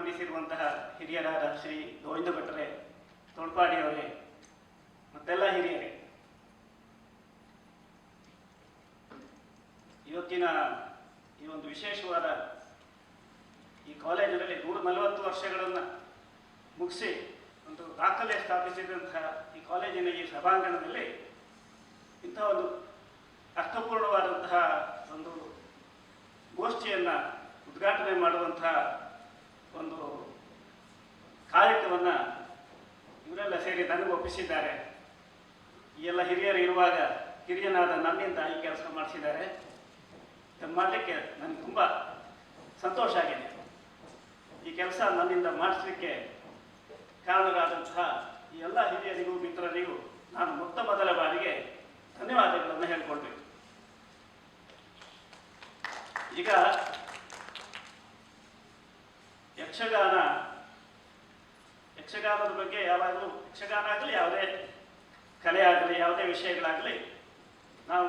ವಂದಿಸಿರುವಂತಹ ಹಿರಿಯರಾದ ಶ್ರೀ ಗೋವಿಂದ ಭಟ್ರೆ, ತೋಳ್ಪಾಡಿಯವರೇ, ಮತ್ತೆಲ್ಲ ಹಿರಿಯರೇ, ಇವತ್ತಿನ ಈ ಒಂದು ವಿಶೇಷವಾದ ಈ ಕಾಲೇಜಿನಲ್ಲಿ 140 ವರ್ಷಗಳನ್ನು ಮುಗಿಸಿ ಒಂದು ದಾಖಲೆ ಸ್ಥಾಪಿಸಿದಂತಹ ಈ ಕಾಲೇಜಿನ ಈ ಸಭಾಂಗಣದಲ್ಲಿ ಇಂಥ ಒಂದು ಅರ್ಥಪೂರ್ಣವಾದಂತಹ ಒಂದು ಗೋಷ್ಠಿಯನ್ನು ಉದ್ಘಾಟನೆ ಮಾಡುವಂತಹ ಒಂದು ಕಾರ್ಯಕ್ರಮವನ್ನು ಇವರೆಲ್ಲ ಸೇರಿ ನನಗೆ ಒಪ್ಪಿಸಿದ್ದಾರೆ. ಈ ಎಲ್ಲ ಹಿರಿಯರು ಇರುವಾಗ ಹಿರಿಯನಾದ ನನ್ನಿಂದ ಈ ಕೆಲಸ ಮಾಡಿಸಿದ್ದಾರೆ. ಇದನ್ನು ಮಾಡಲಿಕ್ಕೆ ನನಗೆ ತುಂಬ ಸಂತೋಷ ಆಗಿದೆ. ಈ ಕೆಲಸ ನನ್ನಿಂದ ಮಾಡಿಸಲಿಕ್ಕೆ ಕಾರಣರಾದಂತಹ ಈ ಎಲ್ಲ ಹಿರಿಯರಿಗೂ ಮಿತ್ರರಿಗೂ ನಾನು ಮೊದಲ ಬಾರಿಗೆ ಧನ್ಯವಾದಗಳನ್ನು ಹೇಳಿಕೊಳ್ಬೇಕು. ಈಗ ಯಕ್ಷಗಾನದ ಬಗ್ಗೆ ಯಾವಾಗಲೂ ಯಕ್ಷಗಾನ ಆಗಲಿ, ಯಾವುದೇ ಕಲೆ ಆಗಲಿ, ಯಾವುದೇ ವಿಷಯಗಳಾಗಲಿ, ನಾವು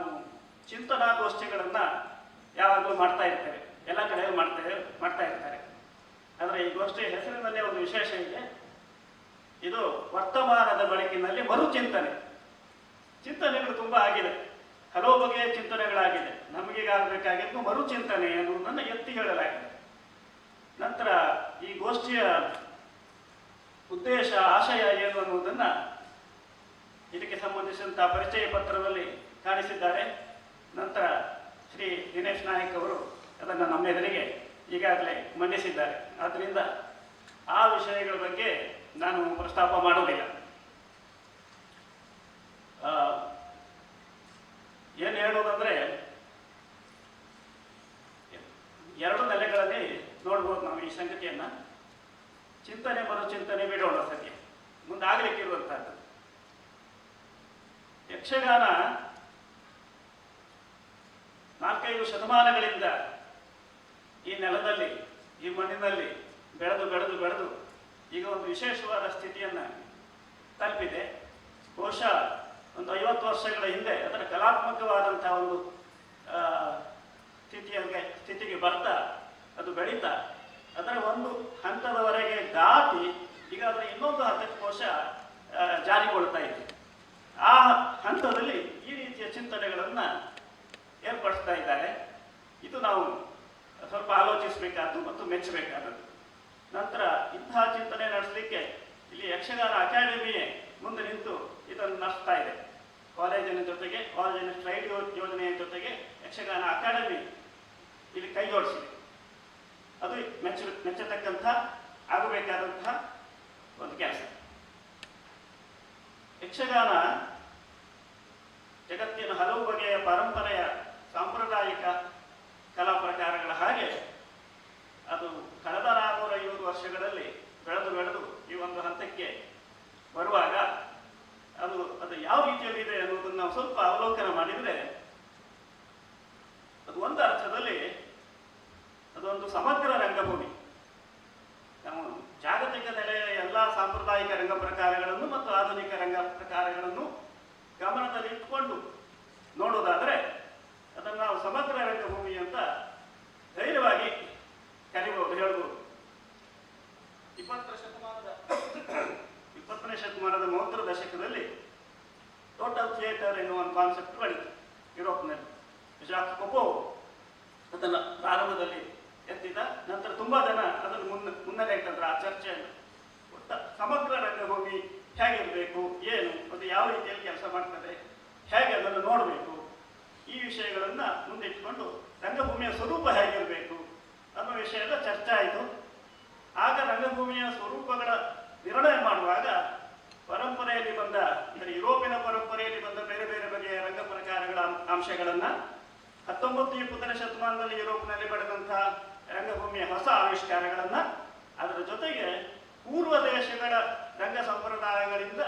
ಚಿಂತನಾಗೋಷ್ಠಿಗಳನ್ನು ಯಾವಾಗಲೂ ಮಾಡ್ತಾ ಇರ್ತೇವೆ. ಎಲ್ಲ ಕಡೆ ಮಾಡ್ತಾ ಇರ್ತಾರೆ. ಆದರೆ ಈ ಗೋಷ್ಠಿ ಹೆಸರಿನಲ್ಲೇ ಒಂದು ವಿಶೇಷ ಇದೆ. ಇದು ವರ್ತಮಾನದ ಬೆಳಕಿನಲ್ಲಿ ಮರುಚಿಂತನೆ. ಚಿಂತನೆಗಳು ತುಂಬ ಆಗಿದೆ, ಹಲವು ಬಗೆಯ ಚಿಂತನೆಗಳಾಗಿದೆ. ನಮಗೀಗಾಗಬೇಕಾಗಿದ್ದು ಮರುಚಿಂತನೆ ಎನ್ನುವುದನ್ನು ಎತ್ತಿ ಹೇಳಲಾಗಿದೆ. ನಂತರ ಈ ಗೋಷ್ಠಿಯ ಉದ್ದೇಶ, ಆಶಯ ಏನು ಅನ್ನುವುದನ್ನು ಇದಕ್ಕೆ ಸಂಬಂಧಿಸಿದಂತಹ ಪರಿಚಯ ಪತ್ರದಲ್ಲಿ ಕಾಣಿಸಿದ್ದಾರೆ. ನಂತರ ಶ್ರೀ ದಿನೇಶ್ ನಾಯಕ್ ಅವರು ಅದನ್ನು ನಮ್ಮೆದುರಿಗೆ ಈಗಾಗಲೇ ಮಂಡಿಸಿದ್ದಾರೆ. ಆದ್ದರಿಂದ ಆ ವಿಷಯಗಳ ಬಗ್ಗೆ ನಾನು ಪ್ರಸ್ತಾಪ ಮಾಡುವುದಿಲ್ಲ. ಏನು ಹೇಳುವುದಂದರೆ, 2 ನೆಲೆಗಳಲ್ಲಿ ನೋಡ್ಬೋದು ನಾವು ಈ ಸಂಗತಿಯನ್ನು. ಚಿಂತನೆ ಮರುಚಿಂತನೆ ಬಿಡೋಣ ಸದ್ಯ, ಮುಂದಾಗಲಿಕ್ಕಿರುವಂಥದ್ದು. ಯಕ್ಷಗಾನ 4-5 ಶತಮಾನಗಳಿಂದ ಈ ನೆಲದಲ್ಲಿ, ಈ ಮಣ್ಣಿನಲ್ಲಿ ಬೆಳೆದು ಈಗ ಒಂದು ವಿಶೇಷವಾದ ಸ್ಥಿತಿಯನ್ನು ತಲುಪಿದೆ. ಬಹುಶಃ ಒಂದು 50 ವರ್ಷಗಳ ಹಿಂದೆ ಅದರ ಕಲಾತ್ಮಕವಾದಂಥ ಒಂದು ಸ್ಥಿತಿಗೆ ಬರ್ತಾ, ಅದು ಬೆಳೀತಾ, ಅದರ ಒಂದು ಹಂತದವರೆಗೆ ದಾಟಿ ಈಗ ಅದರ ಇನ್ನೊಂದು ಹಂತಕ್ಕೆ ಬಹುಶಃ ಜಾರಿಗೊಳ್ತಾ ಇದೆ. ಆ ಹಂತದಲ್ಲಿ ಈ ರೀತಿಯ ಚಿಂತನೆಗಳನ್ನು ಏರ್ಪಡಿಸ್ತಾ ಇದ್ದಾರೆ. ಇದು ನಾವು ಸ್ವಲ್ಪ ಆಲೋಚಿಸಬೇಕಾದ್ದು ಮತ್ತು ಮೆಚ್ಚಬೇಕಾದದ್ದು. ನಂತರ ಇಂತಹ ಚಿಂತನೆ ನಡೆಸಲಿಕ್ಕೆ ಇಲ್ಲಿ ಯಕ್ಷಗಾನ ಅಕಾಡೆಮಿಯೇ ಮುಂದೆ ನಿಂತು ಇದನ್ನು ನಡೆಸ್ತಾ ಇದೆ. ಕಾಲೇಜಿನ ಸ್ಟ್ರೈಡ್ ಯೋಜನೆಯ ಜೊತೆಗೆ ಯಕ್ಷಗಾನ ಅಕಾಡೆಮಿ ಇಲ್ಲಿ ಕೈ ಜೋಡಿಸಿದೆ. ಅದು ಮೆಚ್ಚತಕ್ಕಂಥ, ಆಗಬೇಕಾದಂತಹ ಒಂದು ಕೆಲಸ. ಯಕ್ಷಗಾನ ಜಗತ್ತಿನ ಹಲವು ಬಗೆಯ ಪರಂಪರೆಯ ಸಾಂಪ್ರದಾಯಿಕ ಕಲಾ ಪ್ರಕಾರಗಳ ಹಾಗೆ ಅದು ಕಳೆದ 450 ವರ್ಷಗಳಲ್ಲಿ ಬೆಳೆದು ಈ ಒಂದು ಹಂತಕ್ಕೆ ಬರುವಾಗ ಅದು ಯಾವ ರೀತಿಯಲ್ಲಿದೆ ಅನ್ನೋದನ್ನು ನಾವು ಸ್ವಲ್ಪ ಅವಲೋಕನ ಮಾಡಿದರೆ, ಅದು ಒಂದು ಅರ್ಥದಲ್ಲಿ ಅದೊಂದು ಸಮಗ್ರ ರಂಗಭೂಮಿ. ನಾವು ಜಾಗತಿಕ ನೆಲೆಯ ಎಲ್ಲ ಸಾಂಪ್ರದಾಯಿಕ ರಂಗ ಪ್ರಕಾರಗಳನ್ನು ಮತ್ತು ಆಧುನಿಕ ರಂಗ ಪ್ರಕಾರಗಳನ್ನು ಗಮನದಲ್ಲಿ ಇಟ್ಕೊಂಡು ನೋಡೋದಾದರೆ ಅದನ್ನು ನಾವು ಸಮಗ್ರ ರಂಗಭೂಮಿ ಅಂತ ಧೈರ್ಯವಾಗಿ ಕರಿಬಹುದು, ಹೇಳ್ಬೋದು. 20ನೇ ಶತಮಾನದ 30ರ ದಶಕದಲ್ಲಿ ಟೋಟಲ್ ಥಿಯೇಟರ್ ಎನ್ನುವ ಒಂದು ಕಾನ್ಸೆಪ್ಟ್ ಬಂದಿತ್ತು ಯುರೋಪ್ನಲ್ಲಿ. ಜಾಕ್ ಕೊಪೋ ಅದನ್ನು ಪ್ರಾರಂಭದಲ್ಲಿ ಎತ್ತಿದ. ನಂತರ ತುಂಬ ಜನ ಅದನ್ನು ಮುನ್ನೆಲೆ ಇಟ್ಟಂದ್ರೆ ಆ ಚರ್ಚೆಯನ್ನು. ಒಟ್ಟ ಸಮಗ್ರ ರಂಗಭೂಮಿ ಹೇಗಿರಬೇಕು, ಏನು, ಅದು ಯಾವ ರೀತಿಯಲ್ಲಿ ಕೆಲಸ ಮಾಡ್ತದೆ, ಹೇಗೆ ಅದನ್ನು ನೋಡಬೇಕು, ಈ ವಿಷಯಗಳನ್ನು ಮುಂದಿಟ್ಟುಕೊಂಡು ರಂಗಭೂಮಿಯ ಸ್ವರೂಪ ಹೇಗಿರಬೇಕು ಅನ್ನೋ ವಿಷಯ ಎಲ್ಲ ಚರ್ಚೆ ಆಯಿತು. ಆಗ ರಂಗಭೂಮಿಯ ಸ್ವರೂಪಗಳ ನಿರ್ಣಯ ಮಾಡುವಾಗ ಪರಂಪರೆಯಲ್ಲಿ ಬಂದ, ಅಂದರೆ ಯುರೋಪಿನ ಪರಂಪರೆಯಲ್ಲಿ ಬಂದ ಬೇರೆ ಬೇರೆ ಬಗೆಯ ರಂಗ ಪ್ರಕಾರಗಳ ಅಂಶಗಳನ್ನು 19-20ನೇ ಶತಮಾನದಲ್ಲಿ ಯುರೋಪ್ನಲ್ಲಿ ಬೆಳೆದಂತಹ ರಂಗಭೂಮಿಯ ಹೊಸ ಆವಿಷ್ಕಾರಗಳನ್ನು, ಅದರ ಜೊತೆಗೆ ಪೂರ್ವ ದೇಶಗಳ ರಂಗ ಸಂಪ್ರದಾಯಗಳಿಂದ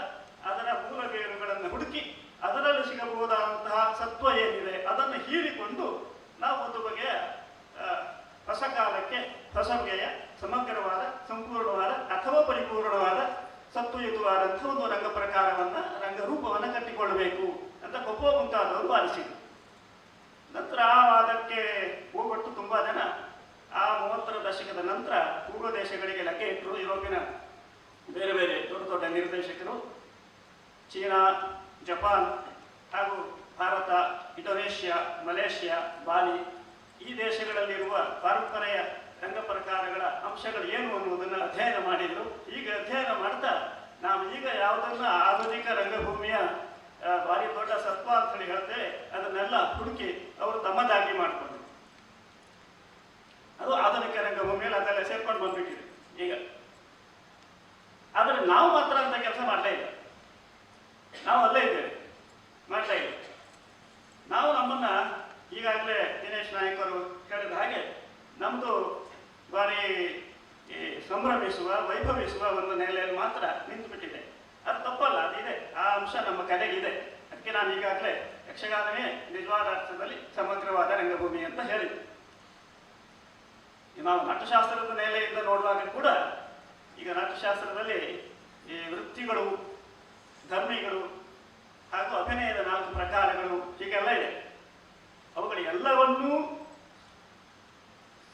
ಅದರ ಮೂಲ ಬೇರುಗಳನ್ನು ಹುಡುಕಿ ಅದರಲ್ಲಿ ಸಿಗಬಹುದಾದಂತಹ ಸತ್ವ ಏನಿದೆ ಅದನ್ನು ಹೀರಿಕೊಂಡು ನಾವು ಒಂದು ಬಗೆಯ ಹೊಸ ಕಾಲಕ್ಕೆ ಹೊಸ ಬಗೆಯ ಸಮಗ್ರವಾದ, ಸಂಪೂರ್ಣವಾದ ಅಥವಾ ಪರಿಪೂರ್ಣವಾದ ಸತ್ವಯುತವಾದಂಥ ಒಂದು ರಂಗ ಪ್ರಕಾರವನ್ನು, ರಂಗರೂಪವನ್ನು ಕಟ್ಟಿಕೊಳ್ಳಬೇಕು ಅಂತ ಕೊಪ್ಪೋ ಮುಂತಾದವರು ಭಾವಿಸಿದರು. ನಂತರ ಆ ವಾದಕ್ಕೆ ಹೋಗೊಟ್ಟು ತುಂಬ ಜನ ಆ 30ರ ದಶಕದ ನಂತರ ಪೂರ್ವ ದೇಶಗಳಿಗೆ ಲಗ್ಗೆ ಇಟ್ಟರು ಯುರೋಪಿನ ಬೇರೆ ಬೇರೆ ದೊಡ್ಡ ದೊಡ್ಡ ನಿರ್ದೇಶಕರು. ಚೀನಾ, ಜಪಾನ್ ಹಾಗೂ ಭಾರತ, ಇಂಡೋನೇಷ್ಯಾ, ಮಲೇಷ್ಯಾ, ಬಾಲಿ ಈ ದೇಶಗಳಲ್ಲಿರುವ ಪಾರಂಪರೆಯ ರಂಗ ಪ್ರಕಾರಗಳ ಅಂಶಗಳು ಏನು ಅನ್ನುವುದನ್ನು ಅಧ್ಯಯನ ಮಾಡಿದರು. ಈಗ ಅಧ್ಯಯನ ಮಾಡ್ತಾ ನಾವು ಈಗ ಯಾವುದನ್ನ ಆಧುನಿಕ ರಂಗಭೂಮಿಯ ಭಾರಿ ದೊಡ್ಡ ಸತ್ವ ಅಂತ ಹೇಳಿ ಹೇಳ್ತೇವೆ ಅದನ್ನೆಲ್ಲ ಹುಡುಕಿ ಅವರು ತಮ್ಮದಾಗಿ ಮಾಡಿಕೊಂಡ್ರು. ಅದು ಆಧುನಿಕ ರಂಗಭೂಮಿಯಲ್ಲಿ ಅದೆಲ್ಲ ಸೇರ್ಕೊಂಡು ಬಂದ್ಬಿಟ್ಟಿದೆ ಈಗ. ಆದರೆ ನಾವು ಮಾತ್ರ ಅಂತ ಕೆಲಸ ಮಾಡಲೇ ಇಲ್ಲ, ನಾವು ಅಲ್ಲೇ ಇದ್ದೇವೆ, ಮಾಡ್ತಾ ಇಲ್ಲ. ನಾವು ನಮ್ಮನ್ನ ಈಗಾಗಲೇ ದಿನೇಶ್ ನಾಯಕ್ ಅವರು ಹೇಳಿದ ಹಾಗೆ ನಮ್ಮದು ಬಾರಿ ಸಂಭ್ರಮಿಸುವ ವೈಭವಿಸುವ ಒಂದು ನೆಲೆಯಲ್ಲಿ ಮಾತ್ರ ನಿಂತುಬಿಟ್ಟಿದೆ. ಅದು ತಪ್ಪಲ್ಲ, ಅದಿದೆ, ಆ ಅಂಶ ನಮ್ಮ ಕಲೆಗಿದೆ. ಅದಕ್ಕೆ ನಾನು ಈಗಾಗಲೇ ಯಕ್ಷಗಾನವೇ ನಿಜವಾದ ಅರ್ಥದಲ್ಲಿ ಸಮಗ್ರವಾದ ರಂಗಭೂಮಿ ಅಂತ ಹೇಳಿದ್ದೆ. ನಾವು ನಾಟ್ಯಶಾಸ್ತ್ರದ ನೆಲೆಯಿಂದ ನೋಡುವಾಗ ಕೂಡ ಈಗ ನಾಟ್ಯಶಾಸ್ತ್ರದಲ್ಲಿ ಈ ವೃತ್ತಿಗಳು, ಧರ್ಮಿಗಳು ಹಾಗೂ ಅಭಿನಯದ 4 ಪ್ರಕಾರಗಳು ಹೀಗೆಲ್ಲ ಇದೆ. ಅವುಗಳೆಲ್ಲವನ್ನೂ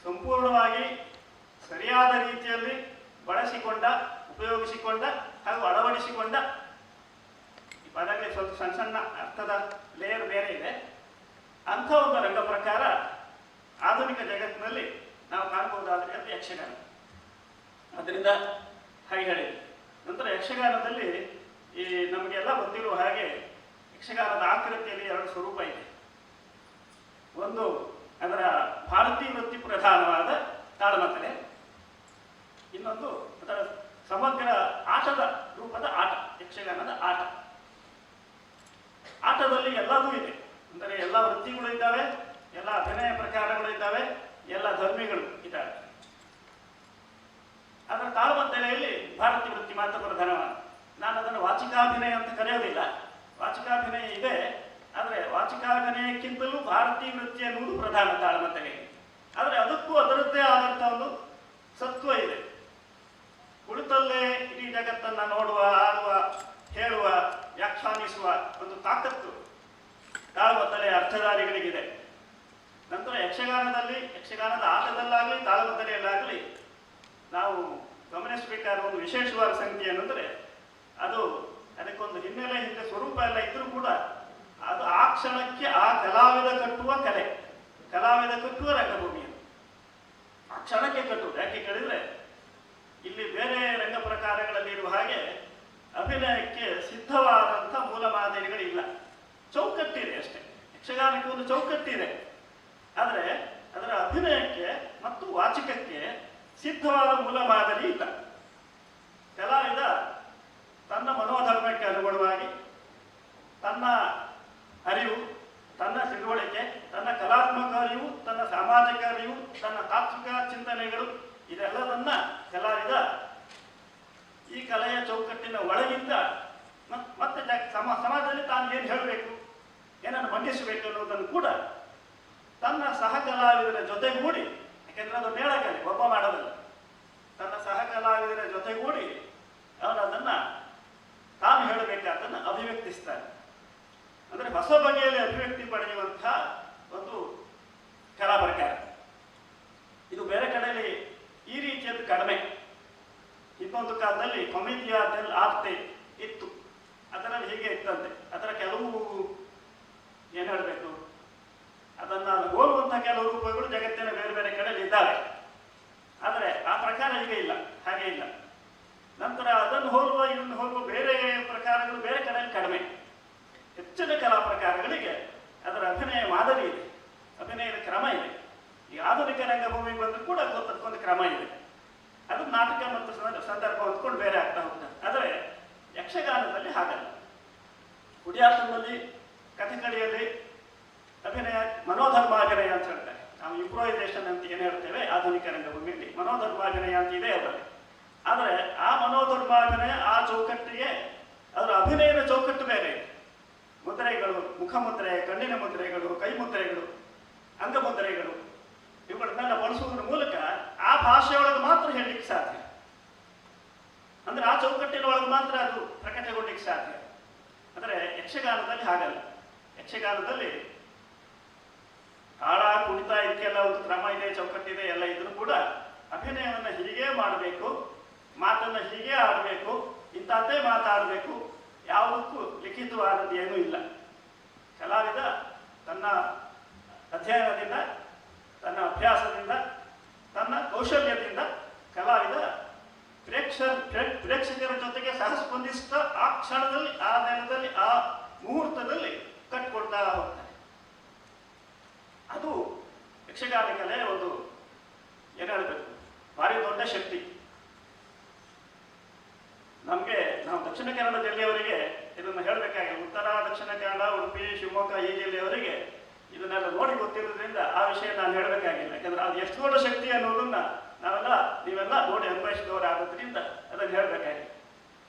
ಸಂಪೂರ್ಣವಾಗಿ ಸರಿಯಾದ ರೀತಿಯಲ್ಲಿ ಬಳಸಿಕೊಂಡ, ಉಪಯೋಗಿಸಿಕೊಂಡ ಹಾಗೂ ಅಳವಡಿಸಿಕೊಂಡ, ಈ ಪದಗಳಿಗೆ ಸ್ವಲ್ಪ ಸಣ್ಣ ಸಣ್ಣ ಅರ್ಥದ ಲೇಯರ್ ಬೇರೆ ಇದೆ, ಅಂಥ ಒಂದು ರಂಗ ಪ್ರಕಾರ ಆಧುನಿಕ ಜಗತ್ತಿನಲ್ಲಿ ನಾವು ಕಾಣಬಹುದಾದರೆ ಅದು ಯಕ್ಷಗಾನ. ಅದರಿಂದ ಹಾಗೆ ಹೇಳಿದೆ. ನಂತರ ಯಕ್ಷಗಾನದಲ್ಲಿ ಈ ನಮಗೆಲ್ಲ ಗೊತ್ತಿರುವ ಹಾಗೆ ಯಕ್ಷಗಾನದ ಆಕೃತಿಯಲ್ಲಿ 2 ಸ್ವರೂಪ ಇದೆ. ಒಂದು ಅದರ ಭಾರತೀಯ ವೃತ್ತಿ ಪ್ರಧಾನವಾದ ತಾಳಮದ್ದಲೆ, ಇನ್ನೊಂದು ಅದರ ಸಮಗ್ರ ಆಟದ ರೂಪದ ಆಟ, ಯಕ್ಷಗಾನದ ಆಟ. ಆಟದಲ್ಲಿ ಎಲ್ಲವೂ ಇದೆ, ಅಂದರೆ ಎಲ್ಲ ವೃತ್ತಿಗಳು ಇದ್ದಾವೆ, ಎಲ್ಲ ಅಭಿನಯ ಪ್ರಕಾರಗಳು ಇದ್ದಾವೆ, ಎಲ್ಲ ಧರ್ಮಿಗಳು ಇದ್ದಾವೆ. ಅದರ ತಾಳಮದ್ದಲೆಯಲ್ಲಿ ಭಾರತೀಯ ವೃತ್ತಿ ಮಾತ್ರ ಪ್ರಧಾನವಾದ. ನಾನು ಅದನ್ನು ವಾಚಿಕಾಭಿನಯ ಅಂತ ಕರೆಯೋದಿಲ್ಲ, ವಾಚಿಕಾಭಿನಯ ಇದೆ, ಆದರೆ ವಾಚಿಕಾಭಿನಯಕ್ಕಿಂತಲೂ ಭಾರತೀಯ ವೃತ್ತಿ ಅನ್ನುವುದು ಪ್ರಧಾನ ತಾಳಮದ್ದಲೆ. ಆದರೆ ಅದಕ್ಕೂ ಅದರದ್ದೇ ಆದಂಥ ಒಂದು ಸತ್ವ ಇದೆ. ಕುಳಿತಲ್ಲೇ ಇಡೀ ಜಗತ್ತನ್ನು ನೋಡುವ, ಆಡುವ, ಹೇಳುವ, ವ್ಯಾಖ್ಯಾನಿಸುವ ಒಂದು ತಾಕತ್ತು ತಾಳಮದ್ದಲೆಯ ಅರ್ಥಧಾರಿಗಳಿಗಿದೆ. ನಂತರ ಯಕ್ಷಗಾನದಲ್ಲಿ, ಯಕ್ಷಗಾನದ ಆಟದಲ್ಲಾಗಲಿ ತಾಳಮದ್ದಲೆಯಲ್ಲಾಗಲಿ ನಾವು ಗಮನಿಸಬೇಕಾದ ಒಂದು ವಿಶೇಷವಾದ ಸಂಗತಿ ಏನಂದರೆ ಅದಕ್ಕೊಂದು ಹಿನ್ನೆಲೆ, ಹಿಂದೆ ಸ್ವರೂಪ ಎಲ್ಲ ಇದ್ರೂ ಕೂಡ ಅದು ಆ ಕ್ಷಣಕ್ಕೆ ಆ ಕಲಾವಿದ ಕಟ್ಟುವ ಕಲೆ, ಕಲಾವಿದ ಕಟ್ಟುವ ರಂಗಭೂಮಿಯನ್ನು ಆ ಕ್ಷಣಕ್ಕೆ ಕಟ್ಟುವುದು. ಯಾಕೆ ಕೇಳಿದ್ರೆ ಇಲ್ಲಿ ಬೇರೆ ರಂಗ ಪ್ರಕಾರಗಳಲ್ಲಿ ಇರುವ ಹಾಗೆ ಅಭಿನಯಕ್ಕೆ ಸಿದ್ಧವಾದಂಥ ಮೂಲ ಮಾದರಿಗಳಿಲ್ಲ. ಚೌಕಟ್ಟಿದೆ ಅಷ್ಟೇ, ಯಕ್ಷಗಾನಕ್ಕೆ ಒಂದು ಚೌಕಟ್ಟಿದೆ, ಆದರೆ ಅದರ ಅಭಿನಯಕ್ಕೆ ಮತ್ತು ವಾಚಿಕಕ್ಕೆ ಸಿದ್ಧವಾದ ಮೂಲ ಮಾದರಿ ಇಲ್ಲ. ಕಲಾವಿದ ತನ್ನ ಮನೋಧರ್ಮಕ್ಕೆ ಅನುಗುಣವಾಗಿ ತನ್ನ ಅರಿವು, ತನ್ನ ತಿಳುವಳಿಕೆ, ತನ್ನ ಕಲಾತ್ಮಕ ಅರಿವು, ತನ್ನ ಸಾಮಾಜಿಕ ಅರಿವು, ತನ್ನ ತಾತ್ವಿಕ ಚಿಂತನೆಗಳು ಇದೆಲ್ಲದನ್ನ ಕಲಾವಿದ ಈ ಕಲೆಯ ಚೌಕಟ್ಟಿನ ಒಳಗಿಂದ ಮತ್ತೆ ಸಮಾಜದಲ್ಲಿ ತಾನು ಏನು ಹೇಳಬೇಕು, ಏನನ್ನು ಮಂಡಿಸಬೇಕು ಅನ್ನೋದನ್ನು ಕೂಡ ತನ್ನ ಸಹ ಕಲಾವಿದರ ಜೊತೆಗೂಡಿ, ಯಾಕೆಂದ್ರೆ ಅದು ಮೇಳಕಲೆ, ಒಬ್ಬ ಮಾಡೋದಲ್ಲ, ತನ್ನ ಸಹ ಕಲಾವಿದರ ಜೊತೆಗೂಡಿ ಅವನು ಅದನ್ನು ತಾನು ಹೇಳಬೇಕಾದನ್ನು ಅಭಿವ್ಯಕ್ತಿಸ್ತಾನೆ. ಅಂದರೆ ಹೊಸ ಬಗೆಯಲ್ಲಿ ಅಭಿವ್ಯಕ್ತಿ ಪಡೆಯುವಂತಹ ಒಂದು ಕಲಾ ಪ್ರಕಾರ. ಇದು ಬೇರೆ ಕಡೆಯಲ್ಲಿ ಈ ರೀತಿಯದ್ದು ಕಡಿಮೆ. ಇನ್ನೊಂದು ಕಾಲದಲ್ಲಿ ಕೊಮಿದಿಯಾ ದೆಲ್ ಆರ್ಟೆ ಇತ್ತು, ಅದರಲ್ಲಿ ಹೀಗೆ ಇತ್ತಂತೆ. ಅದರ ಕೆಲವು ಏನು ಹೇಳಬೇಕು, ಅದನ್ನು ಹೋಲುವಂತಹ ಕೆಲವು ರೂಪಗಳು ಜಗತ್ತಿನ ಬೇರೆ ಬೇರೆ ಕಡೆಯಲ್ಲಿ ಇದ್ದಾವೆ, ಆದರೆ ಆ ಪ್ರಕಾರ ಈಗ ಇಲ್ಲ, ಹಾಗೆ ಇಲ್ಲ. ನಂತರ ಅದನ್ನು ಹೋಲುವ ಇದನ್ನು ಹೋಲುವ ಬೇರೆ ಪ್ರಕಾರಗಳು ಬೇರೆ ಕಡೆಯಲ್ಲಿ ಕಡಿಮೆ. ಹೆಚ್ಚಿನ ಕಲಾ ಪ್ರಕಾರಗಳಿಗೆ ಅದರ ಅಭಿನಯ ಮಾದರಿ ಇದೆ, ಅಭಿನಯದ ಕ್ರಮ ಇದೆ. ಈ ಆಧುನಿಕ ರಂಗಭೂಮಿಗೆ ಬಂದರೂ ಕೂಡ ಅದಕ್ಕೊಂದು ಕ್ರಮ ಇದೆ. ಅದು ನಾಟಕ ಮತ್ತು ಸಂದರ್ಭ ಹೊಂದ್ಕೊಂಡು ಬೇರೆ ಆಗ್ತಾ ಹೋಗ್ತದೆ. ಆದರೆ ಯಕ್ಷಗಾನದಲ್ಲಿ ಹಾಗಲ್ಲ. ಕುಡಿಯಾಟದಲ್ಲಿ, ಕಥಕಳಿಯಲ್ಲಿ ಅಭಿನಯ ಮನೋಧರ್ಮಾಭಿನಯ ಅಂತ ಹೇಳ್ತಾರೆ. ನಾವು ಇಂಪ್ರೂವೈಸೇಷನ್ ಅಂತ ಏನು ಹೇಳ್ತೇವೆ ಆಧುನಿಕ ರಂಗಭೂಮಿಯಲ್ಲಿ, ಮನೋಧರ್ಮಾಭಿನಯ ಅಂತ ಇದೆ ಅವರಲ್ಲಿ. ಆದರೆ ಆ ಮನೋಧರ್ಮಾಭಿನಯ ಆ ಚೌಕಟ್ಟಿಗೆ ಅದರ ಅಭಿನಯದ ಚೌಕಟ್ಟು ಬೇರೆ ಇದೆ. ಮುದ್ರೆಗಳು, ಮುಖಮುದ್ರೆ, ಕಣ್ಣಿನ ಮುದ್ರೆಗಳು, ಕೈ ಮುದ್ರೆಗಳು, ಅಂಗಮುದ್ರೆಗಳು ಇವುಗಳನ್ನೆಲ್ಲ ಬಳಸುವುದರ ಮೂಲಕ ಆ ಭಾಷೆಯೊಳಗೆ ಮಾತ್ರ ಹೇಳಲಿಕ್ಕೆ ಸಾಧ್ಯ. ಅಂದ್ರೆ ಆ ಚೌಕಟ್ಟಿನ ಒಳಗೆ ಮಾತ್ರ ಅದು ಪ್ರಕಟಗೊಳ್ಳಿಕ್ಕೆ ಸಾಧ್ಯ. ಆದರೆ ಯಕ್ಷಗಾನದಲ್ಲಿ ಹಾಗಲ್ಲ. ಯಕ್ಷಗಾನದಲ್ಲಿ ತಾಳ ಕುಣಿತ ಇದಕ್ಕೆಲ್ಲ ಒಂದು ಕ್ರಮ ಇದೆ, ಚೌಕಟ್ಟಿದೆ, ಎಲ್ಲ ಇದ್ರೂ ಕೂಡ ಅಭಿನಯವನ್ನು ಹೀಗೆ ಮಾಡಬೇಕು, ಮಾತನ್ನು ಹೀಗೆ ಆಡಬೇಕು, ಇಂಥದ್ದೇ ಮಾತಾಡಬೇಕು, ಯಾವುದಕ್ಕೂ ಲಿಖಿತವಾದದ್ದು ಏನೂ ಇಲ್ಲ. ಕಲಾವಿದ ತನ್ನ ಅಧ್ಯಯನದಿಂದ, ತನ್ನ ಅಭ್ಯಾಸದಿಂದ, ತನ್ನ ಕೌಶಲ್ಯದಿಂದ ಕಲಾವಿದ ಪ್ರೇಕ್ಷಕರ ಜೊತೆಗೆ ಸಹಸ್ಪಂದಿಸ್ತಾ ಆ ಕ್ಷಣದಲ್ಲಿ, ಆ ನೆಲದಲ್ಲಿ, ಆ ಮುಹೂರ್ತದಲ್ಲಿ ಕಟ್ಕೊಡ್ತಾ ಹೋಗ್ತಾರೆ. ಅದು ಯಕ್ಷಗಾನ ಕಲೆ ಒಂದು ಏನು ಹೇಳಬೇಕು, ಭಾರಿ ದೊಡ್ಡ ಶಕ್ತಿ. ನಾವು ದಕ್ಷಿಣ ಕನ್ನಡ ಜಿಲ್ಲೆಯವರಿಗೆ ಇದನ್ನು ಹೇಳಬೇಕಾಗಿಲ್ಲ. ಉತ್ತರ ದಕ್ಷಿಣ ಕನ್ನಡ, ಉಡುಪಿ, ಶಿವಮೊಗ್ಗ ಈ ಜಿಲ್ಲೆಯವರಿಗೆ ಇದನ್ನೆಲ್ಲ ನೋಡಿ ಗೊತ್ತಿರೋದ್ರಿಂದ ಆ ವಿಷಯ ನಾನು ಹೇಳಬೇಕಾಗಿಲ್ಲ. ಯಾಕಂದ್ರೆ ಅದು ಎಷ್ಟು ದೊಡ್ಡ ಶಕ್ತಿ ಅನ್ನೋದನ್ನ ನೀವೆಲ್ಲ ನೋಡಿ ಅನ್ವಯಿಸಿದವರಾಗೋದ್ರಿಂದ ಅದನ್ನು ಹೇಳಬೇಕಾಗಿಲ್ಲ.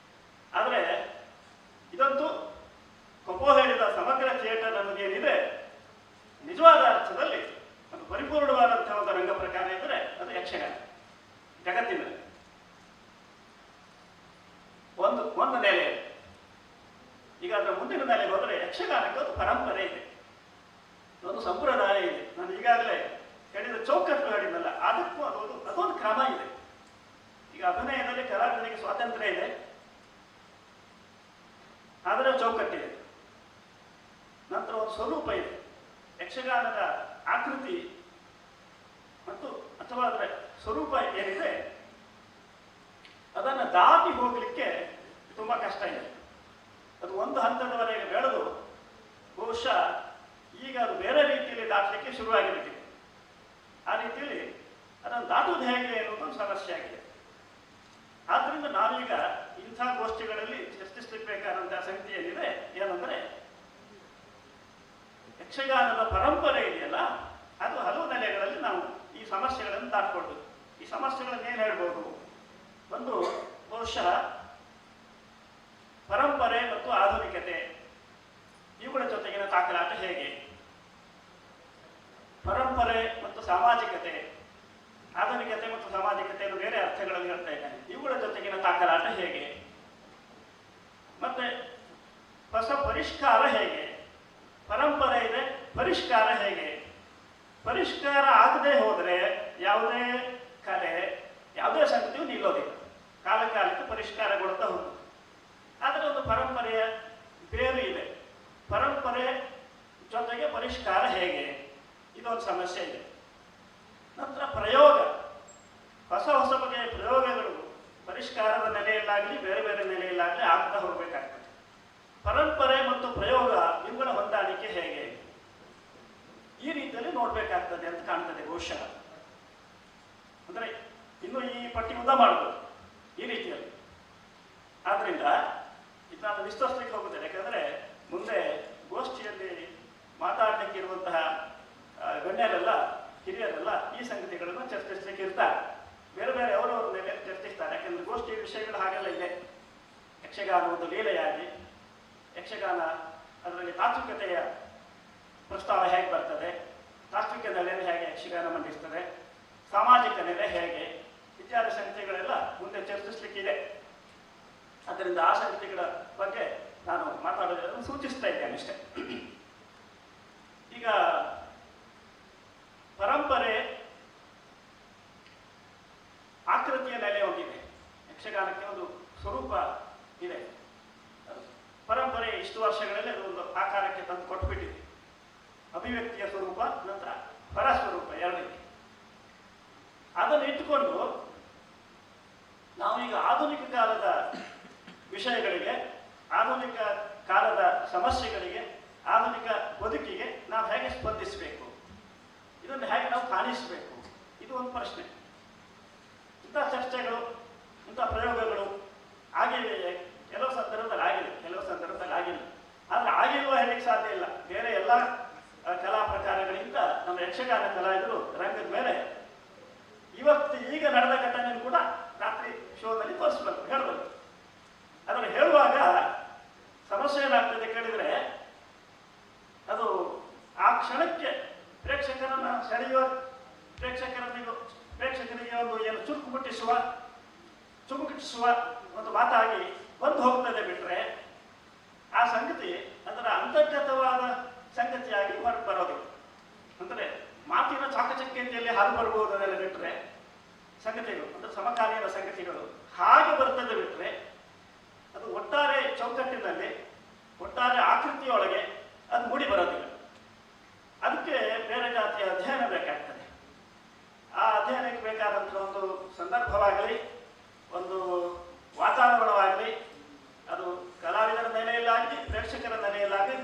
ಆದರೆ ಇದಂತೂ ಕೊಪ್ಪೋ ಹೇಳಿದ ಸಮಗ್ರ ಥಿಯೇಟರ್ ಅನ್ನೋದೇನಿದೆ, ನಿಜವಾದ ಅರ್ಥದಲ್ಲಿ ಒಂದು ಪರಿಪೂರ್ಣವಾದಂತಹ ಒಂದು ರಂಗ ಪ್ರಕಾರ ಇದ್ದರೆ ಅದು ಯಕ್ಷಗಾನ. ಜಗತ್ತಿನಲ್ಲಿ ಒಂದು ನೆಲೆ. ಈಗ ಅದರ ಮುಂದಿನ ನೆಲೆಗೆ ಹೋದರೆ ಯಕ್ಷಗಾನಕ್ಕೆ ಒಂದು ಪರಂಪರೆ ಇದೆ, ಒಂದು ಸಂಪ್ರದಾಯ ಇದೆ. ನಾನು ಈಗಾಗಲೇ ಹೇಳಿದ ಚೌಕಟ್ಟು ಹೇಳಿದ್ನಲ್ಲ, ಅದಕ್ಕೂ ಅದೊಂದು ಕ್ರಮ ಇದೆ. ಈಗ ಅಭಿನಯದಲ್ಲಿ ಕಲಾವಿದರಿಗೆ ಸ್ವಾತಂತ್ರ್ಯ ಇದೆ, ಆದರೆ ಚೌಕಟ್ಟಿದೆ. ನಂತರ ಒಂದು ಸ್ವರೂಪ ಇದೆ. ಯಕ್ಷಗಾನದ ಆಕೃತಿ ಮತ್ತು ಅಥವಾ ಅದರ ಸ್ವರೂಪ ಏನಿದೆ ಅದನ್ನು ದಾಟಿ ಹೋಗಲಿಕ್ಕೆ ತುಂಬ ಕಷ್ಟ ಇದೆ. ಅದು ಒಂದು ಹಂತದವರೆಗೆ ಬೆಳೆದು ಬಹುಶಃ ಈಗ ಅದು ಬೇರೆ ರೀತಿಯಲ್ಲಿ ದಾಟಲಿಕ್ಕೆ ಶುರುವಾಗಿಬಿಟ್ಟಿದೆ. ಆ ರೀತಿಯಲ್ಲಿ ಅದನ್ನು ದಾಟುವುದು ಹೇಗೆ ಅನ್ನೋದೊಂದು ಸಮಸ್ಯೆ ಆಗಿದೆ. ಆದ್ದರಿಂದ ನಾವೀಗ ಇಂಥ ಗೋಷ್ಠಿಗಳಲ್ಲಿ ಚರ್ಚಿಸಬೇಕಾದಂತಹ ಸಂಗತಿ ಏನಿದೆ ಏನಂದರೆ, ಯಕ್ಷಗಾನದ ಪರಂಪರೆ ಇದೆಯಲ್ಲ, ಅದು ಹಲವು ನೆಲೆಗಳಲ್ಲಿ ನಾವು ಈ ಸಮಸ್ಯೆಗಳನ್ನು ದಾಟ್ಕೊಳ್ಬೋದು. ಈ ಸಮಸ್ಯೆಗಳನ್ನು ಏನು ಹೇಳ್ಬೋದು? ಒಂದು ಬಹುಶಃ ಪರಂಪರೆ ಮತ್ತು ಆಧುನಿಕತೆ ಇವುಗಳ ಜೊತೆಗಿನ ತಾಕಲಾಟ ಹೇಗೆ, ಪರಂಪರೆ ಮತ್ತು ಸಾಮಾಜಿಕತೆ, ಆಧುನಿಕತೆ ಮತ್ತು ಸಾಮಾಜಿಕತೆಯನ್ನು ಬೇರೆ ಅರ್ಥಗಳಲ್ಲಿ ಹೇಳ್ತಾ ಇದ್ದಾನೆ, ಇವುಗಳ ಜೊತೆಗಿನ ತಾಕಲಾಟ ಹೇಗೆ, ಮತ್ತೆ ಹೊಸ ಪರಿಷ್ಕಾರ ಹೇಗೆ, ಪರಂಪರೆ ಇದೆ, ಪರಿಷ್ಕಾರ ಹೇಗೆ, ಪರಿಷ್ಕಾರ ಆಗದೆ ಹೋದರೆ ಯಾವುದೇ ಕಲೆ, ಯಾವುದೇ ಸಂಗತಿಯು ನಿಲ್ಲೋದಿಲ್ಲ, ಕಾಲಕಾಲಕ್ಕೆ ಪರಿಷ್ಕಾರಗೊಳ್ತಾ ಹೋಗುತ್ತದೆ. ಆದರೆ ಒಂದು ಪರಂಪರೆಯ ಬೇರು ಇದೆ, ಪರಂಪರೆ ಜೊತೆಗೆ ಪರಿಷ್ಕಾರ ಹೇಗೆ, ಇದೊಂದು ಸಮಸ್ಯೆ ಇದೆ. ನಂತರ ಪ್ರಯೋಗ, ಹೊಸ ಹೊಸ ಬಗೆಯ ಪ್ರಯೋಗಗಳು ಪರಿಷ್ಕಾರದ ನೆಲೆಯಲ್ಲಾಗಲಿ ಬೇರೆ ಬೇರೆ ನೆಲೆಯಲ್ಲಾಗಲಿ ಆಗ್ತಾ ಹೋಗಬೇಕಾಗ್ತದೆ. ಪರಂಪರೆ ಮತ್ತು ಪ್ರಯೋಗ ಇವುಗಳ ಹೊಂದಾಣಿಕೆ ಹೇಗೆ, ಈ ರೀತಿಯಲ್ಲಿ ನೋಡಬೇಕಾಗ್ತದೆ ಅಂತ ಕಾಣ್ತದೆ ಬಹುಶಃ. ಅಂದರೆ ಇನ್ನು ಈ ಪಟ್ಟಿ ಉದ್ದ ಮಾಡ್ಬೋದು ಈ ರೀತಿಯಲ್ಲಿ. ಆದ್ದರಿಂದ ಇದನ್ನು ವಿಸ್ತರಿಸಲಿಕ್ಕೆ ಹೋಗುತ್ತದೆ. ಯಾಕಂದರೆ ಮುಂದೆ ಗೋಷ್ಠಿಯಲ್ಲಿ ಮಾತಾಡಲಿಕ್ಕೆ ಇರುವಂತಹ ಗಣ್ಯರೆಲ್ಲ, ಹಿರಿಯರೆಲ್ಲ ಈ ಸಂಗತಿಗಳನ್ನು ಚರ್ಚಿಸಲಿಕ್ಕೆ ಇರ್ತಾರೆ. ಬೇರೆ ಬೇರೆ ಅವರವರ ಮೇಲೆ ಚರ್ಚಿಸ್ತಾರೆ. ಯಾಕೆಂದರೆ ಗೋಷ್ಠಿ ವಿಷಯಗಳು ಹಾಗೆಲ್ಲ ಇದೆ. ಯಕ್ಷಗಾನ ಒಂದು ಲೀಲೆಯಾಗಿ, ಯಕ್ಷಗಾನ ಅದರಲ್ಲಿ ತಾತ್ವಿಕತೆಯ ಪ್ರಸ್ತಾವ ಹೇಗೆ ಬರ್ತದೆ, ತಾತ್ವಿಕ ನೆಲೆಯನ್ನು ಹೇಗೆ ಯಕ್ಷಗಾನ ಮಂಡಿಸ್ತದೆ, ಸಾಮಾಜಿಕ ನೆಲೆ ಹೇಗೆ, ಇತ್ಯಾದಿ ಸಂಗತಿಗಳೆಲ್ಲ ಮುಂದೆ ಚರ್ಚಿಸಲಿಕ್ಕಿದೆ. ಆದ್ದರಿಂದ ಆ ಸಂಗತಿಗಳ ಬಗ್ಗೆ ನಾನು ಮಾತಾಡೋದನ್ನು ಸೂಚಿಸ್ತಾ ಇದ್ದೇನೆ ಅಷ್ಟೇ. ಈಗ ಪರಂಪರೆ ಆಕೃತಿಯ ನೆಲೆ ಒಂದಿದೆ, ಯಕ್ಷಗಾನಕ್ಕೆ ಒಂದು ಸ್ವರೂಪ ಇದೆ. ಪರಂಪರೆ ಇಷ್ಟು ವರ್ಷಗಳಲ್ಲಿ ಅದು ಒಂದು ಆಕಾರಕ್ಕೆ ತಂದು ಕೊಟ್ಟುಬಿಟ್ಟಿದೆ. ಅಭಿವ್ಯಕ್ತಿಯ ಸ್ವರೂಪ, ನಂತರ ಪರ ಸ್ವರೂಪ ಎರಡಕ್ಕೆ. ಅದನ್ನು ಇಟ್ಟುಕೊಂಡು ನಾವೀಗ ಆಧುನಿಕ ಕಾಲದ ವಿಷಯಗಳಿಗೆ, ಆಧುನಿಕ ಕಾಲದ ಸಮಸ್ಯೆಗಳಿಗೆ, ಆಧುನಿಕ ಬದುಕಿಗೆ ನಾವು ಹೇಗೆ ಸ್ಪಂದಿಸಬೇಕು, ಇದನ್ನು ಹೇಗೆ ನಾವು ಕಾಣಿಸಬೇಕು, ಇದು ಒಂದು ಪ್ರಶ್ನೆ. ಇಂಥ ಚರ್ಚೆಗಳು, ಇಂಥ ಪ್ರಯೋಗಗಳು ಆಗಿವೆಯೇ? ಕೆಲವು ಸಂದರ್ಭದಲ್ಲಿ ಆಗಿದೆ, ಕೆಲವು ಸಂದರ್ಭದಲ್ಲಿ ಆಗಿಲ್ಲ. ಆದರೆ ಆಗಿಲ್ವ ಹೇಳಲಿಕ್ಕೆ ಸಾಧ್ಯ ಇಲ್ಲ. ಬೇರೆ ಎಲ್ಲ ಕಲಾ ಪ್ರಕಾರಗಳಿಂದ ನಮ್ಮ ಯಕ್ಷಗಾನ ಕಲಾವಿದರು ರಂಗದ ಮೇಲೆ ಈಗ ನಡೆದ ಘಟನೆಯನ್ನು ಕೂಡ ರಾತ್ರಿ ಶೋನಲ್ಲಿ ತೋರಿಸ್ಬೇಕು, ಹೇಳಬೇಕು. ಅದನ್ನು ಹೇಳುವಾಗ ಸಮಸ್ಯೆ ಏನಾಗ್ತದೆ ಕೇಳಿದರೆ, ಅದು ಆ ಕ್ಷಣಕ್ಕೆ ಪ್ರೇಕ್ಷಕರನ್ನು ಸೆಳೆಯುವ, ಪ್ರೇಕ್ಷಕರಿಗೆ ಒಂದು ಏನು ಚುರುಕು ಮುಟ್ಟಿಸುವ ಒಂದು ಮಾತಾಗಿ ಬಂದು ಹೋಗ್ತದೆ. ಬಿಟ್ಟರೆ ಆ ಸಂಗತಿ ಅದರ ಅಂತರ್ಗತವಾದ ಸಂಗತಿಯಾಗಿ ಹೊರಗೆ ಬರೋದಿಲ್ಲ. ಅಂದರೆ ಮಾತಿನ ಚಾಕಚಕ್ಯತೆಯಲ್ಲಿ ಹಾದು ಬರ್ಬೋದು ಅದೆಲ್ಲ ಬಿಟ್ಟರೆ ಸಂಗತಿಗಳು ಅಂದರೆ ಸಮಕಾಲೀನ ಸಂಗತಿಗಳು ಹಾಗೆ ಬರ್ತದೆ ಬಿಟ್ಟರೆ ಅದು ಒಟ್ಟಾರೆ ಚೌಕಟ್ಟಿನಲ್ಲಿ ಒಟ್ಟಾರೆ ಆಕೃತಿಯೊಳಗೆ ಅದು ಮೂಡಿ ಬರೋದಿಲ್ಲ. ಅದಕ್ಕೆ ಬೇರೆ ಜಾತಿಯ ಅಧ್ಯಯನ ಬೇಕಾಗ್ತದೆ. ಆ ಅಧ್ಯಯನಕ್ಕೆ ಬೇಕಾದಂಥ ಒಂದು ಸಂದರ್ಭವಾಗಲಿ ಒಂದು ವಾತಾವರಣವಾಗಲಿ ಅದು ಕಲಾವಿದರ ನೆಲೆಯಲ್ಲಾಗಲಿ ಪ್ರೇಕ್ಷಕರ ನೆಲೆಯಲ್ಲಾಗಲಿ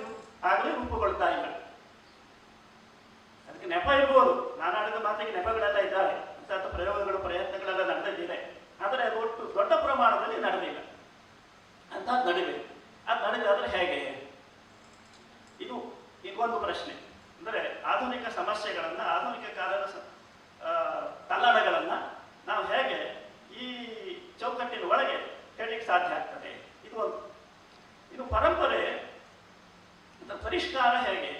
ರೂಪುಗೊಳ್ತಾ ಇಲ್ಲ. ಅದಕ್ಕೆ ನೆಪ ಇರ್ಬೋದು, ನಾನು ಆಡಿದ ಮಾತಿಗೆ ನೆಪಗಳೆಲ್ಲ ಇದ್ದಾವೆ, ಇಂಥ ಪ್ರಯೋಗಗಳು ಪ್ರಯತ್ನಗಳೆಲ್ಲ ನಡೆದಿದೆ. ಆದರೆ ಅದು ಒಟ್ಟು ದೊಡ್ಡ ಪ್ರಮಾಣದಲ್ಲಿ ನಡೆದಿಲ್ಲ. ಅಂಥದ್ದು ನಡಿಬೇಕು. ಅದು ನಡೆದಾದರೆ ಹೇಗೆ? ಇದು ಒಂದು ಪ್ರಶ್ನೆ. ಅಂದರೆ ಆಧುನಿಕ ಸಮಸ್ಯೆಗಳನ್ನು ಆಧುನಿಕ ಕಾಲದ ತಲ್ಲಣಗಳನ್ನು ನಾವು ಹೇಗೆ ಈ ಚೌಕಟ್ಟಿನ ಒಳಗೆ ಹೇಳಲಿಕ್ಕೆ ಸಾಧ್ಯ ಆಗ್ತದೆ? ಇದು ಒಂದು. ಇದು ಪರಂಪರೆ ಪರಿಷ್ಕಾರ ಹೇಗೆ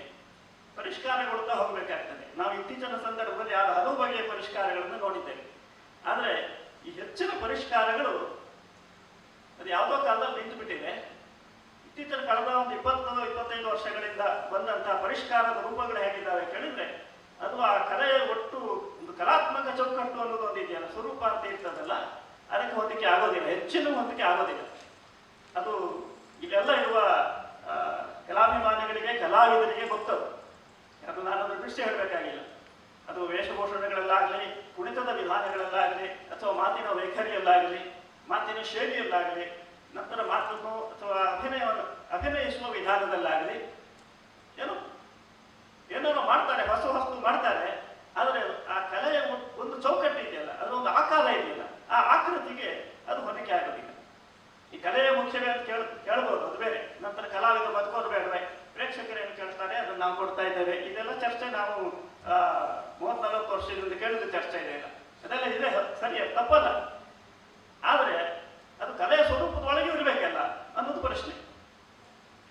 ಪರಿಷ್ಕಾರಗೊಳ್ತಾ ಹೋಗಬೇಕಾಗ್ತದೆ. ನಾವು ಇತ್ತೀಚಿನ ಸಂದರ್ಭದಲ್ಲಿ ಹಲವು ಬಗೆಯ ಪರಿಷ್ಕಾರಗಳನ್ನು ನೋಡಿದ್ದೇವೆ. ಆದರೆ ಈ ಹೆಚ್ಚಿನ ಪರಿಷ್ಕಾರಗಳು ಅದು ಯಾವುದೋ ಕಾಲದಲ್ಲಿ ನಿಂತು ಬಿಟ್ಟಿದೆ. ಇತ್ತೀಚಿನ ಕಳೆದ ಒಂದು 20-25 ವರ್ಷಗಳಿಂದ ಬಂದಂತಹ ಪರಿಷ್ಕಾರದ ರೂಪಗಳು ಹೇಗಿದ್ದಾವೆ ಕೇಳಿದ್ರೆ ಅದು ಆ ಕಲೆಯ ಒಟ್ಟು ಒಂದು ಕಲಾತ್ಮಕ ಚೌಕಟ್ಟು ಅನ್ನೋದು ಒಂದು ಇದೆಯಲ್ಲ, ಸ್ವರೂಪ ಅಂತ ಇರ್ತದಲ್ಲ, ಅದಕ್ಕೆ ಹೊಂದಿಕೆ ಆಗೋದಿಲ್ಲ, ಹೆಚ್ಚಿನ ಹೊಂದಿಕೆ ಆಗೋದಿಲ್ಲ. ಅದು ಇಲ್ಲೆಲ್ಲ ಇರುವ ಕಲಾಭಿಮಾನಿಗಳಿಗೆ ಕಲಾವಿದರಿಗೆ ಗೊತ್ತದು. ಅದು ನಾನೊಂದು ದೃಷ್ಟಿ ಹೇಳಬೇಕಾಗಿಲ್ಲ. ಅದು ವೇಷಭೂಷಣಗಳಲ್ಲಾಗಲಿ, ಕುಣಿತದ ವಿಧಾನಗಳಲ್ಲಾಗಲಿ, ಅಥವಾ ಮಾತಿನ ವೈಖರಿಯಲ್ಲಾಗಲಿ, ಮಾತಿನ ಶೈಲಿಯಲ್ಲಾಗಲಿ, ನಂತರ ಮಾತನ್ನು ಅಥವಾ ಅಭಿನಯಿಸುವ ವಿಧಾನದಲ್ಲಾಗಲಿ ಏನೋ ಮಾಡ್ತಾರೆ, ಹೊಸ ಮಾಡ್ತಾರೆ. ಆದರೆ ಆ ಕಲೆಯ ಒಂದು ಚೌಕಟ್ಟು ಇದೆಯಲ್ಲ, ಅದೊಂದು ಆಕಾರ ಇದೆಯಲ್ಲ, ಆ ಆಕೃತಿಗೆ ಅದು ಹೊಂದಿಕೆ ಆಗೋದಿಲ್ಲ. ಈ ಕಲೆಯ ಮುಖ್ಯವೇ ಅಂತ ಕೇಳ್ಬೋದು, ಅದು ಬೇರೆ. ನಂತರ ಕಲಾವಿದರು ಬದುಕೋದು ಬೇಡವೆ, ಪ್ರೇಕ್ಷಕರು ಏನು ಕೇಳ್ತಾರೆ ಅದನ್ನು ನಾವು ಕೊಡ್ತಾ ಇದ್ದೇವೆ. ಇದೆಲ್ಲ ಚರ್ಚೆ ನಾವು 30-40 ವರ್ಷದಿಂದ ಕೇಳಿದ ಚರ್ಚೆ ಇದೆ. ಅದೆಲ್ಲ ಇದೆ, ಸರಿ, ತಪ್ಪಲ್ಲ. ಆದರೆ ಅದು ಕಲೆಯ ಸ್ವರೂಪದೊಳಗೆ ಇರಬೇಕಲ್ಲ ಅನ್ನೋದು ಪ್ರಶ್ನೆ.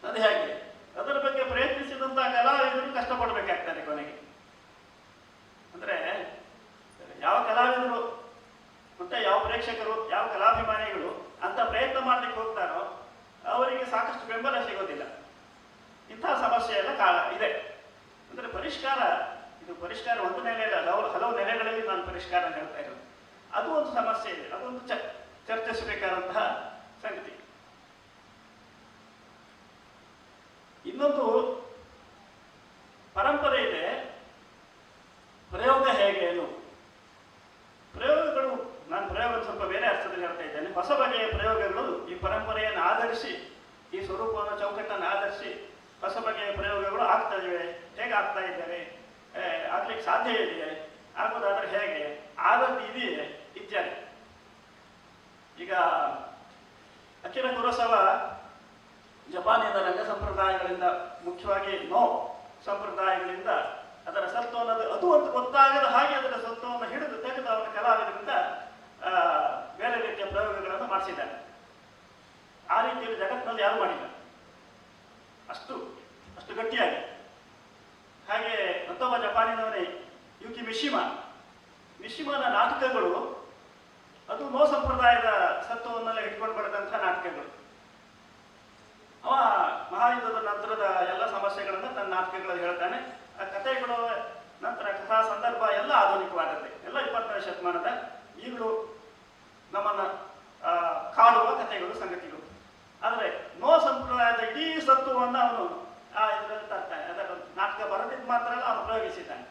ಅದು ಹೇಗೆ? ಅದರ ಬಗ್ಗೆ ಪ್ರಯತ್ನಿಸಿದಂತಹ ಕಲಾವಿದರು ಕಷ್ಟಪಡಬೇಕಾಗ್ತದೆ ಕೊನೆಗೆ. ಅಂದರೆ ಯಾವ ಕಲಾವಿದರು ಮತ್ತೆ ಯಾವ ಪ್ರೇಕ್ಷಕರು, ಯಾವ ಕಲಾಭಿಮಾನಿಗಳು ಅಂತ ಪ್ರಯತ್ನ ಮಾಡಲಿಕ್ಕೆ ಹೋಗ್ತಾರೋ ಅವರಿಗೆ ಸಾಕಷ್ಟು ಬೆಂಬಲ ಸಿಗೋದಿಲ್ಲ. ಇಂತಹ ಸಮಸ್ಯೆ ಎಲ್ಲ ಇದೆ. ಅಂದರೆ ಪರಿಷ್ಕಾರ ಒಂದು ನೆಲೆಯಲ್ಲ, ಹಲವು ನೆಲೆಗಳಲ್ಲಿ ನಾನು ಪರಿಷ್ಕಾರ ಹೇಳ್ತಾ ಇರೋದು. ಅದು ಒಂದು ಸಮಸ್ಯೆ ಇದೆ, ಅದೊಂದು ಚರ್ಚಿಸಬೇಕಾದಂತಹ ಸಂಗತಿ. ಇನ್ನೊಂದು ಪರಂಪರೆ ಇದೆ, ಪ್ರಯೋಗ ಹೇಗೆ ಅನ್ನೋದು. ಪ್ರಯೋಗಗಳು, ನಾನು ಪ್ರಯೋಗ ಸ್ವಲ್ಪ ಬೇರೆ ಅರ್ಥದಲ್ಲಿ ಹೇಳ್ತಾ ಇದ್ದೇನೆ. ಹೊಸ ಬಗೆಯ ಪ್ರಯೋಗಗಳು ಈ ಪರಂಪರೆಯನ್ನು ಆಧರಿಸಿ, ಈ ಸ್ವರೂಪವನ್ನು ಚೌಕಟ್ಟನ್ನು ಆಧರಿಸಿ ಹೊಸ ಬಗೆಯ ಪ್ರಯೋಗಗಳು ಆಗ್ತಾ ಇವೆ. ಹೇಗೆ ಆಗ್ತಾ ಇದ್ದಾರೆ, ಆಗ್ಲಿಕ್ಕೆ ಸಾಧ್ಯ ಇದೆಯೇ, ಆಗೋದಾದ್ರೆ ಹೇಗೆ, ಆದದ್ದು ಇದೆಯೇ ಇತ್ಯಾದಿ. ಈಗ ಅಕಿರಾ ಕುರೋಸಾವ ಜಪಾನಿನ ರಂಗ ಸಂಪ್ರದಾಯಗಳಿಂದ, ಮುಖ್ಯವಾಗಿ ನೋ ಸಂಪ್ರದಾಯಗಳಿಂದ ಅದರ ಸತ್ವವನ್ನು ಅದು ಅಂತ ಗೊತ್ತಾಗದ ಹಾಗೆ ಅದರ ಸತ್ವವನ್ನು ಹಿಡಿದು ತೆಗೆದು ಅವನ ಕಲಾವಿದರಿಂದ ಬೇರೆ ರೀತಿಯ ಪ್ರಯೋಗಗಳನ್ನು ಮಾಡಿಸಿದ್ದಾನೆ. ಆ ರೀತಿಯಲ್ಲಿ ಜಗತ್ತಿನಲ್ಲಿ ಯಾರು ಮಾಡಿಲ್ಲ ಅಷ್ಟು ಗಟ್ಟಿಯಾಗಿ. ಹಾಗೆ ಮತ್ತೊಬ್ಬ ಜಪಾನಿನವನೇ ಯುಕಿ ಮಿಶಿಮನ ನಾಟಕಗಳು ಅದು ನೋ ಸಂಪ್ರದಾಯದ ಸತ್ವವನ್ನೆಲ್ಲ ಇಟ್ಕೊಂಡು ಬರೆದಂಥ ನಾಟಕಗಳು. ಅವ ಮಹಾಯುದ್ಧದ ನಂತರದ ಎಲ್ಲ ಸಮಸ್ಯೆಗಳನ್ನು ತನ್ನ ನಾಟಕಗಳಲ್ಲಿ ಹೇಳ್ತಾನೆ. ಆ ಕಥೆಗಳು ನಂತರ ಕಥಾ ಸಂದರ್ಭ ಎಲ್ಲ ಆಧುನಿಕವಾದದ್ದೇ, ಎಲ್ಲ 20ನೇ ಶತಮಾನದ ಈಗಲೂ ನಮ್ಮನ್ನು ಕಾಡುವ ಕಥೆಗಳು, ಸಂಗತಿಗಳು. ಆದರೆ ನೋ ಸಂಪ್ರದಾಯದ ಇಡೀ ಸತ್ವವನ್ನು ಅವನು ಇದರಲ್ಲಿ ತರ್ತಾನೆ. ಅದರ ನಾಟಕ ಬರೆದಿದ್ದು ಮಾತ್ರ ಅಲ್ಲ, ಅವನು ಪ್ರಯೋಗಿಸಿದ್ದಾನೆ.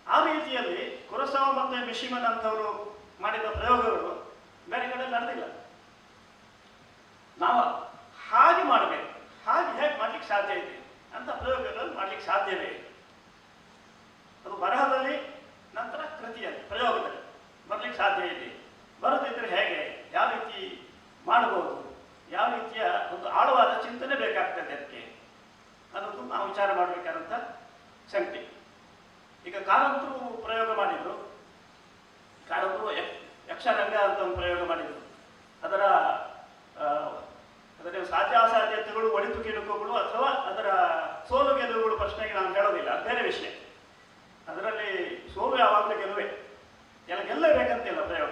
ಆ ರೀತಿಯಲ್ಲಿ ಕುರೋಸಾವ ಮತ್ತು ಮಿಶಿಮನ್ ಅಂತವರು ಮಾಡಿದ ಪ್ರಯೋಗಗಳು ಬೇರೆ ಕಡೆ ನಡೆದಿಲ್ಲ. ನಾವು ಹಾಗೆ ಮಾಡಬೇಕು, ಹೇಗೆ ಮಾಡ್ಲಿಕ್ಕೆ ಸಾಧ್ಯ ಇದೆ ಅಂತ ಪ್ರಯೋಗಗಳನ್ನು ಮಾಡ್ಲಿಕ್ಕೆ ಸಾಧ್ಯವೇ? ಅದು ಬರಹದಲ್ಲಿ, ನಂತರ ಕೃತಿಯಲ್ಲಿ, ಪ್ರಯೋಗದಲ್ಲಿ ಬರ್ಲಿಕ್ಕೆ ಸಾಧ್ಯ ಇದೆ. ಬರದಿದ್ದರೆ ಹೇಗೆ, ಯಾವ ರೀತಿ ಮಾಡಬಹುದು, ಯಾವ ರೀತಿಯ ಒಂದು ಆಳವಾದ ಚಿಂತನೆ ಬೇಕಾಗ್ತದೆ ಅದಕ್ಕೆ ಅನ್ನೋದು ನಾವು ವಿಚಾರ ಮಾಡಬೇಕಾದಂಥ ಸಂಗತಿ. ಈಗ ಕಾರಂತರು ಪ್ರಯೋಗ ಮಾಡಿದರು. ಕಾರಂತರು ಯಕ್ಷರಂಗ ಅಂತ ಒಂದು ಪ್ರಯೋಗ ಮಾಡಿದರು. ಅದರ ಸಾಧ್ಯಾಸಾಧ್ಯತೆಗಳು, ಒಳಿತು ಕಿಡುಕುಗಳು ಅಥವಾ ಅದರ ಸೋಲು ಗೆಲುವುಗಳು ಪ್ರಶ್ನೆಗೆ ನಾನು ಹೇಳೋದಿಲ್ಲ, ಅದು ಬೇರೆ ವಿಷಯ. ಅದರಲ್ಲಿ ಸೋಲು ಯಾವಾಗಲೂ ಗೆಲುವೆ, ಗೆಲ್ಲಬೇಕಂತಿಲ್ಲ ಪ್ರಯೋಗ,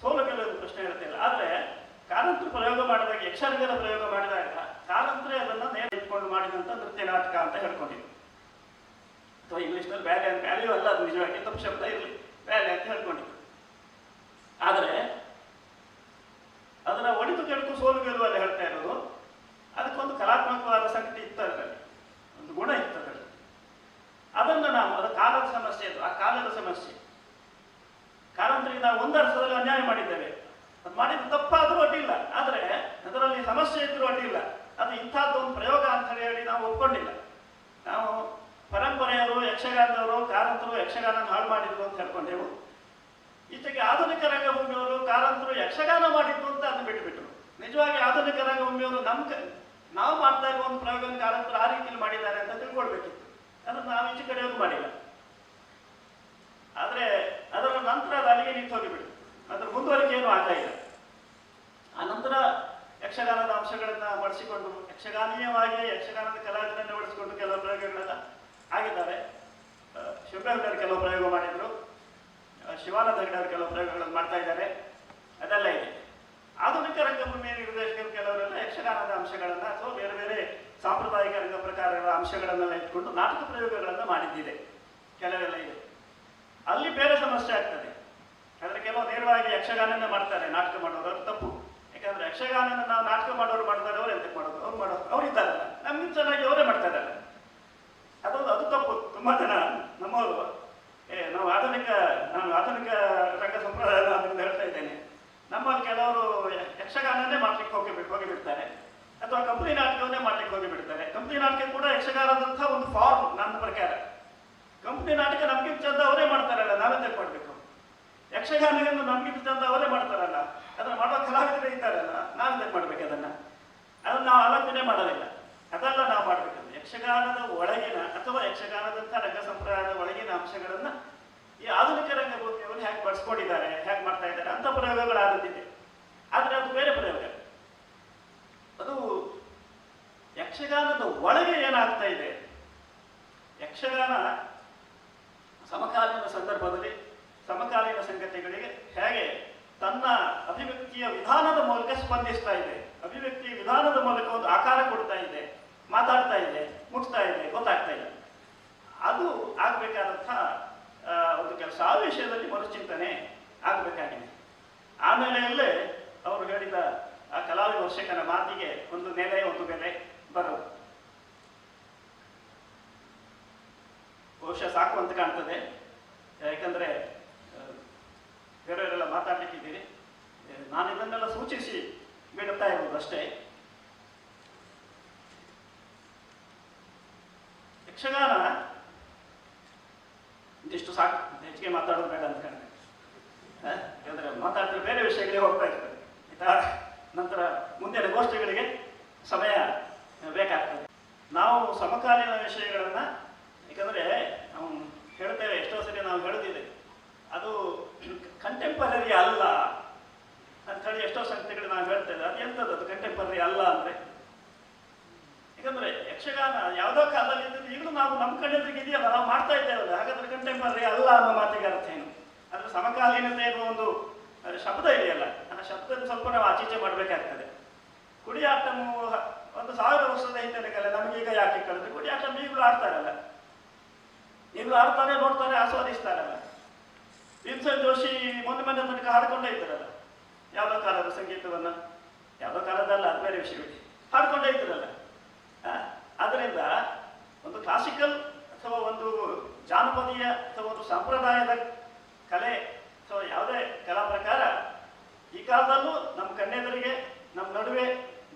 ಸೋಲು ಗೆಲ್ಲುವುದು ಪ್ರಶ್ನೆ ಇರುತ್ತಿಲ್ಲ. ಆದರೆ ಕಾರಂತರು ಪ್ರಯೋಗ ಮಾಡಿದಾಗ, ಯಕ್ಷರಂಗದ ಪ್ರಯೋಗ ಮಾಡಿದಾಗ ಕಾರಂತರೇ ಅದನ್ನು ನೇರ ಇಟ್ಕೊಂಡು ಮಾಡಿದಂಥ ನೃತ್ಯ ನಾಟಕ ಅಂತ ಹೇಳ್ಕೊಂಡಿದ್ರು. ನಾವು ಒಂದರ್ಥದಲ್ಲಿ ಅನ್ಯಾಯ ಮಾಡಿದ್ದೇವೆ. ಅದು ಮಾಡಿದ್ದು ತಪ್ಪಾದರೂ ಅಡ್ಡಿಲ್ಲ, ಆದರೆ ಅದರಲ್ಲಿ ಸಮಸ್ಯೆ ಇದ್ರೂ ಅಡ್ಡಿಲ್ಲ. ಅದು ಇಂಥದ್ದು ಒಂದು ಪ್ರಯೋಗ ಅಂತ ಹೇಳಿ ನಾವು ಒಪ್ಕೊಂಡಿಲ್ಲ. ನಾವು ಪರಂಪರೆಯವರು, ಯಕ್ಷಗಾನದವರು, ಕಾರಂತರು ಯಕ್ಷಗಾನ ಹಾಳು ಮಾಡಿದ್ರು ಅಂತ ಹೇಳ್ಕೊಂಡೆವು. ಈಚೆಗೆ ಆಧುನಿಕ ರಂಗಭೂಮಿಯವರು ಕಾರಂತರು ಯಕ್ಷಗಾನ ಮಾಡಿದ್ದು ಅಂತ ಅದನ್ನು ಬಿಟ್ಟುಬಿಟ್ರು. ನಿಜವಾಗಿ ಆಧುನಿಕ ರಂಗಭೂಮಿಯವರು ನಾವು ಮಾಡ್ತಾ ಇರುವ ಒಂದು ಪ್ರಯೋಗ ಕಾರಂತರು ಆ ರೀತಿಯಲ್ಲಿ ಮಾಡಿದ್ದಾರೆ ಅಂತ ತಿಳ್ಕೊಳ್ಬೇಕಿತ್ತು. ಅದನ್ನು ನಾವು ಈಚೆ ಕಡೆಯವರು ಮಾಡಿಲ್ಲ. ಆದರೆ ಅದರ ನಂತರ ಅದು ಅಲ್ಲಿಗೆ ನಿಂತು ಹೋಗಿಬಿಟ್ಟು ಅದರ ಮುಂದುವರಿಕೆ ಏನೂ ಆಗ್ತಾ ಇಲ್ಲ. ಆ ನಂತರ ಯಕ್ಷಗಾನದ ಅಂಶಗಳನ್ನು ಬಳಸಿಕೊಂಡು ಯಕ್ಷಗಾನೀಯವಾಗಿ ಯಕ್ಷಗಾನದ ಕಲಾವಿದರನ್ನು ಬಳಸಿಕೊಂಡು ಕೆಲವು ಪ್ರಯೋಗಗಳೆಲ್ಲ ಆಗಿದ್ದಾರೆ. ಶಿವರಾಜರು ಕೆಲವು ಪ್ರಯೋಗ ಮಾಡಿದರು, ಶಿವಾನಂದ ಹೆಗಡೆಯವರು ಕೆಲವು ಪ್ರಯೋಗಗಳನ್ನು ಮಾಡ್ತಾ ಇದ್ದಾರೆ. ಅದೆಲ್ಲ ಇದೆ. ಆಧುನಿಕ ರಂಗಭೂಮಿಯ ನಿರ್ದೇಶಕರು ಕೆಲವರೆಲ್ಲ ಯಕ್ಷಗಾನದ ಅಂಶಗಳನ್ನು ಅಥವಾ ಬೇರೆ ಬೇರೆ ಸಾಂಪ್ರದಾಯಿಕ ರಂಗ ಪ್ರಕಾರಗಳ ಅಂಶಗಳನ್ನೆಲ್ಲ ಇಟ್ಕೊಂಡು ನಾಟಕ ಪ್ರಯೋಗಗಳನ್ನು ಮಾಡಿದ್ದಿದೆ, ಕೆಲವೆಲ್ಲ ಇದೆ. ಅಲ್ಲಿ ಬೇರೆ ಸಮಸ್ಯೆ ಆಗ್ತದೆ. ಆದರೆ ಕೆಲವು ನೇರವಾಗಿ ಯಕ್ಷಗಾನನೇ ಮಾಡ್ತಾರೆ ನಾಟಕ ಮಾಡೋರು, ಅದು ತಪ್ಪು. ಯಾಕಂದ್ರೆ ಯಕ್ಷಗಾನನ ನಾವು ನಾಟಕ ಮಾಡೋರು ಮಾಡ್ತಾರೆ, ಅವ್ರು ಎಂತಕ್ಕೆ ಮಾಡೋದು? ಅವ್ರು ಇದ್ದಾರಲ್ಲ, ನಮ್ಗೆ ಚೆನ್ನಾಗಿ ಅವರೇ ಮಾಡ್ತಾರಲ್ಲ, ಅದು ತಪ್ಪು. ತುಂಬಾ ಜನ ನಮ್ಮವರು ನಾನು ಆಧುನಿಕ ರಂಗ ಸಂಪ್ರದಾಯ ಅದರಿಂದ ಹೇಳ್ತಾ ಇದ್ದೇನೆ. ನಮ್ಮಲ್ಲಿ ಕೆಲವರು ಯಕ್ಷಗಾನನೇ ಮಾಡ್ಲಿಕ್ಕೆ ಹೋಗಿಬಿಡ್ತಾರೆ, ಅಥವಾ ಕಂಪ್ನಿ ನಾಟಕವನ್ನೇ ಮಾಡ್ಲಿಕ್ಕೆ ಹೋಗಿಬಿಡ್ತಾರೆ. ಕಂಪ್ನಿ ನಾಟಕ ಕೂಡ ಯಕ್ಷಗಾನದಂಥ ಒಂದು ಫಾರ್ಮ್. ನನ್ನ ಪ್ರಕಾರ ಕಂಪ್ನಿ ನಾಟಕ ನಮ್ಗಿಂತ ಚಂದ ಅವರೇ ಮಾಡ್ತಾರಲ್ಲ, ನಾವೆಂತಕ್ಕೆ ಮಾಡಬೇಕು? ಯಕ್ಷಗಾನವನ್ನು ನಮ್ಗಿಂತ ಚಂದ ಅವರೇ ಮಾಡ್ತಾರಲ್ಲ, ಅದನ್ನು ಮಾಡೋ ಕಲಾವಿದರೇ ಇದ್ದಾರಲ್ಲ, ನಾವೆಂತಕ್ಕೆ ಮಾಡ್ಬೇಕು? ಅದನ್ನು ನಾವು ಆಲೋಚನೆ ಮಾಡೋದಿಲ್ಲ. ಅದೆಲ್ಲ ನಾವು ಮಾಡಬೇಕಂದ್ರೆ ಯಕ್ಷಗಾನದ ಒಳಗಿನ ಅಥವಾ ಯಕ್ಷಗಾನದಂಥ ರಂಗ ಸಂಪ್ರದಾಯದ ಒಳಗಿನ ಅಂಶಗಳನ್ನು ಈ ಆಧುನಿಕ ರಂಗಭೂಮಿಯವರು ಹೇಗೆ ಬಳಸ್ಕೊಂಡಿದ್ದಾರೆ, ಹೇಗೆ ಮಾಡ್ತಾ ಇದ್ದಾರೆ ಅಂತ ಪ್ರಯೋಗಗಳಾಗುತ್ತಿದೆ. ಆದರೆ ಅದು ಬೇರೆ ಪ್ರಯೋಗ. ಅದು ಯಕ್ಷಗಾನದ ಒಳಗೆ ಏನಾಗ್ತಾ ಇದೆ, ಯಕ್ಷಗಾನ ಸಮಕಾಲೀನ ಸಂದರ್ಭದಲ್ಲಿ ಸಮಕಾಲೀನ ಸಂಗತಿಗಳಿಗೆ ಹೇಗೆ ತನ್ನ ಅಭಿವ್ಯಕ್ತಿಯ ವಿಧಾನದ ಮೂಲಕ ಸ್ಪಂದಿಸ್ತಾ ಇದೆ, ಅಭಿವ್ಯಕ್ತಿಯ ವಿಧಾನದ ಮೂಲಕ ಒಂದು ಆಕಾರ ಕೊಡ್ತಾ ಇದೆ, ಮಾತಾಡ್ತಾ ಇದೆ, ಮುಟ್ತಾ ಇದೆ, ಗೊತ್ತಾಗ್ತಾ ಇದೆ. ಅದು ಆಗಬೇಕಾದಂಥ ಒಂದು ಕೆಲಸ. ಆ ವಿಷಯದಲ್ಲಿ ಮರುಚಿಂತನೆ ಆಗಬೇಕಾಗಿದೆ. ಆಮೇಲೆ ಅವರು ಹೇಳಿದ ಆ ಕಲಾವಿಮರ್ಶಕನ ಮಾತಿಗೆ ಒಂದು ನೆಲೆ, ಒಂದು ಬೆಲೆ ಬರೋದು ಬಹುಶಃ ಸಾಕು ಅಂತ ಕಾಣ್ತದೆ. ಯಾಕಂದರೆ ಬೇರೆಯವರೆಲ್ಲ ಮಾತಾಡ್ಲಿಕ್ಕಿದ್ದೀರಿ, ನಾನು ಇದನ್ನೆಲ್ಲ ಸೂಚಿಸಿ ಬಿಡುತ್ತಾ ಇರುವುದು ಅಷ್ಟೇ. ಯಕ್ಷಗಾನ ಇದಿಷ್ಟು ಸಾಕು, ಹೆಚ್ಚಿಗೆ ಮಾತಾಡೋದು ಬೇಡ ಅಂತ ಕಾಣ್ತದೆ. ಯಾಕಂದರೆ ಮಾತಾಡಿದ್ರೆ ಬೇರೆ ವಿಷಯಗಳಿಗೆ ಹೋಗ್ತಾ ಇರ್ತದೆ. ಆಯಿತಾ? ನಂತರ ಮುಂದಿನ ಗೋಷ್ಠಿಗಳಿಗೆ ಸಮಯ ಬೇಕಾಗ್ತದೆ. ನಾವು ಸಮಕಾಲೀನ ವಿಷಯಗಳನ್ನು, ಯಾಕಂದರೆ ನಾವು ಹೇಳ್ತೇವೆ, ಎಷ್ಟೋ ಸರಿ ನಾವು ಹೇಳುತ್ತಿದೆ ಅದು ಕಂಟೆಂಪರರಿ ಅಲ್ಲ ಅಂಥೇಳಿ ಎಷ್ಟೋ ಸಂಗತಿಗಳು ನಾವು ಹೇಳ್ತೇವೆ. ಅದು ಎಂಥದ್ದು ಅದು ಕಂಟೆಂಪರರಿ ಅಲ್ಲ ಅಂದರೆ? ಯಾಕಂದರೆ ಯಕ್ಷಗಾನ ಯಾವುದೋ ಕಾಲದಲ್ಲಿ ಇದ್ದಿದ್ದು ಈಗಲೂ ನಾವು ನಮ್ಮ ಕಡೆಯವ್ರಿಗೆ ಇದೆಯಲ್ಲ, ನಾವು ಮಾಡ್ತಾ ಇದ್ದೇವಲ್ಲ, ಹಾಗಾದ್ರೆ ಕಂಟೆಂಪರರಿ ಅಲ್ಲ ಅನ್ನೋ ಮಾತಿಗೆ ಅರ್ಥ ಏನು? ಅಂದರೆ ಸಮಕಾಲೀನತೆ ಎನ್ನುವ ಒಂದು ಶಬ್ದ ಇದೆಯಲ್ಲ, ಆ ಶಬ್ದದ ಸ್ವಲ್ಪ ನಾವು ಆಚೀಚೆ ಮಾಡಬೇಕಾಗ್ತದೆ. ಕುಡಿಯಾಟ ಒಂದು 1000 ವರ್ಷದ ಹಿಂದಿನ ಕಲೆ, ನಮಗೀಗ ಯಾಕೆ ಕಳೆದ್ರೆ ಕುಡಿಯಾಟ ಈಗಲೂ ಆಡ್ತಾರಲ್ಲ, ಈಗಲೂ ಆಡ್ತಾರೆ, ನೋಡ್ತಾರೆ, ಆಸ್ವಾದಿಸ್ತಾರಲ್ಲ. ಭೀಮಸೇನ್ ಜೋಶಿ ಮೊನ್ನೆ ತನಕ ಹಾಡ್ಕೊಂಡೇ ಇದ್ದಾರಲ್ಲ, ಯಾವುದೋ ಕಾಲದ ಸಂಗೀತವನ್ನು, ಯಾವುದೋ ಕಾಲದಲ್ಲ, ಅದು ಬೇರೆ ವಿಷಯವಿದೆ, ಹಾಡ್ಕೊಂಡೇ ಇದ್ದಾರಲ್ಲ. ಆದ್ದರಿಂದ ಒಂದು ಕ್ಲಾಸಿಕಲ್ ಅಥವಾ ಒಂದು ಜಾನಪದೀಯ ಅಥವಾ ಒಂದು ಸಂಪ್ರದಾಯದ ಕಲೆ ಅಥವಾ ಯಾವುದೇ ಕಲಾ ಪ್ರಕಾರ ಈ ಕಾಲದಲ್ಲೂ ನಮ್ಮ ಕಣ್ಣೆದುರಿಗೆ ನಮ್ಮ ನಡುವೆ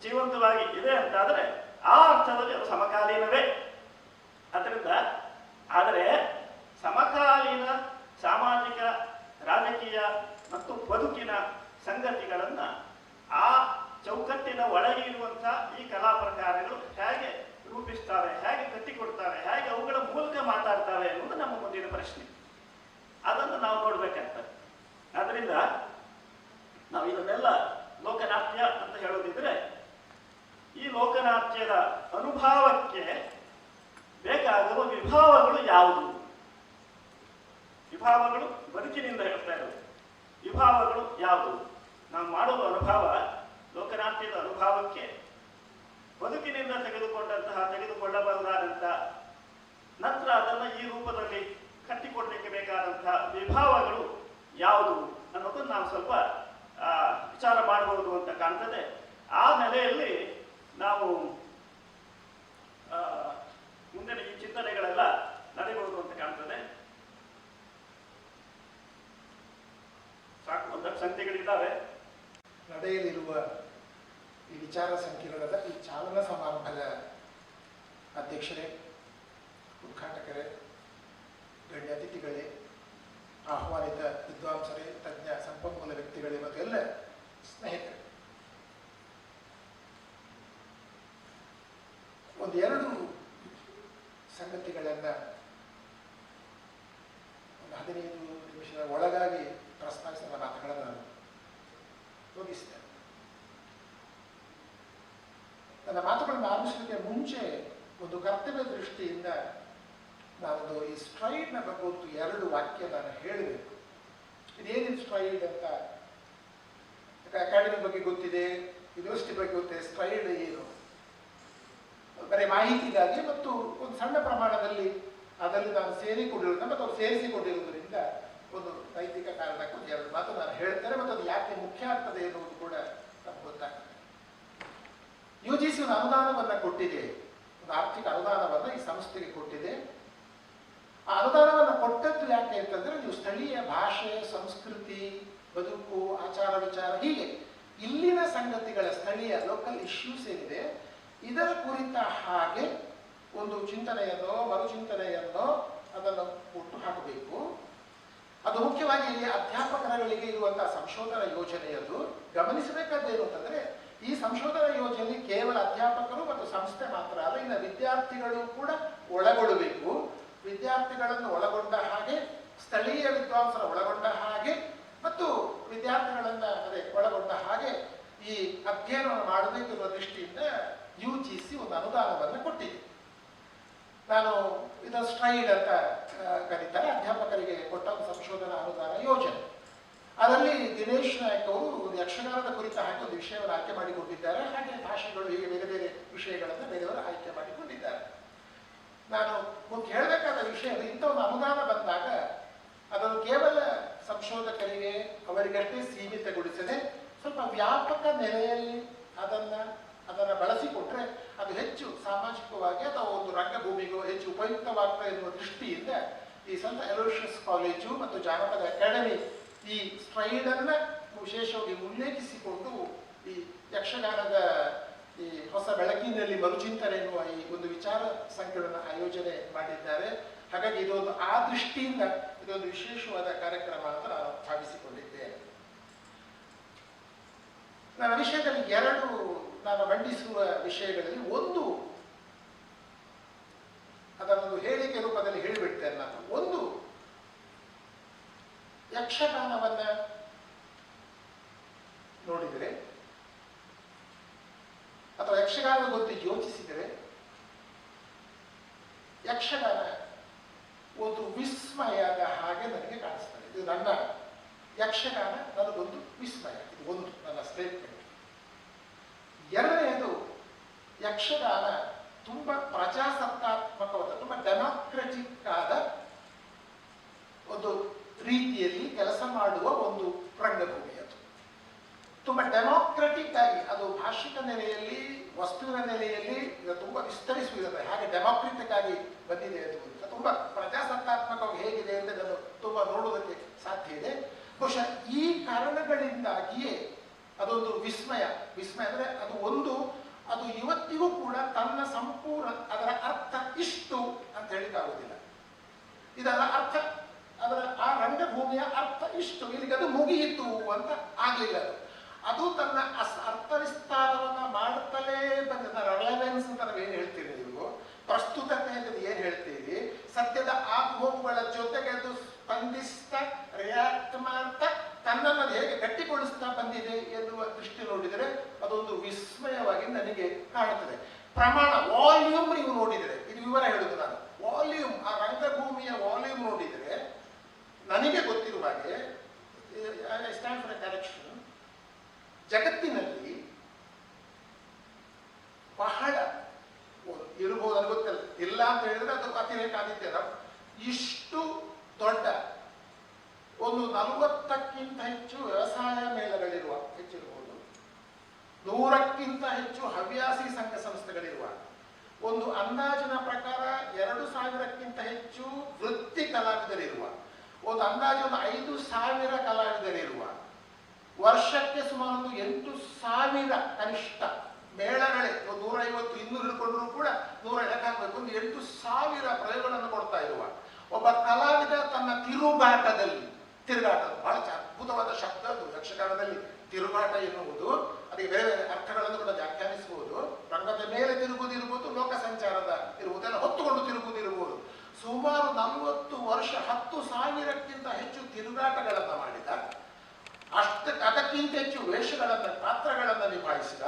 ಜೀವಂತವಾಗಿ ಇದೆ ಅಂತಾದರೆ ಆ ಅರ್ಥದಲ್ಲಿ ಅದು ಸಮಕಾಲೀನವೇ. ಅದರಿಂದ ಆದರೆ ಸಮಕಾಲೀನ ಸಾಮಾಜಿಕ, ರಾಜಕೀಯ ಮತ್ತು ಬದುಕಿನ ಸಂಗತಿಗಳನ್ನು ಆ ಚೌಕಟ್ಟಿನ ಒಳಗೆ ಇರುವಂಥ ಈ ಕಲಾ ಪ್ರಕಾರಗಳು ಹೇಗೆ ರೂಪಿಸ್ತವೆ, ಹೇಗೆ ಕಟ್ಟಿಕೊಡ್ತವೆ, ಹೇಗೆ ಅವುಗಳ ಮೂಲಕ ಮಾತಾಡ್ತವೆ ಅನ್ನೋದು ನಮ್ಮ ಮುಂದಿನ ಪ್ರಶ್ನೆ. ಅದನ್ನು ನಾವು ನೋಡ್ಬೇಕಾಗ್ತದೆ. ಆದ್ದರಿಂದ ನಾವು ಇದನ್ನೆಲ್ಲ ಲೋಕನಾಟ್ಯ ಅಂತ ಹೇಳೋದಿದ್ರೆ, ಈ ಲೋಕನಾಟ್ಯದ ಅನುಭವಕ್ಕೆ ಬೇಕಾಗುವ ವಿಭಾವಗಳು ಯಾವುದು? ವಿಭಾವಗಳು ಬದುಕಿನಿಂದ ಹೇಳ್ತಾ ಇರೋದು. ವಿಭಾವಗಳು ಯಾವುದು? ನಾವು ಮಾಡುವ ಅನುಭವ, ಲೋಕನಾಟ್ಯದ ಅನುಭವಕ್ಕೆ ಬದುಕಿನಿಂದ ತೆಗೆದುಕೊಳ್ಳಬಹುದಾದಂಥ ನಂತರ ಅದನ್ನು ಈ ರೂಪದಲ್ಲಿ ಕಟ್ಟಿಕೊಡ್ಲಿಕ್ಕೆ ಬೇಕಾದಂತಹ ವಿಭಾವಗಳು ಯಾವುದು ಅನ್ನೋದನ್ನು ನಾವು ಸ್ವಲ್ಪ ವಿಚಾರ ಮಾಡಬಹುದು ಅಂತ ಕಾಣ್ತದೆ. ಆ ನೆಲೆಯಲ್ಲಿ ನಾವು ಮುಂದಿನ ಈ ಚಿಂತನೆಗಳೆಲ್ಲ ನಡೆಯಬಹುದು ಅಂತ ಕಾಣ್ತದೆ. ಸಂಗತಿಗಳಿದ್ದಾವೆ. ನಡೆಯಲಿರುವ ಈ ವಿಚಾರ ಸಂಕಿರಣದ ಈ ಚಾಲನಾ ಸಮಾರಂಭದ ಅಧ್ಯಕ್ಷರೇ, ಉದ್ಘಾಟಕರೇ, ಗಣ್ಯ ಅತಿಥಿಗಳೇ, ಆಹ್ವಾನಿತ ವಿದ್ವಾಂಸರೇ, ತಜ್ಞ ಸಂಪನ್ಮೂಲ ವ್ಯಕ್ತಿಗಳೇ ಮತ್ತು ಎಲ್ಲ ಸ್ನೇಹಿತರೆ, ಒಂದೆರಡು ಸಂಗತಿಗಳನ್ನು 15 ನಿಮಿಷದ ಒಳಗಾಗಿ ಪ್ರಸ್ತಾವಿಸಿದ ಮಾತುಗಳನ್ನು ನಾನು ಮುಗಿಸ್ತೇನೆ. ನನ್ನ ಮಾತುಗಳನ್ನು ಆರಂಭಿಸಲಿಕ್ಕೆ ಮುಂಚೆ ಒಂದು ಕರ್ತವ್ಯ ದೃಷ್ಟಿಯಿಂದ ನಾನೊಂದು ಈ ಸ್ಟ್ರೈಡ್ನ ಬಗ್ಗೆ ಒಂದು 2 ವಾಕ್ಯ ನಾನು ಹೇಳಬೇಕು. ಇದೇನಿದು ಸ್ಟ್ರೈಡ್ ಅಂತ? ಅಕಾಡೆಮಿ ಬಗ್ಗೆ ಗೊತ್ತಿದೆ, ಯೂನಿವರ್ಸಿಟಿ ಬಗ್ಗೆ ಗೊತ್ತಿದೆ. ಸ್ಟ್ರೈಡ್ ಏನು? ಬರೀ ಮಾಹಿತಿಗಾಗಿ ಮತ್ತು ಒಂದು ಸಣ್ಣ ಪ್ರಮಾಣದಲ್ಲಿ ಅದರಲ್ಲಿ ನಾನು ಸೇರಿಕೊಂಡಿರೋದು ಮತ್ತು ಅವ್ರು ಸೇರಿಸಿಕೊಂಡಿರುವುದರಿಂದ ಒಂದು ನೈತಿಕ ಕಾರಣಕ್ಕೂ 2 ಮಾತು ನಾನು ಹೇಳ್ತೇನೆ ಮತ್ತು ಅದು ಯಾಕೆ ಮುಖ್ಯ ಆಗ್ತದೆ ಎನ್ನುವುದು ಕೂಡ ನಮ್ಗೆ ಗೊತ್ತಾಗ್ತದೆ. UGC ಒಂದು ಅನುದಾನವನ್ನು ಕೊಟ್ಟಿದೆ, ಒಂದು ಆರ್ಥಿಕ ಅನುದಾನವನ್ನು ಈ ಸಂಸ್ಥೆಗೆ ಕೊಟ್ಟಿದೆ. ಆ ಅನುದಾನವನ್ನು ಕೊಟ್ಟದ್ದು ಯಾಕೆ ಅಂತಂದ್ರೆ, ನೀವು ಸ್ಥಳೀಯ ಭಾಷೆ, ಸಂಸ್ಕೃತಿ, ಬದುಕು, ಆಚಾರ ವಿಚಾರ, ಹೀಗೆ ಇಲ್ಲಿನ ಸಂಗತಿಗಳ ಸ್ಥಳೀಯ ಲೋಕಲ್ ಇಶ್ಯೂಸ್ ಏನಿದೆ ಇದರ ಕುರಿತ ಹಾಗೆ ಒಂದು ಚಿಂತನೆಯನ್ನೋ ಮರುಚಿಂತನೆಯನ್ನೋ ಅದನ್ನು ಹುಟ್ಟು ಹಾಕಬೇಕು. ಅದು ಮುಖ್ಯವಾಗಿ ಇಲ್ಲಿ ಅಧ್ಯಾಪಕರುಗಳಿಗೆ ಇರುವಂತಹ ಸಂಶೋಧನಾ ಯೋಜನೆಯದು. ಗಮನಿಸಬೇಕಾದ್ದೇನು ಅಂತಂದ್ರೆ, ಈ ಸಂಶೋಧನಾ ಯೋಜನೆ ಕೇವಲ ಅಧ್ಯಾಪಕರು ಮತ್ತು ಸಂಸ್ಥೆ ಮಾತ್ರ ಅಲ್ಲ, ಇನ್ನು ವಿದ್ಯಾರ್ಥಿಗಳು ಕೂಡ ಒಳಗೊಳ್ಳಬೇಕು. ವಿದ್ಯಾರ್ಥಿಗಳನ್ನು ಒಳಗೊಂಡ ಹಾಗೆ, ಸ್ಥಳೀಯ ವಿದ್ವಾಂಸರ ಒಳಗೊಂಡ ಹಾಗೆ ಮತ್ತು ವಿದ್ಯಾರ್ಥಿಗಳನ್ನ ಒಳಗೊಂಡ ಹಾಗೆ ಈ ಅಧ್ಯಯನವನ್ನು ಮಾಡಬೇಕಿರುವ ದೃಷ್ಟಿಯಿಂದ UGC ಒಂದು ಅನುದಾನವನ್ನು ಕೊಟ್ಟಿದೆ. ನಾನು ಇದನ್ನು ಸ್ಟ್ರೈಡ್ ಅಂತ ಕರೀತಾರೆ, ಅಧ್ಯಾಪಕರಿಗೆ ಕೊಟ್ಟ ಒಂದು ಸಂಶೋಧನಾ ಅನುದಾನ ಯೋಜನೆ. ಅದರಲ್ಲಿ ದಿನೇಶ್ ನಾಯಕ್ ಅವರು ಒಂದು ಯಕ್ಷಗಾನದ ಕುರಿತ ಹಾಗೆ ಒಂದು ವಿಷಯವನ್ನು ಆಯ್ಕೆ ಮಾಡಿಕೊಂಡಿದ್ದಾರೆ. ಹಾಗೆ ಭಾಷೆಗಳು, ಹೀಗೆ ಬೇರೆ ಬೇರೆ ವಿಷಯಗಳನ್ನು ಬೇರೆಯವರು ಆಯ್ಕೆ ಮಾಡಿಕೊಂಡಿದ್ದಾರೆ. ನಾನು ಮುಖ್ಯ ಹೇಳಬೇಕಾದ ವಿಷಯ, ಇಂಥ ಒಂದು ಅನುದಾನ ಬಂದಾಗ ಅದನ್ನು ಕೇವಲ ಸಂಶೋಧಕರಿಗೆ ಅವರಿಗಷ್ಟೇ ಸೀಮಿತಗೊಳಿಸದೆ ಸ್ವಲ್ಪ ವ್ಯಾಪಕ ನೆಲೆಯಲ್ಲಿ ಅದನ್ನು ಬಳಸಿಕೊಟ್ರೆ ಅದು ಹೆಚ್ಚು ಸಾಮಾಜಿಕವಾಗಿ ಅಥವಾ ಒಂದು ರಂಗಭೂಮಿಗೂ ಹೆಚ್ಚು ಉಪಯುಕ್ತವಾಗ್ತದೆ ಎನ್ನುವ ದೃಷ್ಟಿಯಿಂದ ಈ ಸಂತ ಅಲೋಷಿಯಸ್ ಕಾಲೇಜು ಮತ್ತು ಜಾನಪದ ಅಕಾಡೆಮಿ ಈ ಸ್ಟ್ರೈಡನ್ನು ವಿಶೇಷವಾಗಿ ಉಲ್ಲೇಖಿಸಿಕೊಂಡು ಈ ಯಕ್ಷಗಾನದ ಈ ಹೊಸ ಬೆಳಕಿನಲ್ಲಿ ಮರುಚಿಂತನೆ ಎನ್ನುವ ಈ ಒಂದು ವಿಚಾರ ಸಂಕಿರಣ ಆಯೋಜನೆ ಮಾಡಿದ್ದಾರೆ. ಹಾಗಾಗಿ ಇದೊಂದು ಆ ದೃಷ್ಟಿಯಿಂದ ಇದೊಂದು ವಿಶೇಷವಾದ ಕಾರ್ಯಕ್ರಮ ಅಂತ ನಾನು ಭಾವಿಸಿಕೊಂಡಿದ್ದೇನೆ. ನನ್ನ ವಿಷಯದಲ್ಲಿ 2 ನಾನು ಮಂಡಿಸುವ ವಿಷಯಗಳಲ್ಲಿ ಒಂದು ಅದನ್ನೊಂದು ಹೇಳಿಕೆ ರೂಪದಲ್ಲಿ ಹೇಳಿಬಿಡ್ತೇನೆ ನಾನು. ಒಂದು, ಯಕ್ಷಗಾನವನ್ನ ನೋಡಿದರೆ ಅಥವಾ ಯಕ್ಷಗಾನದ ಬಗ್ಗೆ ಯೋಚಿಸಿದರೆ ಯಕ್ಷಗಾನ ಒಂದು ವಿಸ್ಮಯದ ಹಾಗೆ ನನಗೆ ಕಾಣಿಸ್ತದೆ. ಇದು ನನ್ನ ಯಕ್ಷಗಾನ ನನಗೊಂದು ವಿಸ್ಮಯ. ಇದು ಒಂದು ನನ್ನ ಸ್ಟೇಟ್ಮೆಂಟ್. ಎರಡನೆಯದು, ಯಕ್ಷಗಾನ ತುಂಬಾ ಪ್ರಜಾಸತ್ತಾತ್ಮಕವಾದ, ತುಂಬಾ ಡೆಮಾಕ್ರೆಟಿಕ್ ಆದ ಒಂದು ರೀತಿಯಲ್ಲಿ ಕೆಲಸ ಮಾಡುವ ಒಂದು ರಂಗಭೂಮಿ. ಅದು ತುಂಬಾ ಡೆಮಾಕ್ರೆಟಿಕ್ ಆಗಿ, ಅದು ಭಾಷಿಕ ನೆಲೆಯಲ್ಲಿ, ವಸ್ತುವಿನ ನೆಲೆಯಲ್ಲಿ ತುಂಬಾ ವಿಸ್ತರಿಸುವುದಿಲ್ಲ. ಹಾಗೆ ಡೆಮಾಕ್ರೆಟಿಕ್ ಆಗಿ ಬಂದಿದೆ. ಅದು ತುಂಬಾ ಪ್ರಜಾಸತ್ತಾತ್ಮಕವಾಗಿ ಹೇಗಿದೆ ಅಂತ ಅದನ್ನು ತುಂಬಾ ನೋಡುವುದಕ್ಕೆ ಸಾಧ್ಯ ಇದೆ. ಬಹುಶಃ ಈ ಕಾರಣಗಳಿಂದಾಗಿಯೇ ಅದೊಂದು ವಿಸ್ಮಯ ಅಂದರೆ ಅದು ಇವತ್ತಿಗೂ ಕೂಡ ತನ್ನ ಸಂಪೂರ್ಣ ಅದರ ಅರ್ಥ ಇಷ್ಟು ಅಂತ ಹೇಳಿಕ್ಕಾಗುವುದಿಲ್ಲ. ಇದರ ಅರ್ಥ, ಅದರ ಆ ರಂಗಭೂಮಿಯ ಅರ್ಥ ಇಷ್ಟು, ಇಲ್ಲಿಗೆ ಅದು ಮುಗಿಯಿತು ಅಂತ ಆಗ್ಲಿಲ್ಲ. ಅದು ತನ್ನ ಅರ್ಥ ವಿಸ್ತಾರವನ್ನ ಮಾಡುತ್ತಲೇ ಬಂದ ರೆಲೆವೆನ್ಸ್ ಅಂತ ನಾವೇನು ಹೇಳ್ತೀರಿ, ನೀವು ಪ್ರಸ್ತುತತೆ ಅಂತ ಏನು ಹೇಳ್ತೀರಿ, ಸತ್ಯದ ಆಗುಹೋಗುಗಳ ಜೊತೆಗೆ ಅದು ಸ್ಪಂದಿಸ್ತಾ ರಿಯಾಕ್ಟ್ ಮಾಡ್ತಾ ತನ್ನನ್ನು ಹೇಗೆ ಗಟ್ಟಿಗೊಳಿಸ್ತಾ ಬಂದಿದೆ ಎನ್ನುವ ದೃಷ್ಟಿ ನೋಡಿದರೆ ಅದೊಂದು ವಿಸ್ಮಯವಾಗಿ ನನಗೆ ಕಾಣುತ್ತದೆ. ಪ್ರಮಾಣ, ವಾಲ್ಯೂಮ್ ನೀವು ನೋಡಿದರೆ, ಇದು ವಿವರ ಹೇಳುದು ನಾನು, ವಾಲ್ಯೂಮ್, ಆ ರಂಗಭೂಮಿಯ ವಾಲ್ಯೂಮ್ ನೋಡಿದರೆ ನನಗೆ ಗೊತ್ತಿರುವ ಹಾಗೆ, ಸ್ಟ್ಯಾಂಡ್ ಫಾರ್ ಎ ಕರೆಕ್ಷನ್, ಜಗತ್ತಿನಲ್ಲಿ ಬಹಳ ಇರಬಹುದು ನನಗೆ ಗೊತ್ತಿಲ್ಲ, ಇಲ್ಲ ಅಂತ ಹೇಳಿದ್ರೆ ಅದು ಅತಿರೇಕ ಆದಿತ್ಯ, ಇಷ್ಟು ದೊಡ್ಡ ಒಂದು 40ಕ್ಕಿಂತ ಹೆಚ್ಚು ವ್ಯವಸಾಯ ಮೇಳಗಳಿರುವ, ಹೆಚ್ಚಿರಬಹುದು 100ಕ್ಕಿಂತ ಹೆಚ್ಚು ಹವ್ಯಾಸಿ ಸಂಘ ಸಂಸ್ಥೆಗಳಿರುವ, ಒಂದು ಅಂದಾಜಿನ ಪ್ರಕಾರ 2000ಕ್ಕಿಂತ ಹೆಚ್ಚು ವೃತ್ತಿ ಕಲಾವಿದರಿರುವ, ಒಂದು ಅಂದಾಜು 5000 ಕಲಾವಿದರಿರುವ ಸುಮಾರು 8,000 ಕನಿಷ್ಠ ಮೇಳಗಳೇ 150 200 ಹಿಡ್ಕೊಂಡ್ರು ಕೂಡ 100 ಲೆಕ್ಕ ಹಾಕಬೇಕು. ಒಂದು 8,000 ಪ್ರಯೋಗಗಳನ್ನು ಕೊಡ್ತಾ ಇರುವ ಒಬ್ಬ ಕಲಾವಿದ ತನ್ನ ತಿರುಗಾಟದಲ್ಲಿ ತಿರುಗಾಟ ಬಹಳ ಅದ್ಭುತವಾದ ಶಬ್ದ ಅದು. ಯಕ್ಷಗಾನದಲ್ಲಿ ತಿರುಗಾಟ ಎನ್ನುವುದು ಅದಕ್ಕೆ ಬೇರೆ ಬೇರೆ ಅರ್ಥಗಳನ್ನು ಕೂಡ ವ್ಯಾಖ್ಯಾನಿಸಬಹುದು. ರಂಗದ ಮೇಲೆ ತಿರುಗುವುದಿರ್ಬೋದು, ಲೋಕ ಸಂಚಾರದ ಇರುವುದು, ಎಲ್ಲ ಹೊತ್ತುಕೊಂಡು ತಿರುಗುವುದಿರ್ಬೋದು. ಸುಮಾರು 40 ವರ್ಷ 10,000ಕ್ಕಿಂತ ಹೆಚ್ಚು ತಿರುಗಾಟಗಳನ್ನು ಮಾಡಿದ, ಅದಕ್ಕಿಂತ ಹೆಚ್ಚು ವೇಷಗಳನ್ನು ಪಾತ್ರಗಳನ್ನು ನಿಭಾಯಿಸಿದ,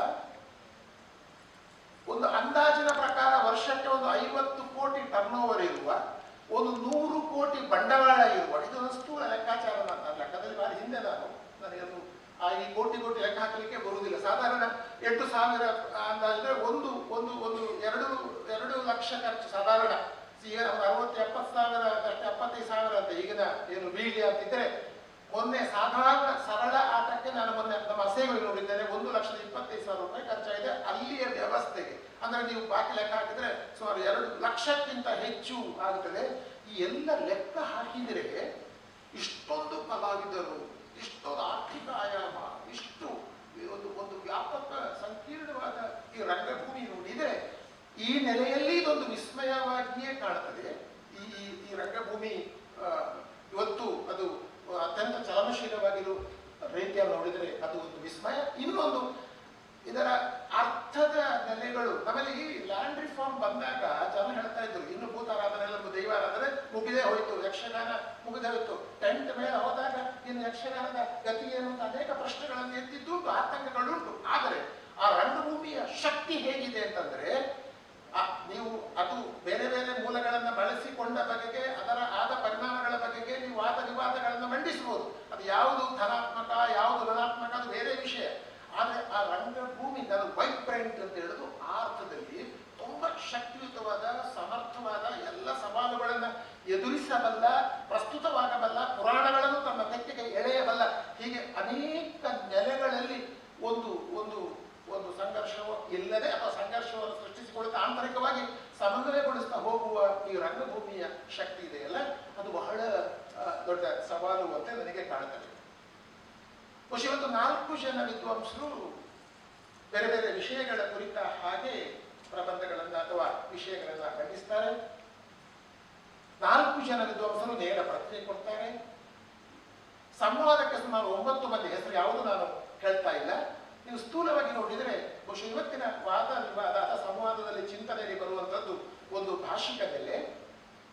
ಒಂದು ಅಂದಾಜಿನ ಪ್ರಕಾರ ವರ್ಷಕ್ಕೆ ಒಂದು 50 ಕೋಟಿ ಟರ್ನ್ ಓವರ್ ಇರುವ, ಒಂದು 100 ಕೋಟಿ ಬಂಡವಾಳ ಇರುವ, ಇದೊಂದು ಸ್ಥೂಲ ಲೆಕ್ಕಾಚಾರ. ನನ್ನ ಲೆಕ್ಕದಲ್ಲಿ ಬಾರಿ ಹಿಂದೆ ನನಗೆ ಅದು ಈ ಕೋಟಿ ಲೆಕ್ಕ ಹಾಕಲಿಕ್ಕೆ ಬರುವುದಿಲ್ಲ. ಸಾಧಾರಣ 8,000 ಅಂದಾಜಿದ್ರೆ ಒಂದು 2 ಲಕ್ಷ ಖರ್ಚು ಸಾಧಾರಣ. ಈಗ 60-70 ಸಾವಿರ 75,000 ಅಂತ ಈಗಿನ ಏನು ಬೀಳಿ ಅಂತಿದ್ರೆ, ಮೊನ್ನೆ ಸಾಧಾರಣ ಸರಳ ಆಟಕ್ಕೆ ನಾನು ಮೊನ್ನೆ ನಮ್ಮ ಅಸೇಗಳು ನೋಡಿದ್ದೇನೆ, 1,25,000 ರೂಪಾಯಿ ಖರ್ಚಾಗಿದೆ ಅಲ್ಲಿಯ ವ್ಯವಸ್ಥೆಗೆ. ಅಂದ್ರೆ ನೀವು ಬಾಕಿ ಲೆಕ್ಕ ಹಾಕಿದ್ರೆ ಸುಮಾರು 2 ಲಕ್ಷಕ್ಕಿಂತ ಹೆಚ್ಚು ಆಗುತ್ತದೆ. ಈ ಎಲ್ಲ ಲೆಕ್ಕ ಹಾಕಿದರೆ ಇಷ್ಟೊಂದು ಕಲಾವಿದರು, ಇಷ್ಟೊಂದು ಆರ್ಥಿಕ ಆಯಾಮ, ಇಷ್ಟು ಒಂದು ವ್ಯಾಪಕ ಸಂಕೀರ್ಣವಾದ ಈ ರಂಗಭೂಮಿ ನೋಡಿದರೆ ಈ ನೆಲೆಯಲ್ಲಿ ಇದೊಂದು ವಿಸ್ಮಯವಾಗಿಯೇ ಕಾಣುತ್ತದೆ. ಈ ರಂಗಭೂಮಿ ಇವತ್ತು ಅದು ಅತ್ಯಂತ ಚಲನಶೀಲವಾಗಿರುವ ರೀತಿಯಲ್ಲಿ ನೋಡಿದರೆ ಅದು ಒಂದು ವಿಸ್ಮಯ. ಇನ್ನೊಂದು ಇದರ ಅರ್ಥದ ನೆಲೆಗಳು. ನಮ್ಮಲ್ಲಿ ಈ ಲ್ಯಾಂಡ್ ರಿಫಾರ್ಮ್ ಬಂದಾಗ ಜನ ಹೇಳ್ತಾ ಇದ್ರು, ಇನ್ನು ಭೂತಾರಾಧನೆ ಎಲ್ಲ ದೈವಾರಾಧನೆ ಮುಗಿದೇ ಹೋಯ್ತು, ಯಕ್ಷಗಾನ ಮುಗಿದೇ ಹೋಯ್ತು. ಟೆಂಟ್ ಮೇಲೆ ಹೋದಾಗ ಇನ್ನು ಯಕ್ಷಗಾನದ ಗತಿ ಏನು ಅಂತ ಅನೇಕ ಪ್ರಶ್ನೆಗಳನ್ನು ಎತ್ತಿದ್ದು ಆತಂಕಗಳುಂಟು. ಆದರೆ ಆ ರಂಗಭೂಮಿಯ ಶಕ್ತಿ ಹೇಗಿದೆ ಅಂತಂದ್ರೆ, ನೀವು ಅದು ಬೇರೆ ಬೇರೆ ಮೂಲಗಳನ್ನು ಬಳಸಿಕೊಂಡ ಬಗೆಗೆ, ಅದರ ಆದ ಪರಿಣಾಮಗಳ ಬಗೆಗೆ ನೀವು ವಾದ ವಿವಾದಗಳನ್ನು ಮಂಡಿಸಬಹುದು. ಅದು ಯಾವುದು ಧನಾತ್ಮಕ ಯಾವುದು ಋಣಾತ್ಮಕ ಅದು ಬೇರೆ ವಿಷಯ. ಆದರೆ ಆ ರಂಗಭೂಮಿ ಅದು ವೈಬ್ರೆಂಟ್ ಅಂತ ಹೇಳುದು ಆ ಅರ್ಥದಲ್ಲಿ ತುಂಬಾ ಶಕ್ತಿಯುತವಾದ, ಸಮರ್ಥವಾದ, ಎಲ್ಲ ಸವಾಲುಗಳನ್ನು ಎದುರಿಸಬಲ್ಲ, ಪ್ರಸ್ತುತವಾಗಬಲ್ಲ, ಪುರಾಣಗಳನ್ನು ತನ್ನ ತೆಕ್ಕೆಗೆ ಎಳೆಯಬಲ್ಲ, ಹೀಗೆ ಅನೇಕ ನೆಲೆಗಳಲ್ಲಿ ಒಂದು ಒಂದು ಒಂದು ಸಂಘರ್ಷವೋ ಇಲ್ಲದೆ ಅಥವಾ ಸಂಘರ್ಷವನ್ನು ಸೃಷ್ಟಿಸಿಕೊಳ್ಳುತ್ತಾ ಆಂತರಿಕವಾಗಿ ಸಮನ್ವಯಗೊಳಿಸ್ತಾ ಹೋಗುವ ಈ ರಂಗಭೂಮಿಯ ಶಕ್ತಿ ಇದೆಯಲ್ಲ, ಅದು ಬಹಳ ದೊಡ್ಡ ಸವಾಲು ಅಂತ ನನಗೆ ಕಾಣುತ್ತದೆ. ಇವತ್ತು 4 ಜನ ವಿದ್ವಾಂಸರು ಬೇರೆ ಬೇರೆ ವಿಷಯಗಳ ಕುರಿತ ಹಾಗೆ ಪ್ರಬಂಧಗಳನ್ನು ಅಥವಾ ವಿಷಯಗಳನ್ನು ಮಂಡಿಸ್ತಾರೆ. 4 ಜನ ವಿದ್ವಾಂಸರು ನೇರ ಪ್ರತಿಕ್ರಿಯೆ ಕೊಡ್ತಾರೆ. ಸಂವಾದಕ್ಕೆ ಸುಮಾರು 9 ಮಂದಿ, ಹೆಸರು ಯಾವುದು ನಾನು ಹೇಳ್ತಾ ಇಲ್ಲ. ನೀವು ಸ್ಥೂಲವಾಗಿ ನೋಡಿದರೆ ಬಹುಶಃ ಇವತ್ತಿನ ವಾದ ವಿವಾದ ಅಥವಾ ಸಂವಾದದಲ್ಲಿ ಚಿಂತನೆಯಲ್ಲಿ ಬರುವಂಥದ್ದು ಒಂದು ಭಾಷಿಕ ನೆಲೆ,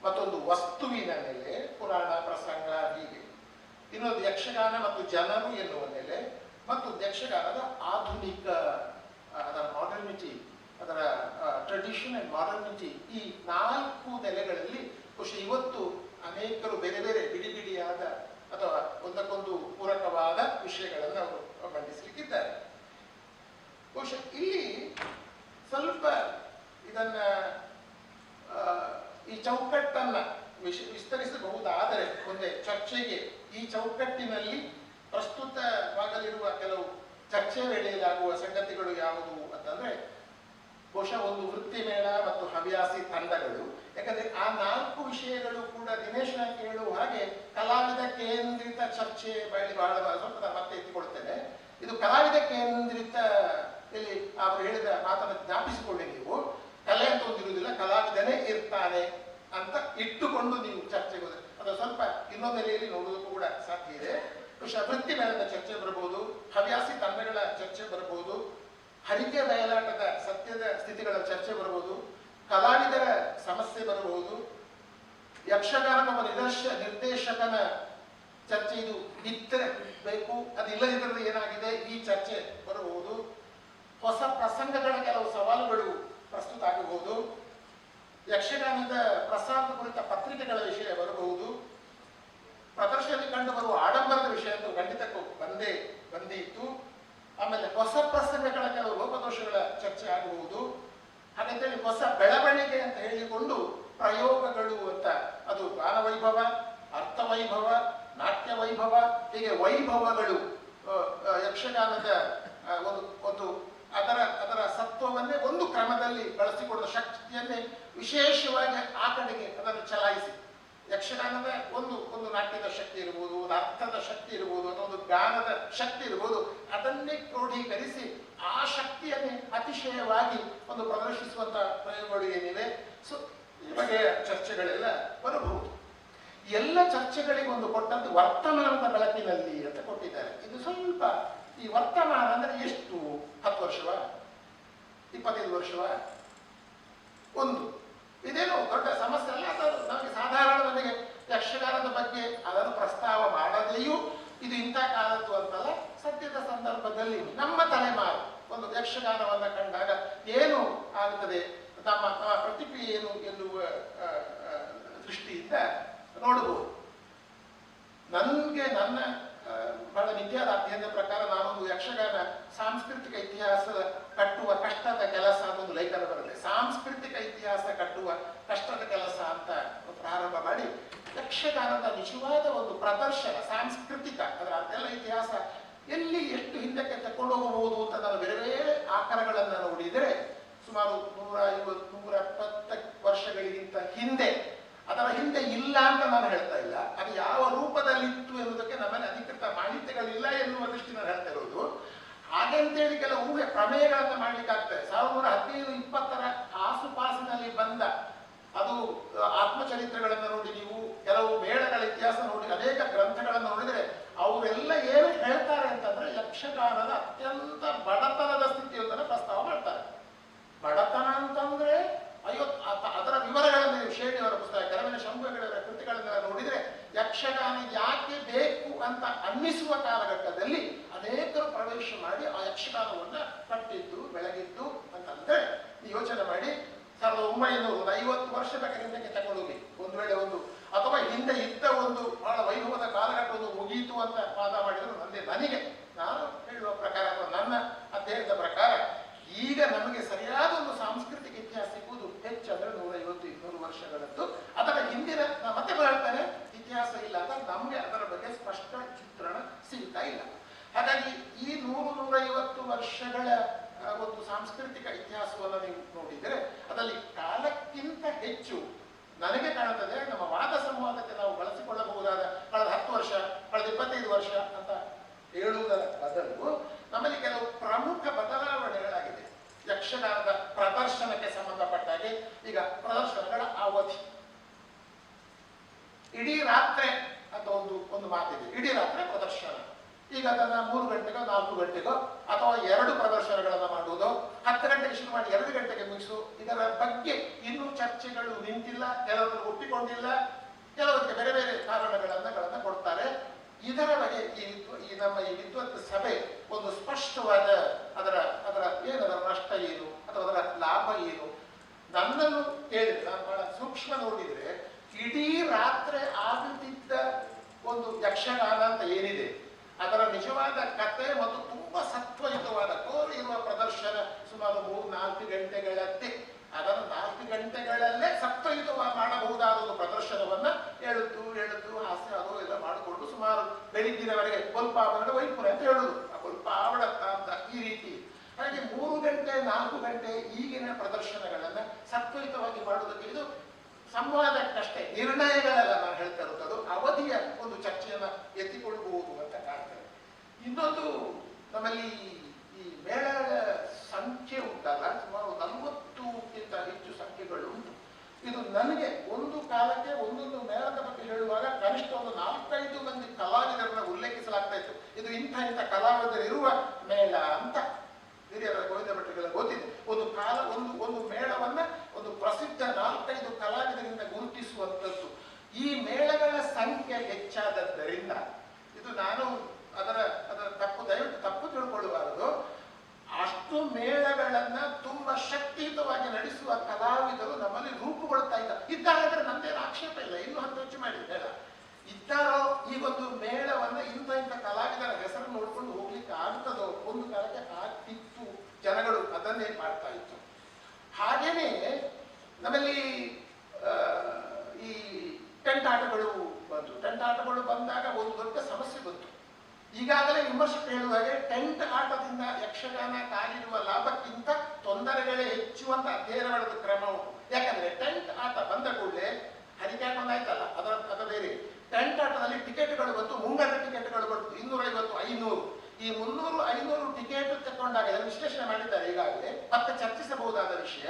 ಮತ್ತೊಂದು ವಸ್ತುವಿನ ನೆಲೆ, ಪುರಾಣ ಪ್ರಸಂಗ, ಹೀಗೆ ಇನ್ನೊಂದು ಯಕ್ಷಗಾನ ಮತ್ತು ಜನರು ಎನ್ನುವ ನೆಲೆ, ಮತ್ತು ಯಕ್ಷಗಾನದ ಆಧುನಿಕ, ಅದರ ಮಾಡರ್ನಿಟಿ, ಅದರ ಟ್ರೆಡಿಷನ್ ಅಂಡ್ ಮಾಡರ್ನಿಟಿ, ಈ 4 ನೆಲೆಗಳಲ್ಲಿ ಬಹುಶಃ ಇವತ್ತು ಅನೇಕರು ಬೇರೆ ಬೇರೆ ಬಿಡಿ ಬಿಡಿಯಾದ ಅಥವಾ ಒಂದಕ್ಕೊಂದು ಪೂರಕವಾದ ವಿಷಯಗಳನ್ನು ಅವರು ಮಂಡಿಸಲಿಕ್ಕಿದ್ದಾರೆ. ಬಹುಶಃ ಇಲ್ಲಿ ಸ್ವಲ್ಪ ಇದನ್ನ ಈ ಚೌಕಟ್ಟನ್ನ ವಿಸ್ತರಿಸಬಹುದಾದರೆ ಮುಂದೆ ಚರ್ಚೆಗೆ ಈ ಚೌಕಟ್ಟಿನಲ್ಲಿ ಪ್ರಸ್ತುತವಾಗಲಿರುವ ಕೆಲವು ಚರ್ಚೆ ವೇಳೆಯಲ್ಲಾಗುವ ಸಂಗತಿಗಳು ಯಾವುವು ಅಂತಂದ್ರೆ, ಬಹುಶಃ ಒಂದು ವೃತ್ತಿ ಮೇಳ ಮತ್ತು ಹವ್ಯಾಸಿ ತಂಡಗಳು. ಯಾಕಂದ್ರೆ ಆ 4 ವಿಷಯಗಳು ಕೂಡ ದಿನೇಶ್ ನಾಯ್ಕ ಹೇಳುವ ಹಾಗೆ ಕಲಾವಿದ ಕೇಂದ್ರಿತ ಚರ್ಚೆ ಬಹಳ ಸ್ವಲ್ಪ ನಾನು ಮತ್ತೆ ಎತ್ತಿಕೊಡ್ತೇನೆ. ಇದು ಕಲಾವಿದ ಕೇಂದ್ರಿತ, ಇಲ್ಲಿ ಅವರು ಹೇಳಿದ ಮಾತನ್ನು ಜ್ಞಾಪಿಸಿಕೊಳ್ಳಿ. ನೀವು ಕಲೆ ಅಂತ ಒಂದಿರುವುದಿಲ್ಲ, ಕಲಾವಿದನೇ ಇರ್ತಾನೆ ಅಂತ ಇಟ್ಟುಕೊಂಡು ನೀವು ಚರ್ಚೆಗೆ ಹೋದರೆ ಅದು ಸ್ವಲ್ಪ ಇನ್ನೊಂದು ನೆಲೆಯಲ್ಲಿ ನೋಡುವುದಕ್ಕೂ ಕೂಡ ಸಾಧ್ಯ ಇದೆ. ಬಹುಶಃ ವೃತ್ತಿ ಮೇಳದ ಚರ್ಚೆ ಬರಬಹುದು, ಹವ್ಯಾಸಿ ತಂಡಗಳ ಚರ್ಚೆ ಬರಬಹುದು, ಹರಿಕೆ ಬಯಲಾಟದ ಸತ್ಯದ ಸ್ಥಿತಿಗಳ ಚರ್ಚೆ ಬರಬಹುದು, ಕಲಾವಿದರ ಸಮಸ್ಯೆ ಬರಬಹುದು, ಯಕ್ಷಗಾನದ ಒಬ್ಬ ನಿರ್ದೇಶಕನ ಚರ್ಚೆ, ಇದು ಇದ್ದರೆ ಬೇಕು, ಅದು ಇಲ್ಲದಿದ್ದರೆ ಏನಾಗಿದೆ, ಈ ಚರ್ಚೆ ಬರಬಹುದು. ಹೊಸ ಪ್ರಸಂಗಗಳ ಕೆಲವು ಸವಾಲುಗಳು ಪ್ರಸ್ತುತ ಆಗಬಹುದು. ಯಕ್ಷಗಾನದ ಪ್ರಸಾರದ ಕುರಿತ ಪತ್ರಿಕೆಗಳ ವಿಷಯ ಬರಬಹುದು. ಪ್ರದರ್ಶನದಲ್ಲಿ ಕಂಡು ಬರುವ ಆಡಂಬರದ ವಿಷಯ ಅಂತೂ ಖಂಡಿತಕ್ಕೂ ಬಂದೇ ಇತ್ತು. ಆಮೇಲೆ ಹೊಸ ಪ್ರಸಂಗಗಳ ಕೆಲವು ಲೋಪದೋಷಗಳ ಚರ್ಚೆ ಆಗಬಹುದು. ಹಾಗಂತೇಳಿ ಹೊಸ ಬೆಳವಣಿಗೆ ಅಂತ ಹೇಳಿಕೊಂಡು ಪ್ರಯೋಗಗಳು ಅಂತ, ಅದು ಗಾನವೈಭವ, ಅರ್ಥವೈಭವ, ನಾಟ್ಯ ವೈಭವ, ಹೀಗೆ ವೈಭವಗಳು ಯಕ್ಷಗಾನದ ಒಂದು ಅದರ ಸತ್ವವನ್ನೇ ಒಂದು ಕ್ರಮದಲ್ಲಿ ಬಳಸಿಕೊಳ್ಳುವ ಶಕ್ತಿಯನ್ನೇ ವಿಶೇಷವಾಗಿ ಆ ಕಡೆಗೆ ಅದನ್ನು ಚಲಾಯಿಸಿ, ಯಕ್ಷಗಾನದ ಒಂದು ನಾಟ್ಯದ ಶಕ್ತಿ ಇರ್ಬೋದು, ಒಂದು ಅರ್ಥದ ಶಕ್ತಿ ಇರ್ಬೋದು, ಅಥವಾ ಒಂದು ಗಾನದ ಶಕ್ತಿ ಇರ್ಬೋದು, ಅದನ್ನೇ ಕ್ರೋಢೀಕರಿಸಿ ಆ ಶಕ್ತಿಯನ್ನೇ ಅತಿಶಯವಾಗಿ ಒಂದು ಪ್ರದರ್ಶಿಸುವಂತ ಪ್ರಯೋಗಗಳು ಏನಿವೆ. ಸೊ ಈ ಬಗೆಯ ಚರ್ಚೆಗಳೆಲ್ಲ ಬರಬಹುದು. ಎಲ್ಲ ಚರ್ಚೆಗಳಿಗೆ ಒಂದು ಕೊಟ್ಟದ್ದು ವರ್ತಮಾನದ ಬೆಳಕಿನಲ್ಲಿ ಅಂತ ಕೊಟ್ಟಿದ್ದಾರೆ. ಇದು ಸ್ವಲ್ಪ ಈ ವರ್ತಮಾನ ಅಂದ್ರೆ ಎಷ್ಟು, 10 ವರ್ಷವಾ 25 ವರ್ಷವಾ, ಒಂದು ಇದೇನು ದೊಡ್ಡ ಸಮಸ್ಯೆ ಅಲ್ಲ. ಅದು ನಮಗೆ ಸಾಧಾರಣ ನಮಗೆ ಯಕ್ಷಗಾನದ ಬಗ್ಗೆ ಅದನ್ನು ಪ್ರಸ್ತಾವ ಮಾಡದೆಯೂ ಇದು ಇಂಥ ಕಾಲದ್ದು ಅಂತಲ್ಲ, ಸದ್ಯದ ಸಂದರ್ಭದಲ್ಲಿ ನಮ್ಮ ತಲೆಮಾರು ಒಂದು ಯಕ್ಷಗಾನವನ್ನ ಕಂಡಾಗ ಏನು ಆಗುತ್ತದೆ, ನಮ್ಮ ಪ್ರತಿಕ್ರಿಯೆ ಏನು ಎನ್ನುವ ದೃಷ್ಟಿಯಿಂದ ನೋಡಬಹುದು. ನನಗೆ ನನ್ನ ಬಹಳ ನಿತ್ಯದ ಅಧ್ಯಯನದ ಪ್ರಕಾರ ನಾನೊಂದು ಯಕ್ಷಗಾನ ಸಾಂಸ್ಕೃತಿಕ ಇತಿಹಾಸ ಕಟ್ಟುವ ಕಷ್ಟದ ಕೆಲಸ ಅನ್ನೊಂದು ಲೇಖನ ಬರುತ್ತೆ. ಸಾಂಸ್ಕೃತಿಕ ಇತಿಹಾಸ ಕಟ್ಟುವ ಕಷ್ಟದ ಕೆಲಸ ಅಂತ ಪ್ರಾರಂಭ ಮಾಡಿ ಯಕ್ಷಗಾನದ ನಿಜವಾದ ಒಂದು ಪ್ರದರ್ಶನ ಸಾಂಸ್ಕೃತಿಕ ಅದರ ಅದೆಲ್ಲ ಇತಿಹಾಸ ಎಲ್ಲಿ ಎಷ್ಟು ಹಿಂದಕ್ಕೆ ತಕೊಂಡು ಹೋಗಬಹುದು ಅಂತ ನಾನು ಬೇರೆ ಬೇರೆ ಆಕಾರಗಳನ್ನು ನೋಡಿದರೆ ಸುಮಾರು 150-170 ವರ್ಷಗಳಿಗಿಂತ ಹಿಂದೆ, ಅದರ ಹಿಂದೆ ಇಲ್ಲ ಅಂತ ನಾನು ಹೇಳ್ತಾ ಇಲ್ಲ, ಅದು ಯಾವ ರೂಪದಲ್ಲಿತ್ತು ಎನ್ನುವುದಕ್ಕೆ ನಮ್ಮಲ್ಲಿ ಅಧಿಕೃತ ಮಾಹಿತಿಗಳಿಲ್ಲ ಎನ್ನುವ ದೃಷ್ಟಿ ನಾನು ಹೇಳ್ತಾ ಇರೋದು. ಹಾಗೆಂತೇಳಿ ಕೆಲವು ಊಹೆ ಪ್ರಮೇಯಗಳನ್ನು ಮಾಡ್ಲಿಕ್ಕೆ ಆಗ್ತದೆ. 1915-20ರ ಆಸುಪಾಸಿನಲ್ಲಿ ಬಂದ ಅದು ಆತ್ಮಚರಿತ್ರೆಗಳನ್ನು ನೋಡಿ, ನೀವು ಕೆಲವು ಮೇಳಗಳ ಇತಿಹಾಸ ನೋಡಿ, ಅನೇಕ ಗ್ರಂಥಗಳನ್ನು ನೋಡಿದರೆ ಅವರೆಲ್ಲ ಏನು ಹೇಳ್ತಾರೆ ಅಂತಂದ್ರೆ ಯಕ್ಷಗಾನದ ಅತ್ಯಂತ ಬಡತನದ ಸ್ಥಿತಿಯೊಂದನ್ನು ಪ್ರಸ್ತಾವ ಮಾಡ್ತಾರೆ. ಬಡತನ ಅಂತಂದ್ರೆ ಅದರ ವಿವರಗಳನ್ನು ನೀವು ಶೇಣಿಯವರ ಪುಸ್ತಕ, ಕೆಳಗಿನ ಶಂಭುಗಳವರ ಕೃತಿಗಳನ್ನೆಲ್ಲ ನೋಡಿದರೆ ಯಕ್ಷಗಾನ ಯಾಕೆ ಬೇಕು ಅಂತ ಅನ್ನಿಸುವ ಕಾಲಘಟ್ಟದಲ್ಲಿ ಅನೇಕರು ಪ್ರವೇಶ ಮಾಡಿ ಆ ಯಕ್ಷಗಾನವನ್ನ ಕಟ್ಟಿದ್ದು ಬೆಳಗಿದ್ದು ಅಂತಂದ್ರೆ ಯೋಚನೆ ಮಾಡಿ 1950 ವರ್ಷದ ಹಿಂದಕ್ಕೆ ತಗೊಂಡೋಗಿ ಒಂದು ವೇಳೆ ಒಂದು ಅಥವಾ ಹಿಂದೆ ಇದ್ದ ಒಂದು ಬಹಳ ವೈಭವದ ಕಾಲಘಟ್ಟವನ್ನು ಮುಗಿಯಿತು ಅಂತ ವಾದ ಮಾಡಿದ್ರು ನನಗೆ ನಾನು ಹೇಳುವ ಪ್ರಕಾರ ಅಥವಾ ನನ್ನ ಅಧ್ಯಯನದ ಪ್ರಕಾರ ಈಗ ನಮಗೆ ಸರಿಯಾದ ಒಂದು ಸಾಂಸ್ಕೃತಿಕ ಇತಿಹಾಸ ಸಿಗುವುದು ಹೆಚ್ಚಂದ್ರೆ 150-200 ವರ್ಷಗಳದ್ದು. ಅದರ ಹಿಂದಿನ ಮತ್ತೆ ಹೇಳ್ತಾನೆ ಇತಿಹಾಸ ಇಲ್ಲ ಅಂತ ನಮಗೆ ಅದರ ಬಗ್ಗೆ ಸ್ಪಷ್ಟ ಚಿತ್ರಣ ಸಿಗ್ತಾ ಇಲ್ಲ. ಹಾಗಾಗಿ ಈ 100-150 ವರ್ಷಗಳ ಒಂದು ಸಾಂಸ್ಕೃತಿಕ ಇತಿಹಾಸವನ್ನು ನೀವು ನೋಡಿದರೆ ಅದರಲ್ಲಿ ಕಾಲಕ್ಕಿಂತ ಹೆಚ್ಚು ನನಗೆ ಕಾಣುತ್ತದೆ ನಮ್ಮ ವಾದ ಸಂವಾದಕ್ಕೆ ನಾವು ಬಳಸಿಕೊಳ್ಳಬಹುದಾದ ಕಳೆದ 10 ವರ್ಷ, ಕಳೆದ 25 ವರ್ಷ ಅಂತ ಹೇಳುವುದರ ಬದಲು ನಮ್ಮಲ್ಲಿ ಕೆಲವು ಪ್ರಮುಖ ಬದಲಾವಣೆಗಳಾಗಿದೆ ಯಕ್ಷಗಾನದ ಪ್ರದರ್ಶನಕ್ಕೆ ಸಂಬಂಧಪಟ್ಟಾಗೆ. ಈಗ ಪ್ರದರ್ಶನಗಳ ಅವಧಿ ಇಡೀ ರಾತ್ರಿ ಅಂತ ಒಂದು ಮಾತಿದೆ. ಇಡೀ ರಾತ್ರಿ ಪ್ರದರ್ಶನ. ಈಗ ಅದನ್ನ 3 ಗಂಟೆಗೋ 4 ಗಂಟೆಗೋ ಅಥವಾ 2 ಪ್ರದರ್ಶನಗಳನ್ನ ಮಾಡುವುದು, 10 ಗಂಟೆಗೆ ಶುರು ಮಾಡಿ 2 ಗಂಟೆಗೆ ಮುಗಿಸು. ಇದರ ಬಗ್ಗೆ ಇನ್ನೂ ಚರ್ಚೆಗಳು ನಿಂತಿಲ್ಲ, ಕೆಲವರು ಒಪ್ಪಿಕೊಂಡಿಲ್ಲ, ಕೆಲವರಿಗೆ ಬೇರೆ ಬೇರೆ ಕಾರಣಗಳನ್ನ ಕೊಡ್ತಾರೆ. ಇದರ ಬಗ್ಗೆ ಈ ನಮ್ಮ ಈ ವಿದ್ವತ್ ಸಭೆ ಒಂದು ಸ್ಪಷ್ಟವಾದ ಅದರ ಏನದರ ನಷ್ಟ ಏನು ಅಥವಾ ಅದರ ಲಾಭ ಏನು ನನ್ನನ್ನು ಕೇಳಿದ್ರೆ, ನಾನು ಬಹಳ ಸೂಕ್ಷ್ಮ ನೋಡಿದ್ರೆ ಇಡೀ ರಾತ್ರಿ ಆಗುತ್ತಿದ್ದ ಒಂದು ಯಕ್ಷಗಾನ ಅಂತ ಏನಿದೆ ಅದರ ನಿಜವಾದ ಕತೆ ಮತ್ತು ತುಂಬಾ ಸತ್ವಯುತವಾದ ಕೋರಿ ಇರುವ ಪ್ರದರ್ಶನ ಸುಮಾರು 3-4 ಗಂಟೆಗಳದ್ದೇ. ಅದನ್ನು 4 ಗಂಟೆಗಳಲ್ಲೇ ಸತ್ವಯುತವಾಗಿ ಮಾಡಬಹುದಾದ ಒಂದು ಪ್ರದರ್ಶನವನ್ನ ಎಳುತ್ತು ಹಾಸ್ಯ ಅದು ಎಲ್ಲ ಮಾಡಿಕೊಂಡು ಸುಮಾರು ಬೆಳಿಗ್ಗಿನವರೆಗೆ ಕೊಲ್ಪಾವಡ ವೈಪುರ ಅಂತ ಹೇಳುದು, ಆ ಕೊಲ್ಪಾವಡ ಅಂತ ಈ ರೀತಿ. ಹಾಗೆ 3 ಗಂಟೆ 4 ಗಂಟೆ ಈಗಿನ ಪ್ರದರ್ಶನಗಳನ್ನ ಸತ್ವಯುತವಾಗಿ ಮಾಡುವುದಕ್ಕೆ ಇದು ಸಂವಾದಕ್ಕಷ್ಟೇ, ನಿರ್ಣಯಗಳೆಲ್ಲ ನಾನು ಹೇಳ್ತಾ ಇರೋದು ಅದು ಅವಧಿಯ ಒಂದು ಚರ್ಚೆಯನ್ನ ಎತ್ತಿಕೊಳ್ಳಬಹುದು ಅಂತ ಕಾಣ್ತದೆ. ಇನ್ನೊಂದು ನಮ್ಮಲ್ಲಿ ಈ ಮೇಳಗಳ ಸಂಖ್ಯೆ ಉಂಟಲ್ಲ, ಸುಮಾರು 40ಕ್ಕಿಂತ ಹೆಚ್ಚು ಸಂಖ್ಯೆಗಳು ಉಂಟು. ಇದು ನನಗೆ ಒಂದು ಕಾಲಕ್ಕೆ ಒಂದೊಂದು ಮೇಳದ ಬಗ್ಗೆ ಹೇಳುವಾಗ ಕನಿಷ್ಠ ಒಂದು 4-5 ಮಂದಿ ಕಲಾವಿದರನ್ನ ಉಲ್ಲೇಖಿಸಲಾಗ್ತಾ ಇತ್ತು. ಇದು ಇಂಥ ಕಲಾವಿದರಿರುವ ಮೇಳ ಅಂತ ಹಿರಿಯರ ಗೋವಿಂದ ಭಟ್ರಿಗೆಲ್ಲ ಗೊತ್ತಿದೆ. ಒಂದು ಮೇಳವನ್ನ ಒಂದು ಪ್ರಸಿದ್ಧ 4-5 ಕಲಾವಿದರಿಂದ ಗುರುತಿಸುವಂಥದ್ದು. ಈ ಮೇಳಗಳ ಸಂಖ್ಯೆ ಹೆಚ್ಚಾದದ್ದರಿಂದ ಇದು ನಾನು ಅದರ ದಯವಿಟ್ಟು ತಪ್ಪು ತಿಳ್ಕೊಳ್ಳಬಾರದು. ಅಷ್ಟು ಮೇಳಗಳನ್ನ ತುಂಬಾ ಶಕ್ತಿಯುತವಾಗಿ ನಡೆಸುವ ಕಲಾವಿದರು ನಮ್ಮಲ್ಲಿ ರೂಪುಗೊಳ್ತಾ ಇದ್ದಾರೆ ಅಂದ್ರೆ ನಮ್ದೇನು ಆಕ್ಷೇಪ ಇಲ್ಲ, ಇನ್ನೂ ಹೆಚ್ಚು ಮಾಡಿ ಮೇಳ ಇದ್ದಾರೋ. ಈ ಒಂದು ಮೇಳವನ್ನ ಇಂಥ ಕಲಾವಿದರ ಹೆಸರು ನೋಡ್ಕೊಂಡು ಹೋಗ್ಲಿಕ್ಕೆ ಆಗ್ತದೋ ಒಂದು ಕಾಲಕ್ಕೆ ಆಗ್ತಿತ್ತು, ಜನಗಳು ಅದನ್ನೇ ಮಾಡ್ತಾ ಇತ್ತು. ಹಾಗೇನೆ ನಮ್ಮಲ್ಲಿ ಈ ಟೆಂಟಾಟಗಳು ಬಂತು. ಟೆಂಟಾಟಗಳು ಬಂದಾಗ ಒಂದು ದೊಡ್ಡ ಸಮಸ್ಯೆ ಬಂತು. ಈಗಾಗಲೇ ವಿಮರ್ಶಕರು ಹೇಳುವ ಹಾಗೆ ಟೆಂಟ್ ಆಟದಿಂದ ಯಕ್ಷಗಾನ ಕಾಲಿರುವ ಲಾಭಕ್ಕಿಂತ ತೊಂದರೆಗಳೇ ಹೆಚ್ಚು ಅಂತ ಅಧ್ಯಯನ ಮಾಡೋದು ಕ್ರಮ ಉಂಟು. ಯಾಕಂದ್ರೆ ಟೆಂಟ್ ಆಟ ಬಂದ ಕೂಡಲೇ ಹರಿಕ್ಯಾಟ್ ಒಂದಾಯ್ತಲ್ಲ, ಅದರ ಬೇರೆ ಟೆಂಟ್ ಆಟದಲ್ಲಿ ಟಿಕೆಟ್ಗಳು ಬಂತು, ಮುಂಗಡ ಟಿಕೆಟ್ಗಳು ಬಂತು 250-500. ಈ 300-500 ತಗೊಂಡಾಗ ಇದನ್ನು ವಿಶ್ಲೇಷಣೆ ಮಾಡಿದ್ದಾರೆ ಈಗಾಗಲೇ, ಮತ್ತೆ ಚರ್ಚಿಸಬಹುದಾದ ವಿಷಯ.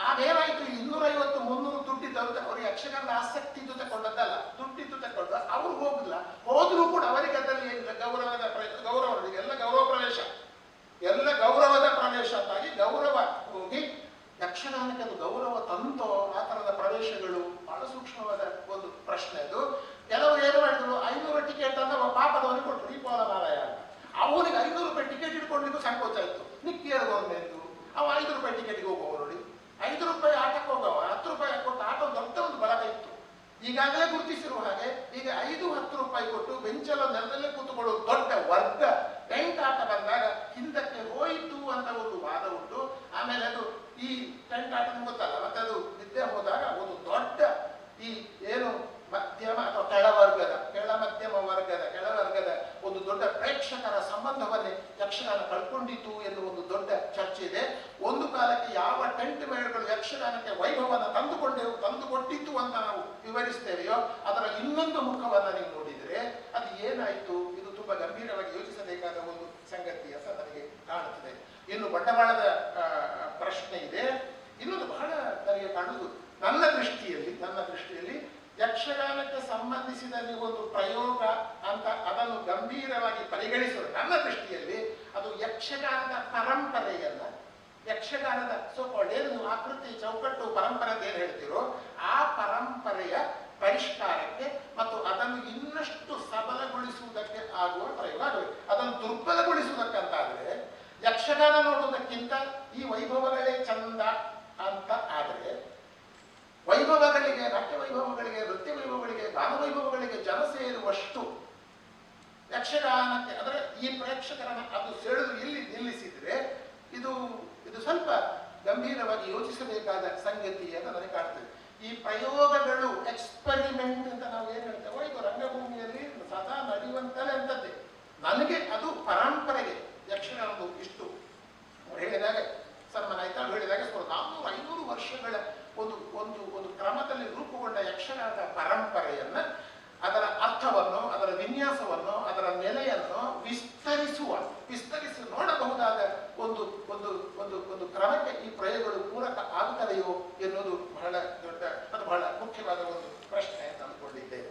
ಅದೇನಾಯ್ತು, 250-300 ದುಡ್ಡಿದ್ದವರು ಅವ್ರಿಗೆ ಯಕ್ಷಗಾನದ ಆಸಕ್ತಿ ಇದ್ದು ತಗೊಂಡದ್ದಲ್ಲ, ದುಡ್ಡಿದ್ದು ತಗೊಂಡು ಅವ್ರು ಹೋಗಿಲ್ಲ. ಹೋದ್ರೂ ಕೂಡ ಅವರಿಗೆ ಅದರಲ್ಲಿ ಏನಿಲ್ಲ, ಗೌರವ ಎಲ್ಲ ಗೌರವ ಪ್ರವೇಶ, ಎಲ್ಲ ಗೌರವದ ಪ್ರವೇಶ ಅಂತಾಗಿ ಗೌರವ ಹೋಗಿ ಯಕ್ಷಗಾನಕ್ಕೆ ಅದು ಗೌರವ ತಂತೋ ಆ ಥರದ ಪ್ರವೇಶಗಳು ಬಹಳ ಸೂಕ್ಷ್ಮವಾದ ಒಂದು ಪ್ರಶ್ನೆ ಅದು. ಕೆಲವರು ಏನು ಮಾಡಿದ್ರು, 500 ಟಿಕೆಟ್ ಅಂತ ಪಾಪದವನಿಗೆ ಕೊಟ್ಟರು, ಈ ಪೋಲ ಮಾರಾಯ ಅಂತ. ಅವನಿಗೆ 500 ರೂಪಾಯಿ ಟಿಕೆಟ್ ಇಟ್ಕೊಂಡಿದ್ದು ಸಂಕೋಚ ಆಯ್ತು, ನಿಕ್ಕೇಳ್ಗೊಂಡು ಅವ 5 ರೂಪಾಯಿ ಟಿಕೆಟ್ಗೆ ಹೋಗುವ ನೋಡಿ, 5 ರೂಪಾಯಿ ಆಟಕ್ಕೆ ಹೋಗವ 10 ರೂಪಾಯಿ ಕೊಟ್ಟು ಆಟ ದೊಡ್ಡ ಒಂದು ಬಳಗ ಇತ್ತು. ಈಗಾಗಲೇ ಗುರುತಿಸಿರುವ ಹಾಗೆ ಈಗ 5-10 ರೂಪಾಯಿ ಕೊಟ್ಟು ಬೆಂಚಲ ನೆಲದಲ್ಲೇ ಕೂತುಕೊಳ್ಳುವ ದೊಡ್ಡ ವರ್ಗ ಟೆಂಟ್ ಆಟ ಬಂದಾಗ ಹಿಂದಕ್ಕೆ ಹೋಯಿತು ಅಂತ ಒಂದು ವಾದ ಉಂಟು. ಆಮೇಲೆ ಅದು ಈ ಟೆಂಟ್ ಆಟ ಗೊತ್ತಲ್ಲ, ಮತ್ತೆ ಅದು ನಿದ್ದೆ ಹೋದಾಗ ಒಂದು ದೊಡ್ಡ ಈ ಏನು ಮಧ್ಯಮ ಅಥವಾ ಕೆಳ ಮಧ್ಯಮ ವರ್ಗದ ಕೆಳವರ್ಗದ ಒಂದು ದೊಡ್ಡ ಪ್ರೇಕ್ಷಕರ ಸಂಬಂಧವನ್ನೇ ಯಕ್ಷಗಾನ ಕಳ್ಕೊಂಡಿತು ಎನ್ನುವ ಒಂದು ದೊಡ್ಡ ಚರ್ಚೆ ಇದೆ. ಒಂದು ಕಾಲಕ್ಕೆ ಯಾವ ಟೆಂಟ್ ಮೇಳಗಳು ಯಕ್ಷಗಾನಕ್ಕೆ ವೈಭವನ ತಂದುಕೊಟ್ಟಿತ್ತು ಅಂತ ನಾವು ವಿವರಿಸ್ತೇವೆಯೋ ಅದರ ಇನ್ನೊಂದು ಮುಖವನ್ನ ನೀವು ನೋಡಿದರೆ ಅದು ಏನಾಯ್ತು, ಇದು ತುಂಬಾ ಗಂಭೀರವಾಗಿ ಯೋಚಿಸಬೇಕಾದ ಒಂದು ಸಂಗತಿ ಅಂತ ನನಗೆ ಕಾಣುತ್ತದೆ. ಇನ್ನು ಬಂಡವಾಳದ ಪ್ರಶ್ನೆ ಇದೆ. ಇನ್ನೊಂದು ಬಹಳ ನನಗೆ ಕಾಣುವುದು, ನನ್ನ ದೃಷ್ಟಿಯಲ್ಲಿ ಯಕ್ಷಗಾನಕ್ಕೆ ಸಂಬಂಧಿಸಿದ ಒಂದು ಪ್ರಯೋಗ ಅಂತ ಅದನ್ನು ಗಂಭೀರವಾಗಿ ಪರಿಗಣಿಸುವುದು, ನನ್ನ ದೃಷ್ಟಿಯಲ್ಲಿ ಅದು ಯಕ್ಷಗಾನದ ಪರಂಪರೆಯನ್ನ, ಯಕ್ಷಗಾನದ ಏನು ನೀವು ಆಕೃತಿ ಚೌಕಟ್ಟು ಪರಂಪರೆ ಅಂತ ಏನು ಹೇಳ್ತೀರೋ ಆ ಪರಂಪರೆಯ ಪರಿಷ್ಕಾರಕ್ಕೆ ಮತ್ತು ಅದನ್ನು ಇನ್ನಷ್ಟು ಸಬಲಗೊಳಿಸುವುದಕ್ಕೆ ಆಗುವ ಪ್ರಯೋಗ ಆಗಬೇಕು. ಅದನ್ನು ದುರ್ಬಲಗೊಳಿಸುವುದಕ್ಕಂತಾದ್ರೆ ಯಕ್ಷಗಾನ ನೋಡುವುದಕ್ಕಿಂತ ಈ ವೈಭವಗಳೇ ಚಂದ ಅಂತ ಆದರೆ, ವೈಭವಗಳಿಗೆ, ನಾಟ್ಯ ವೈಭವಗಳಿಗೆ, ನೃತ್ಯ ವೈಭವಗಳಿಗೆ, ಗಾನ ವೈಭವಗಳಿಗೆ ಜನ ಸೇರುವಷ್ಟು ಯಕ್ಷಗಾನಕ್ಕೆ ಅಂದರೆ ಈ ಪ್ರೇಕ್ಷಕರನ್ನು ಅದು ಸೆಳೆದು ಇಲ್ಲಿ ನಿಲ್ಲಿಸಿದ್ರೆ ಇದು ಸ್ವಲ್ಪ ಗಂಭೀರವಾಗಿ ಯೋಚಿಸಬೇಕಾದ ಸಂಗತಿ ಅಂತ ನನಗೆ ಕಾಣ್ತದೆ. ಈ ಪ್ರಯೋಗಗಳು ಎಕ್ಸ್ಪರಿಮೆಂಟ್ ಅಂತ ನಾವು ಏನು ಹೇಳ್ತೇವೋ ಇದು ರಂಗಭೂಮಿಯಲ್ಲಿ ಸದಾ ನಡೆಯುವಂತಲೇ ಅಂತದ್ದೇ. ನನಗೆ ಅದು ಪರಂಪರೆಗೆ ಯಕ್ಷಗಾನದು ಇಷ್ಟು ಹೇಳಿದಾಗ ಸನ್ಮಾನ ಆಯ್ತು ಹೇಳಿದಾಗ 400-500 ವರ್ಷಗಳ ಒಂದು ಕ್ರಮದಲ್ಲಿ ರೂಪುಗೊಂಡ ಯಕ್ಷಗಾನದ ಪರಂಪರೆಯನ್ನ, ಅದರ ಅರ್ಥವನ್ನು, ಅದರ ವಿನ್ಯಾಸವನ್ನು, ಅದರ ನೆಲೆಯನ್ನು ವಿಸ್ತರಿಸಿ ನೋಡಬಹುದಾದ ಒಂದು ಕ್ರಮಕ್ಕೆ ಈ ಪ್ರಯೋಗಗಳು ಪೂರಕ ಆಗುತ್ತದೆಯೋ ಎನ್ನುವುದು ಬಹಳ ಮುಖ್ಯವಾದ ಒಂದು ಪ್ರಶ್ನೆ ಅಂತ ಅಂದ್ಕೊಂಡಿದ್ದೇನೆ.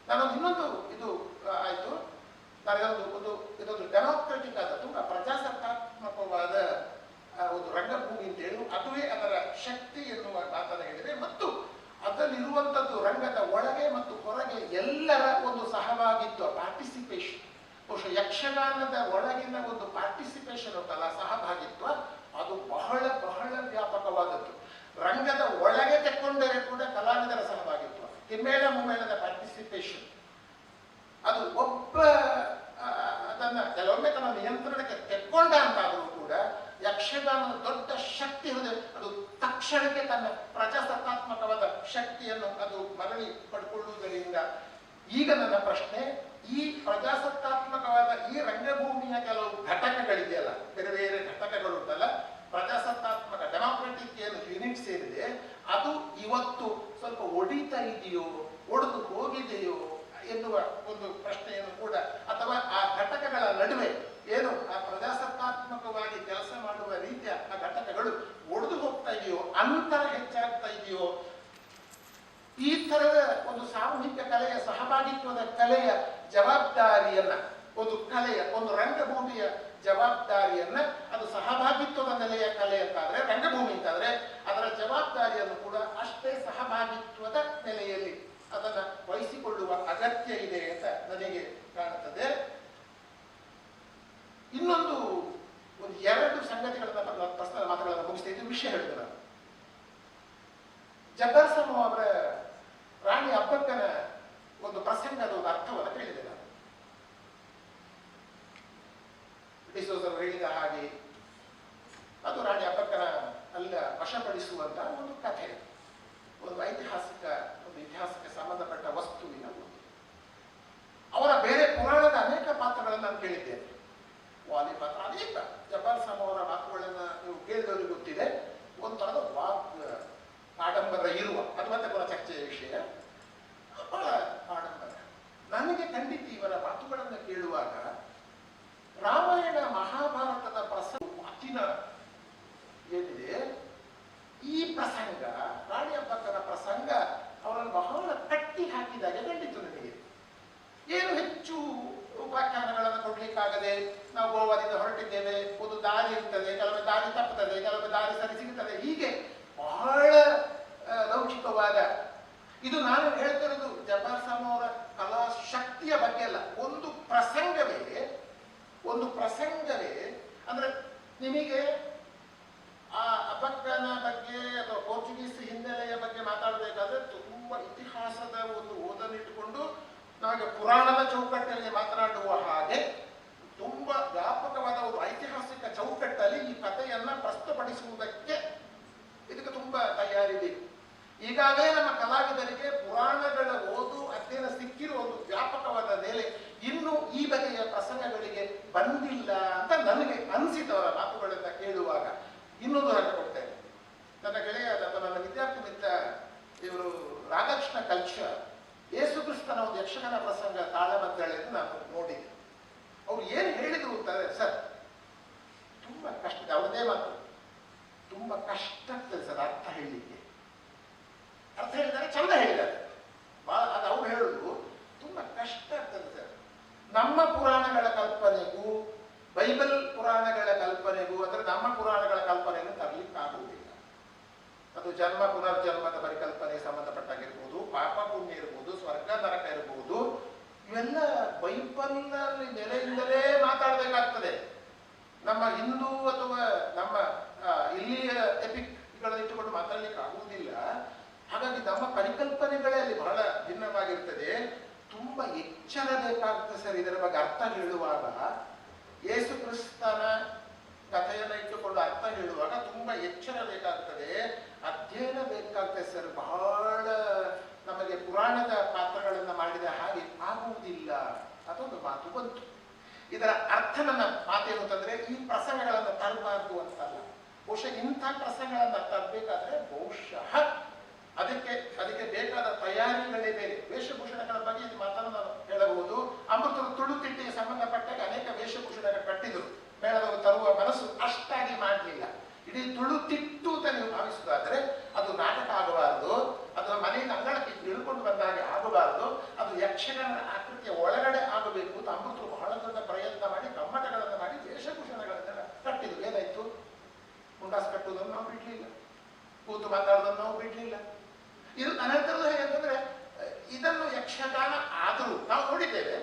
ನಾನೊಂದು ಇನ್ನೊಂದು ಇದು ಆಯ್ತು, ಇದೊಂದು ಡೆಮೋಕ್ರೆಟಿಕ್ ಆದ ತುಂಬಾ ಪ್ರಜಾಸತ್ತಾತ್ಮಕವಾದ ಒಂದು ರಂಗಭೂಮಿ ಅಂತ ಹೇಳಿ ಅದುವೇ ಅದರ ಶಕ್ತಿ ಎನ್ನುವ ಮಾತನ್ನು ಹೇಳಿದೆ. ಮತ್ತು ಅದರಲ್ಲಿರುವಂಥದ್ದು ರಂಗದ ಒಳಗೆ ಮತ್ತು ಹೊರಗೆ ಎಲ್ಲರ ಒಂದು ಸಹಭಾಗಿತ್ವ, ಪಾರ್ಟಿಸಿಪೇಷನ್. ಬಹುಶಃ ಯಕ್ಷಗಾನದ ಒಳಗಿನ ಒಂದು ಪಾರ್ಟಿಸಿಪೇಷನ್ ಉಂಟಲ್ಲ, ಸಹಭಾಗಿತ್ವ, ಅದು ಬಹಳ ವ್ಯಾಪಕವಾದದ್ದು. ರಂಗದ ಒಳಗೆ ತೆಕ್ಕೊಂಡರೆ ಕೂಡ ಕಲಾವಿದರ ಸಹಭಾಗಿತ್ವ, ಹಿಮ್ಮೇಳ ಮುಮ್ಮೇಳದ ಪಾರ್ಟಿಸಿಪೇಷನ್, ಅದು ಅದನ್ನ ಕೆಲವೊಮ್ಮೆ ತನ್ನ ನಿಯಂತ್ರಣಕ್ಕೆ ತೆಕ್ಕೊಂಡ ಅಂತಾದರೂ ಕೂಡ ಯಕ್ಷಗಾನದ ದೊಡ್ಡ ಶಕ್ತಿ ಇದೆ. ಅದು ತಕ್ಷಣಕ್ಕೆ ತನ್ನ ಪ್ರಜಾಸತ್ತಾತ್ಮಕವಾದ ಶಕ್ತಿಯನ್ನು ಅದು ಮರಳಿ ಪಡ್ಕೊಳ್ಳುವುದರಿಂದ ಈಗ ನನ್ನ ಪ್ರಶ್ನೆ, ಈ ಪ್ರಜಾಸತ್ತಾತ್ಮಕವಾದ ಈ ರಂಗಭೂಮಿಯ ಕೆಲವು ಘಟಕಗಳಿದೆಯಲ್ಲ, ಬೇರೆ ಬೇರೆ ಘಟಕಗಳುಂಟಲ್ಲ, ಪ್ರಜಾಸತ್ತಾತ್ಮಕ ಡೆಮಾಕ್ರೆಟಿಕ್ ಏನು ಯೂನಿಟ್ಸ್ ಏನಿದೆ ಅದು ಇವತ್ತು ಸ್ವಲ್ಪ ಒಡಿತಾ ಇದೆಯೋ, ಒಡೆದು ಹೋಗಿದೆಯೋ ಎನ್ನುವ ಒಂದು ಪ್ರಶ್ನೆಯನ್ನು ಕೂಡ, ಅಥವಾ ಆ ಘಟಕಗಳ ನಡುವೆ ಏನು ಆ ಪ್ರಜಾಸತ್ತಾತ್ಮಕವಾಗಿ ಕೆಲಸ ಮಾಡುವ ರೀತಿಯ ಆ ಘಟಕಗಳು ಒಡೆದು ಹೋಗ್ತಾ ಇದೆಯೋ, ಅಂತರ ಹೆಚ್ಚಾಗ್ತಾ ಇದೆಯೋ, ಈ ತರದ ಒಂದು ಸಾಮೂಹಿಕ ಕಲೆಯ ಸಹಭಾಗಿತ್ವದ ಕಲೆಯ ಜವಾಬ್ದಾರಿಯನ್ನ, ಒಂದು ರಂಗಭೂಮಿಯ ಜವಾಬ್ದಾರಿಯನ್ನ, ಅದು ಸಹಭಾಗಿತ್ವದ ನೆಲೆಯ ಕಲೆ ಅಂತಾದ್ರೆ ರಂಗಭೂಮಿ ಅಂತಾದ್ರೆ ಅದರ ಜವಾಬ್ದಾರಿಯನ್ನು ಕೂಡ ಅಷ್ಟೇ ಸಹಭಾಗಿತ್ವದ ನೆಲೆಯಲ್ಲಿ ಅದನ್ನ ವಹಿಸಿಕೊಳ್ಳುವ ಅಗತ್ಯ ಇದೆ ಅಂತ ನನಗೆ ಕಾಣುತ್ತದೆ. ಇನ್ನೊಂದು 2 ಸಂಗತಿಗಳನ್ನ ಪ್ರಸ್ತುತ ಮಾತುಗಳನ್ನು ಮುಗಿಸ್ತಾ ಇದ್ದು ವಿಷಯ ಹೇಳಿದ್ರು ನಾನು. ಜಬ್ಬಾರ್ ಸಾಮು ಅವರ ರಾಣಿ ಅಬ್ಬಕ್ಕನ ಒಂದು ಪ್ರಸಂಗದ ಒಂದು ಅರ್ಥವನ್ನು ಕೇಳಿದೆ ನಾನು. ಡಿಸೋಜರು ಹೇಳಿದ ಹಾಗೆ ಅದು ರಾಣಿ ಅಬ್ಬಕ್ಕನ ಅಲ್ಲ ವಶಪಡಿಸುವಂತ ಒಂದು ಕಥೆ, ಒಂದು ಇತಿಹಾಸಕ್ಕೆ ಸಂಬಂಧಪಟ್ಟ ವಸ್ತುವಿನ ಅವರ ಬೇರೆ ಪುರಾಣದ ಅನೇಕ ಪಾತ್ರಗಳನ್ನು ನಾನು ಕೇಳಿದ್ದೇನೆ. ವಾಲಿ ಪಾತ್ರ ಅನೇಕ ಜಬ್ಬಾರ್ ಸಾಮು ಅವರ ಮಾತುಗಳನ್ನ ನೀವು ಕೇಳಿದವರಿಗೆ ಗೊತ್ತಿದೆ. ಒಂಥರದ ಆಡಂಬರ ಇರುವ, ಅದು ಮತ್ತೆ ಪುನಃ ಚರ್ಚೆಯ ವಿಷಯ, ಬಹಳ ಆಡಂಬರ. ನನಗೆ ಖಂಡಿತ ಇವರ ಮಾತುಗಳನ್ನು ಕೇಳುವಾಗ ರಾಮಾಯಣ ಮಹಾಭಾರತದ ಸೀನ್ ಏನಿದೆ, ಈ ಪ್ರಸಂಗ ರಾಣಿ ಅಬ್ಬಕ್ಕನ ಪ್ರಸಂಗ ಅವರನ್ನು ಬಹಳ ಕಟ್ಟಿ ಹಾಕಿದಾಗ ಕಂಡಿತು ನನಗೆ. ಏನು ಹೆಚ್ಚು ಉಪಾಖ್ಯಾನಗಳನ್ನು ಕೊಡ್ಲಿಕ್ಕಾಗದೆ ನಾವು ಗೋವಾದಿಂದ ಹೊರಟಿದ್ದೇವೆ, ಒಂದು ದಾರಿ ಇರ್ತದೆ, ಕೆಲವೊಮ್ಮೆ ದಾರಿ ತಪ್ಪುತ್ತದೆ, ಕೆಲವೊಮ್ಮೆ ದಾರಿ ಸರಿ ಸಿಗುತ್ತದೆ, ಹೀಗೆ ಬಹಳ ಲೌಕಿಕವಾದ ಇದು. ನಾನು ಹೇಳ್ತಿರೋದು ಜಬ್ಬಾರ್ ಸಾಮ್ ಅವರ ಕಲಾ ಶಕ್ತಿಯ ಬಗ್ಗೆ ಅಲ್ಲ, ಒಂದು ಪ್ರಸಂಗವೇ ಅಂದ್ರೆ ನಿಮಗೆ ಆ ಅಬ್ಬಕ್ಕನ ಬಗ್ಗೆ ಅಥವಾ ಪೋರ್ಚುಗೀಸ್ ಹಿನ್ನೆಲೆಯ ಬಗ್ಗೆ ಮಾತಾಡಬೇಕಾದ್ರೆ ತುಂಬಾ ಇತಿಹಾಸದ ಒಂದು ಓದನ್ನಿಟ್ಟುಕೊಂಡು ನಮಗೆ ಪುರಾಣದ ಚೌಕಟ್ಟಲ್ಲಿ ಮಾತನಾಡುವ ಹಾಗೆ ತುಂಬಾ ವ್ಯಾಪಕವಾದ ಒಂದು ಐತಿಹಾಸಿಕ ಚೌಕಟ್ಟಲ್ಲಿ ಈ ಕಥೆಯನ್ನ ಪ್ರಸ್ತುತಪಡಿಸುವುದಕ್ಕೆ ಇದಕ್ಕೆ ತುಂಬಾ ತಯಾರಿದೆ. ಈಗಾಗಲೇ ನಮ್ಮ ಕಲಾವಿದರಿಗೆ ಪುರಾಣಗಳ ಓದು ಅಧ್ಯಯನ ಸಿಕ್ಕಿರುವ ಒಂದು ವ್ಯಾಪಕವಾದ ನೆಲೆ ಇನ್ನು ಈ ಬಗೆಯ ಪ್ರಸಂಗಗಳಿಗೆ ಬಂದಿಲ್ಲ ಅಂತ ನನಗೆ ಅನಿಸಿದವರ ಮಾತುಗಳಿಂದ ಕೇಳುವಾಗ. ಇನ್ನೊಂದು ಕೊಡ್ತೇನೆ, ನನ್ನ ಗೆಳೆಯಾದ ಅಥವಾ ನನ್ನ ವಿದ್ಯಾರ್ಥಿ ಮಿತ್ರ ಇವರು ರಾಧಾಕೃಷ್ಣ ಕಲ್ಚರ್ ಯೇಸು ಕ್ರಿಸ್ತನ ಒಂದು ಯಕ್ಷಗಾನ ಪ್ರಸಂಗ ತಾಳಮದ್ದಳೆಯನ್ನು ನಾನು ನೋಡಿದೆ. ಅವ್ರು ಏನು ಹೇಳಿದ್ರು ಅಂತಾರೆ, ಸರ್ ತುಂಬಾ ಕಷ್ಟ, ಅವ್ರದೇ ಮಾತು, ತುಂಬಾ ಕಷ್ಟ ಆಗ್ತದೆ ಸರ್ ಅರ್ಥ ಹೇಳಲಿಕ್ಕೆ. ಅರ್ಥ ಹೇಳಿದ್ದಾರೆ, ಚಂದ ಹೇಳಿದ್ದಾರೆ, ಅದು ಅವ್ರು ಹೇಳುದು ತುಂಬಾ ಕಷ್ಟ ಆಗ್ತದೆ ಸರ್. ನಮ್ಮ ಪುರಾಣಗಳ ಕಲ್ಪನೆಗೂ ಬೈಬಲ್ ಪುರಾಣಗಳ ಕಲ್ಪನೆಗೂ ಅಂದ್ರೆ ನಮ್ಮ ಪುರಾಣಗಳ ಕಲ್ಪನೆಯನ್ನು ತರಲಿಕ್ಕಾಗುವುದಿಲ್ಲ. ಅದು ಜನ್ಮ ಪುನರ್ಜನ್ಮದ ಪರಿಕಲ್ಪನೆಗೆ ಸಂಬಂಧಪಟ್ಟಾಗಿರ್ಬೋದು, ಪಾಪ ಪುಣ್ಯ ಇರ್ಬೋದು, ಸ್ವರ್ಗ ನರಕ ಇರ್ಬೋದು, ಇವೆಲ್ಲ ಬೈಬಲ್ನಲ್ಲಿ ನೆಲೆಯಿಂದಲೇ ಮಾತಾಡಬೇಕಾಗ್ತದೆ. ನಮ್ಮ ಹಿಂದೂ ಅಥವಾ ನಮ್ಮ ಇಲ್ಲಿಯ ಎಪಿಕ್ಗಳನ್ನು ಇಟ್ಟುಕೊಂಡು ಮಾತಾಡ್ಲಿಕ್ಕೆ ಆಗುವುದಿಲ್ಲ. ಹಾಗಾಗಿ ನಮ್ಮ ಪರಿಕಲ್ಪನೆಗಳೇ ಅಲ್ಲಿ ಬಹಳ ಭಿನ್ನವಾಗಿರ್ತದೆ. ತುಂಬಾ ಎಚ್ಚರ ಬೇಕಾಗ್ತದೆ ಸರ್ ಇದರ ಬಗ್ಗೆ ಅರ್ಥ ಹೇಳುವಾಗ. ಯೇಸು ಕ್ರಿಸ್ತನ ಕಥೆಯನ್ನು ಇಟ್ಟುಕೊಂಡು ಅರ್ಥ ಹೇಳುವಾಗ ತುಂಬಾ ಎಚ್ಚರ ಬೇಕಾಗ್ತದೆ, ಅಧ್ಯಯನ ಬೇಕಾಗ್ತದೆ ಸರ್. ಬಹಳ ನಮಗೆ ಪುರಾಣದ ಪಾತ್ರಗಳನ್ನ ಮಾಡಿದ ಹಾಗೆ ಆಗುವುದಿಲ್ಲ. ಅದೊಂದು ಮಾತು ಬಂತು. ಇದರ ಅರ್ಥ ನನ್ನ ಮಾತೇನು ಅಂತಂದ್ರೆ, ಈ ಪ್ರಸಂಗಗಳನ್ನು ತರಬಾರ್ದು ಅಂತಲ್ಲ, ಬಹುಶಃ ಇಂಥ ಪ್ರಸಂಗಗಳನ್ನ ತರಬೇಕಾದ್ರೆ ಬಹುಶಃ ಅದಕ್ಕೆ ಬೇಕಾದ ತಯಾರಿಗಳೇ ಬೇರೆ. ವೇಷಭೂಷಣಗಳ ಬಗ್ಗೆ ಇದು ಮಾತನ್ನು ನಾನು ಹೇಳಬಹುದು. ಅಮೃತರು ತುಳುತಿಟ್ಟಿಗೆ ಸಂಬಂಧಪಟ್ಟಾಗ ಅನೇಕ ವೇಷಭೂಷಣಗಳು ಕಟ್ಟಿದ್ರು, ಮೇಳದವರು ತರುವ ಮನಸ್ಸು ಅಷ್ಟಾಗಿ ಮಾಡಲಿಲ್ಲ. ಇಡೀ ತುಳುತಿಟ್ಟು ಅಂತ ನೀವು ಭಾವಿಸುವುದಾದ್ರೆ ಅದು ನಾಟಕ ಆಗಬಾರದು, ಅದರ ಮನೆಯಿಂದ ಅಂಗಳಕ್ಕೆ ಇಳ್ಕೊಂಡು ಬಂದಾಗೆ ಆಗಬಾರದು, ಅದು ಯಕ್ಷಗಾನ ಆಕೃತಿಯ ಒಳಗಡೆ ಆಗಬೇಕು ಅಂತ ಅಮೃತರು ಬಹಳ ದೊಡ್ಡ ಪ್ರಯತ್ನ ಮಾಡಿ ಕಮ್ಮಟಗಳನ್ನು ಮಾಡಿ ವೇಷಭೂಷಣಗಳನ್ನೆಲ್ಲ ಕಟ್ಟಿದ್ರು. ಏನಾಯ್ತು, ಮುಂಡಾಸ್ ಕಟ್ಟುವುದನ್ನು ನಾವು ಬಿಡ್ಲಿಲ್ಲ, ಕೂತು ಮಾತಾಡೋದನ್ನು ನಾವು ಬಿಡ್ಲಿಲ್ಲ. ಇದು ನನ್ನ ಹೇಳ್ತಿರೋದು ಹೇಗಂತಂದ್ರೆ, ಇದನ್ನು ಯಕ್ಷಗಾನ ಆದರೂ ನಾವು ನೋಡಿದ್ದೇವೆ,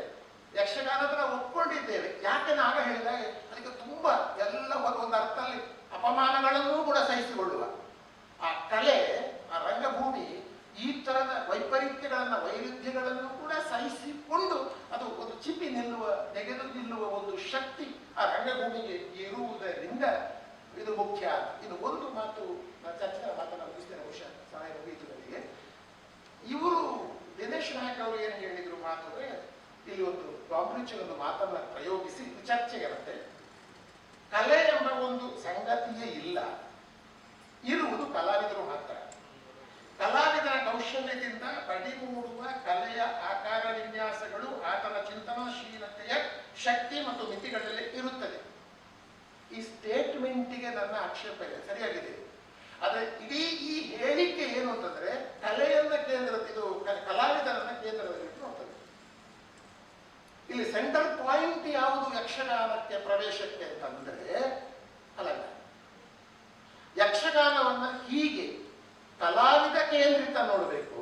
ಯಕ್ಷಗಾನದ ನಾವು ಒಪ್ಕೊಂಡಿದ್ದೇವೆ. ಯಾಕೆ ಆಗ ಹೇಳಿದಾಗ ಅದಕ್ಕೆ ತುಂಬಾ ಎಲ್ಲ ಒಂದು ಅರ್ಥದಲ್ಲಿ ಅಪಮಾನಗಳನ್ನೂ ಕೂಡ ಸಹಿಸಿಕೊಳ್ಳುವ ಆ ಕಲೆ, ಆ ರಂಗಭೂಮಿ ಈ ತರದ ವೈಪರೀತ್ಯಗಳನ್ನ ವೈರುಧ್ಯಗಳನ್ನು ಕೂಡ ಸಹಿಸಿಕೊಂಡು ಅದು ಒಂದು ಚಿಪ್ಪಿ ನಿಲ್ಲುವ, ನೆಗೆದು ನಿಲ್ಲುವ ಒಂದು ಶಕ್ತಿ ಆ ರಂಗಭೂಮಿಗೆ ಇರುವುದರಿಂದ ಇದು ಮುಖ್ಯ. ಇದು ಒಂದು ಮಾತು ನಾನು ಚರ್ಚೆಯ ಮಾತನ್ನು ಮುಗಿಸ್ತೇನೆ, ಬಹುಶಃ ಸಹಾಯ ಮುಗಿಯಿತು ನನಗೆ. ಇವರು ದಿನೇಶ್ ನಾಯಕ್ ಅವರು ಏನು ಹೇಳಿದ್ರು ಮಾತು ಅಂದ್ರೆ, ಇಲ್ಲಿ ಒಂದು ಗಾಂಭೀರ್ಯ ಒಂದು ಮಾತನ್ನ ಪ್ರಯೋಗಿಸಿ ಚರ್ಚೆಗೆ ಬರುತ್ತೆ. ಕಲೆ ಎಂಬ ಒಂದು ಸಂಗತಿಯೇ ಇಲ್ಲ, ಇರುವುದು ಕಲಾವಿದರು ಮಾತ್ರ. ಕಲಾವಿದರ ಕೌಶಲ್ಯದಿಂದ ಬಡಿಮೂಡುವ ಕಲೆಯ ಆಕಾರ ವಿನ್ಯಾಸಗಳು ಆತನ ಚಿಂತನಾಶೀಲತೆಯ ಶಕ್ತಿ ಮತ್ತು ಮಿತಿಗಳಲ್ಲಿ ಇರುತ್ತದೆ. ಈ ಸ್ಟೇಟ್ಮೆಂಟಿಗೆ ನನ್ನ ಆಕ್ಷೇಪ ಇದೆ, ಸರಿಯಾಗಿದೆ. ಆದ್ರೆ ಇಡೀ ಈ ಹೇಳಿಕೆ ಏನು ಅಂತಂದ್ರೆ, ಕಲೆಯನ್ನ ಇದು ಕಲಾವಿದರನ್ನ ಕೇಂದ್ರದಲ್ಲಿ ನೋಡ್ತದೆ. ಇಲ್ಲಿ ಸೆಂಟರ್ ಪಾಯಿಂಟ್ ಯಾವುದು ಯಕ್ಷಗಾನಕ್ಕೆ ಪ್ರವೇಶಕ್ಕೆ ಅಂತಂದ್ರೆ ಅಲ್ಲ, ಯಕ್ಷಗಾನವನ್ನ ಹೀಗೆ ಕಲಾವಿದ ಕೇಂದ್ರಿತ ನೋಡಬೇಕು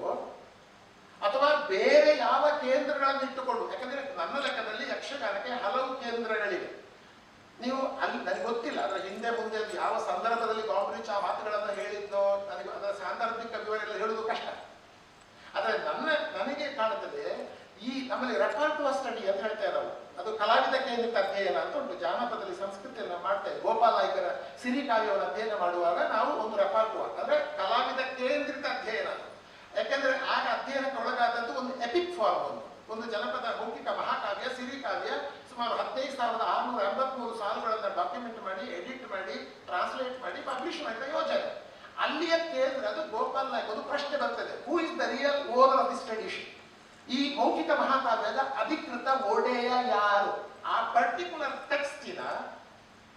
ಅಥವಾ ಬೇರೆ ಯಾವ ಕೇಂದ್ರಗಳನ್ನು ಇಟ್ಟುಕೊಂಡು. ಯಾಕಂದ್ರೆ ನನ್ನ ಲೆಕ್ಕದಲ್ಲಿ ಯಕ್ಷಗಾನಕ್ಕೆ ಹಲವು ಕೇಂದ್ರಗಳಿವೆ. ನೀವು ಅಲ್ಲಿ ನನಗೆ ಗೊತ್ತಿಲ್ಲ ಅದರ ಹಿಂದೆ ಮುಂದೆ ಯಾವ ಸಂದರ್ಭದಲ್ಲಿ ಗಾಂಭೀರ್ಯ ಆ ಮಾತುಗಳನ್ನು ಹೇಳಿದ್ನೋ, ನನಗೆ ಅದರ ಸಾಂದರ್ಭಿಕ ವಿವರ ಹೇಳುವುದು ಕಷ್ಟ. ಆದರೆ ನನಗೆ ಕಾಣುತ್ತದೆ, ಈ ನಮ್ಮಲ್ಲಿ ರೆಪರ್ಟುವರ್ ಸ್ಟಡಿ ಅಂತ ಹೇಳ್ತೇವೆ ನಾವು, ಅದು ಕಲಾವಿದ ಕೇಂದ್ರಿತ ಅಧ್ಯಯನ ಅಂತ ಉಂಟು. ಜಾನಪದದಲ್ಲಿ ಸಂಸ್ಕೃತಿಯನ್ನು ಮಾಡ್ತೇವೆ. ಗೋಪಾಲ್ ನಾಯ್ಕರ ಸಿರಿಕಾವ್ಯವನ್ನು ಅಧ್ಯಯನ ಮಾಡುವಾಗ ನಾವು ಒಂದು ರೆಪರ್ಟುವರ್ ಅಂದ್ರೆ ಕಲಾವಿದ ಕೇಂದ್ರಿತ ಅಧ್ಯಯನ. ಯಾಕೆಂದ್ರೆ ಆಗ ಅಧ್ಯಯನಕ್ಕೆ ಒಳಗಾದದ್ದು ಒಂದು ಎಪಿಕ್ ಫಾರ್ಮ್, ಒಂದು ಜನಪದ ಮೌಖಿಕ ಮಹಾಕಾವ್ಯ ಸಿರಿಕಾವ್ಯ ಸುಮಾರು 15,683 ಸಾಲುಗಳನ್ನು ಡಾಕ್ಯುಮೆಂಟ್ ಮಾಡಿ, ಎಡಿಟ್ ಮಾಡಿ, ಟ್ರಾನ್ಸ್ಲೇಟ್ ಮಾಡಿ, ಪಬ್ಲಿಷ್ ಮಾಡಿದ ಯೋಜನೆ. ಅಲ್ಲಿಯ ಕೇಂದ್ರ ಅದು ಗೋಪಾಲ್ ನಾಯ್ಕ. ಒಂದು ಪ್ರಶ್ನೆ ಬರ್ತದೆ, who is the real owner of this tradition? ಈ ಮೌಖಿಕ ಮಹಾಕಾವ್ಯದ ಅಧಿಕೃತ ಒಡೆಯ ಯಾರು? ಆ ಪರ್ಟಿಕ್ಯುಲರ್ ಟೆಕ್ಸ್ಟಿನ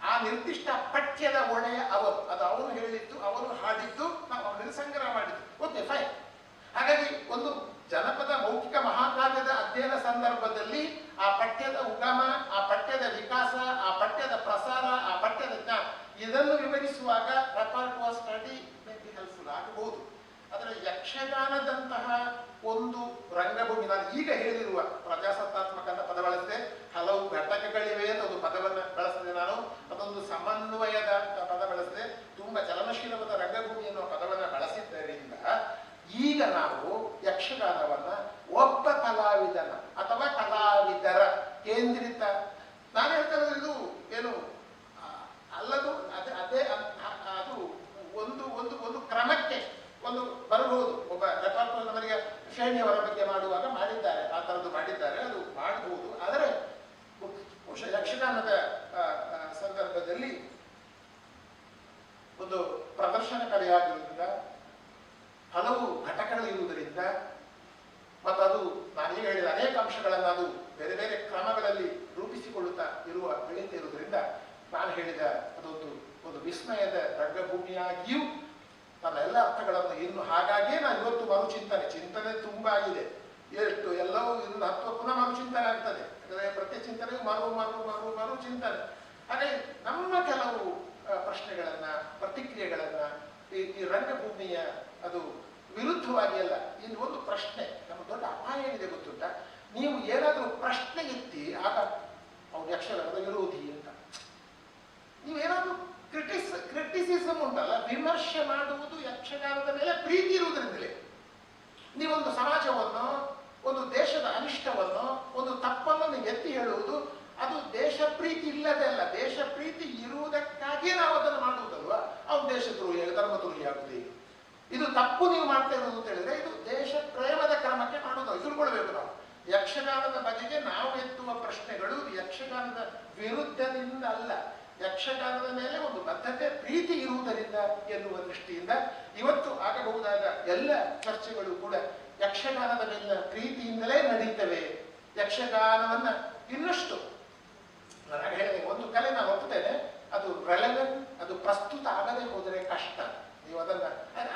ಆ ನಿರ್ದಿಷ್ಟ ಪಠ್ಯದ ಒಡೆಯ ಅವರು, ಅದು ಅವನು ಹೇಳಿದ್ದು, ಅವನು ಹಾಡಿದ್ದು, ನಾವು ಅವನಿಗೆ ಸಂಗ್ರಹ ಮಾಡಿದ್ದು. Okay, fine. ಹಾಗಾಗಿ ಒಂದು ಜನಪದ ಮೌಖಿಕ ಮಹಾಕಾವ್ಯದ ಅಧ್ಯಯನ ಸಂದರ್ಭದಲ್ಲಿ ಆ ಪಠ್ಯದ ಉಗಮ, ಆ ಪಠ್ಯದ ವಿಕಾಸ, ಆ ಪಠ್ಯದ ಪ್ರಸಾರ, ಆ ಪಠ್ಯದ ಜ್ಞಾನ, ಇದನ್ನು ವಿವರಿಸುವಾಗ ರೆಪರ್ಟೋರ್ ಸ್ಟಡಿ ಮೇ ಬಿ ಹೆಲ್ಪ್ಫುಲ್ ಆಗಬಹುದು. ಆದರೆ ಯಕ್ಷಗಾನದಂತಹ ಒಂದು ರಂಗಭೂಮಿ, ನಾನು ಈಗ ಹೇಳಿರುವ ಪ್ರಜಾಸತ್ತಾತ್ಮಕ ಅಂತ ಪದ ಬಳಸಿದೆ, ಹಲವು ಘಟಕಗಳಿವೆ ಅಂತ ಒಂದು ಪದವನ್ನು ಬಳಸಿದೆ ನಾನು, ಅದೊಂದು ಸಮನ್ವಯದ ಪದ ಬಳಸಿದೆ, ತುಂಬಾ ಚಲನಶೀಲವಾದ ರಂಗಭೂಮಿ ಎನ್ನುವ ಪದವನ್ನು ಬಳಸಿದ್ದರಿಂದ ಈಗ ನಾವು ಯಕ್ಷಗಾನವನ್ನ ಒಬ್ಬ ಕಲಾವಿದನ ಅಥವಾ ಕಲಾವಿದರ ಕೇಂದ್ರಿತ, ನಾನು ಹೇಳ್ತಾ ಇರೋದು ಇದು ಏನು ಅಲ್ಲದು, ಅದೇ ಅದು ಒಂದು ಒಂದು ಒಂದು ಕ್ರಮಕ್ಕೆ ಒಂದು ಬರಬಹುದು. ಒಬ್ಬ ರೆಪರ್ಟೋರ್ ನಮಗೆ ಶ್ರೇಣಿಯವರ ಬಗ್ಗೆ ಮಾಡುವಾಗ ಮಾಡಿದ್ದಾರೆ, ಆ ಥರದ್ದು ಮಾಡಿದ್ದಾರೆ, ಅದು ಮಾಡಬಹುದು. ಆದರೆ ಬಹುಶಃ ಯಕ್ಷಗಾನದ ಸಂದರ್ಭದಲ್ಲಿ ಒಂದು ಪ್ರದರ್ಶನ ಕಲೆಯಾಗಿರುವುದರಿಂದ, ಹಲವು ಘಟಕಗಳು ಇರುವುದರಿಂದ, ಮತ್ತು ಅದು ನಾನೀಗ ಹೇಳಿದ ಅನೇಕ ಅಂಶಗಳನ್ನು ಅದು ಬೇರೆ ಬೇರೆ ಕ್ರಮಗಳಲ್ಲಿ ರೂಪಿಸಿಕೊಳ್ಳುತ್ತಾ ಬೆಳೀತಾ ಇರುವುದರಿಂದ ನಾನು ಹೇಳಿದ ಅದೊಂದು ಒಂದು ವಿಸ್ಮಯದ ರಂಗಭೂಮಿಯಾಗಿಯೂ ತನ್ನ ಎಲ್ಲ ಅರ್ಥಗಳನ್ನು ಇನ್ನು, ಹಾಗಾಗಿಯೇ ನಾನು ಇವತ್ತು ಚಿಂತನೆ ತುಂಬಾ ಆಗಿದೆ, ಎಷ್ಟು ಎಲ್ಲವೂ ಇನ್ನು ಪುನಃ ಮರುಚಿಂತನೆ ಆಗ್ತದೆ. ಯಾಕಂದರೆ ಪ್ರತಿ ಚಿಂತನೆಯು ಮರು ಚಿಂತನೆ. ಹಾಗಾಗಿ ನಮ್ಮ ಕೆಲವು ಪ್ರಶ್ನೆಗಳನ್ನ, ಪ್ರತಿಕ್ರಿಯೆಗಳನ್ನ ಈ ರಂಗಭೂಮಿಯ ಅದು ವಿರುದ್ಧವಾಗಿ ಅಲ್ಲ. ಇನ್ನು ಒಂದು ಪ್ರಶ್ನೆ, ನಮ್ಮ ದೊಡ್ಡ ಅಪಾಯ ಏನಿದೆ ಗೊತ್ತುಂಟ, ನೀವು ಏನಾದರೂ ಪ್ರಶ್ನೆ ಎತ್ತಿ ಆಗ ಅವ್ರು ಯಕ್ಷಗಾನದ ವಿರೋಧಿ ಅಂತ, ನೀವೇನಾದ್ರೂ ಕ್ರಿಟಿಸಿಸಮ್ ಉಂಟಲ್ಲ, ವಿಮರ್ಶೆ ಮಾಡುವುದು ಯಕ್ಷಗಾನದ ಮೇಲೆ ಪ್ರೀತಿ ಇರುವುದರಿಂದಲೇ. ನೀವೊಂದು ಸಮಾಜವನ್ನು, ಒಂದು ದೇಶದ ಅನಿಷ್ಟವನ್ನು, ಒಂದು ತಪ್ಪನ್ನು ನೀವು ಎತ್ತಿ ಹೇಳುವುದು, ಅದು ದೇಶ ಪ್ರೀತಿ ಇಲ್ಲದೆ ಅಲ್ಲ, ದೇಶ ಪ್ರೀತಿ ಇರುವುದಕ್ಕಾಗಿಯೇ ನಾವು ಅದನ್ನು ಮಾಡುವುದಲ್ವಾ. ಅವ್ನು ದೇಶದ್ರೋಹಿ, ಧರ್ಮದ್ರೋಹಿ ಆಗುದೇ, ಇದು ತಪ್ಪು ನೀವು ಮಾಡ್ತಾ ಇರೋದು ಅಂತ ಹೇಳಿದ್ರೆ ಇದು ದೇಶ ಪ್ರೇಮದ ಕ್ರಮಕ್ಕೆ ಮಾಡೋದು. ತಿಳ್ಕೊಳ್ಬೇಕು ನಾವು. ಯಕ್ಷಗಾನದ ಬಗೆಗೆ ನಾವು ಎತ್ತುವ ಪ್ರಶ್ನೆಗಳು ಯಕ್ಷಗಾನದ ವಿರುದ್ಧದಿಂದ ಅಲ್ಲ, ಯಕ್ಷಗಾನದ ಮೇಲೆ ಒಂದು ಬದ್ಧತೆ, ಪ್ರೀತಿ ಇರುವುದರಿಂದ ಎನ್ನುವ ದೃಷ್ಟಿಯಿಂದ ಇವತ್ತು ಆಗಬಹುದಾದ ಎಲ್ಲ ಚರ್ಚೆಗಳು ಕೂಡ ಯಕ್ಷಗಾನದ ಮೇಲಿನ ಪ್ರೀತಿಯಿಂದಲೇ ನಡೀತವೆ. ಯಕ್ಷಗಾನವನ್ನ ಇನ್ನಷ್ಟು, ನನಗೆ ಹೇಳಿದೆ, ಒಂದು ಕಲೆ ನಾನು ಒಪ್ಪುತ್ತೇನೆ, ಅದು ರೆಲೆವೆಂಟ್, ಅದು ಪ್ರಸ್ತುತ ಆಗದೆ ಹೋದರೆ ಕಷ್ಟ. ನೀವು ಅದನ್ನ,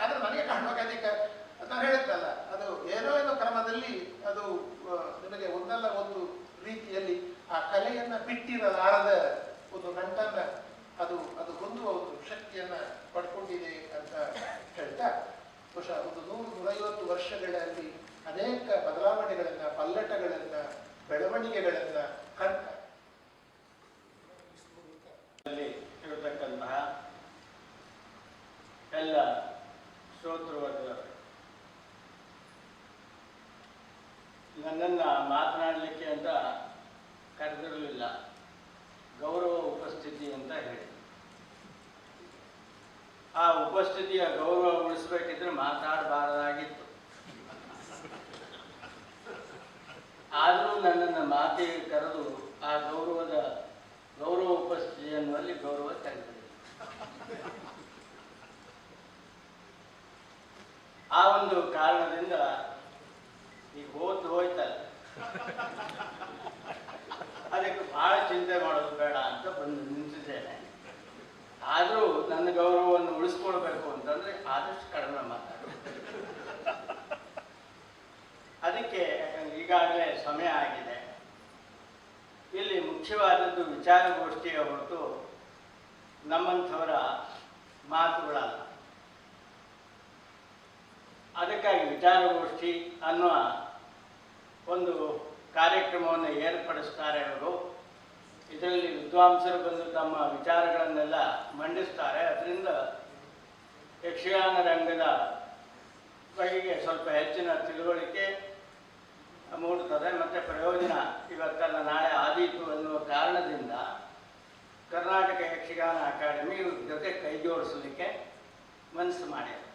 ಆದ್ರೆ ನನಗೆ ಕಾಣುವಾಗ ಅದಕ್ಕೆ ನಾನು ಹೇಳಿದ್ದಲ್ಲ, ಅದು ಏನೋ ಕ್ರಮದಲ್ಲಿ ಅದು ನಿಮಗೆ ಒಂದಲ್ಲ ಒಂದು ರೀತಿಯಲ್ಲಿ ಆ ಕಲೆಯನ್ನ ಬಿಟ್ಟಿರಲಾರದ ಒಂದು ನಂಟನ್ನ ಅದು ಹೊಂದುವ ಒಂದು ಶಕ್ತಿಯನ್ನ ಪಡ್ಕೊಂಡಿದೆ ಅಂತ ಹೇಳ್ತಾ, ಬಹುಶಃ ಒಂದು 100-150 ವರ್ಷಗಳಲ್ಲಿ ಅನೇಕ ಬದಲಾವಣೆಗಳನ್ನ, ಪಲ್ಲಟಗಳನ್ನ, ಬೆಳವಣಿಗೆಗಳನ್ನ ಕಂಡ ಇರತಕ್ಕಂತಹ ಎಲ್ಲ ಶ್ರೋತೃವರ್ಗದವರು ನನ್ನನ್ನು ಮಾತನಾಡಲಿಕ್ಕೆ ಅಂತ ಕರೆದಿರಲಿಲ್ಲ, ಗೌರವ ಉಪಸ್ಥಿತಿ ಅಂತ ಹೇಳಿ. ಆ ಉಪಸ್ಥಿತಿಯ ಗೌರವ ಉಳಿಸ್ಬೇಕಿದ್ರೆ ಮಾತಾಡಬಾರದಾಗಿತ್ತು. ಆದರೂ ನನ್ನನ್ನು ಮಾತಿಗೆ ಕರೆದು ಆ ಗೌರವ ಉಪಸ್ಥಿತಿ ಅನ್ನುವಲ್ಲಿ ಗೌರವ ತೆಗೆದಿದೆ. ಆ ಒಂದು ಕಾರಣದಿಂದ ಈಗ ಹೋಯ್ತಲ್ಲ, ಅದಕ್ಕೆ ಬಹಳ ಚಿಂತೆ ಮಾಡೋದು ಬೇಡ ಅಂತ ಬಂದು ನಿಂತಿದ್ದೇನೆ. ಆದರೂ ನನ್ನ ಗೌರವವನ್ನು ಉಳಿಸ್ಕೊಳ್ಬೇಕು ಅಂತಂದ್ರೆ ಆದಷ್ಟು ಕಡಿಮೆ ಮಾತಾಡೋದು. ಅದಕ್ಕೆ ಯಾಕಂದ್ರೆ ಈಗಾಗಲೇ ಸಮಯ ಆಗಿದೆ. ಇಲ್ಲಿ ಮುಖ್ಯವಾದದ್ದು ವಿಚಾರಗೋಷ್ಠಿಯ ಹೊರತು ನಮ್ಮಂಥವರ ಮಾತುಗಳಲ್ಲ. ಅದಕ್ಕಾಗಿ ವಿಚಾರಗೋಷ್ಠಿ ಅನ್ನುವ ಒಂದು ಕಾರ್ಯಕ್ರಮವನ್ನು ಏರ್ಪಡಿಸ್ತಾರೆ ಅವರು. ಇದರಲ್ಲಿ ವಿದ್ವಾಂಸರು ಬಂದು ತಮ್ಮ ವಿಚಾರಗಳನ್ನೆಲ್ಲ ಮಂಡಿಸ್ತಾರೆ. ಅದರಿಂದ ಯಕ್ಷಗಾನ ರಂಗದ ಬಗೆಗೆ ಸ್ವಲ್ಪ ಹೆಚ್ಚಿನ ತಿಳುವಳಿಕೆ ಮೂಡುತ್ತದೆ ಮತ್ತು ಪ್ರಯೋಜನ ಇವತ್ತಲ್ಲ ನಾಳೆ ಆದೀತು ಅನ್ನುವ ಕಾರಣದಿಂದ ಕರ್ನಾಟಕ ಯಕ್ಷಗಾನ ಅಕಾಡೆಮಿ ಜೊತೆ ಕೈ ಜೋಡಿಸಲಿಕ್ಕೆ ಮನಸ್ಸು ಮಾಡಿದೆ.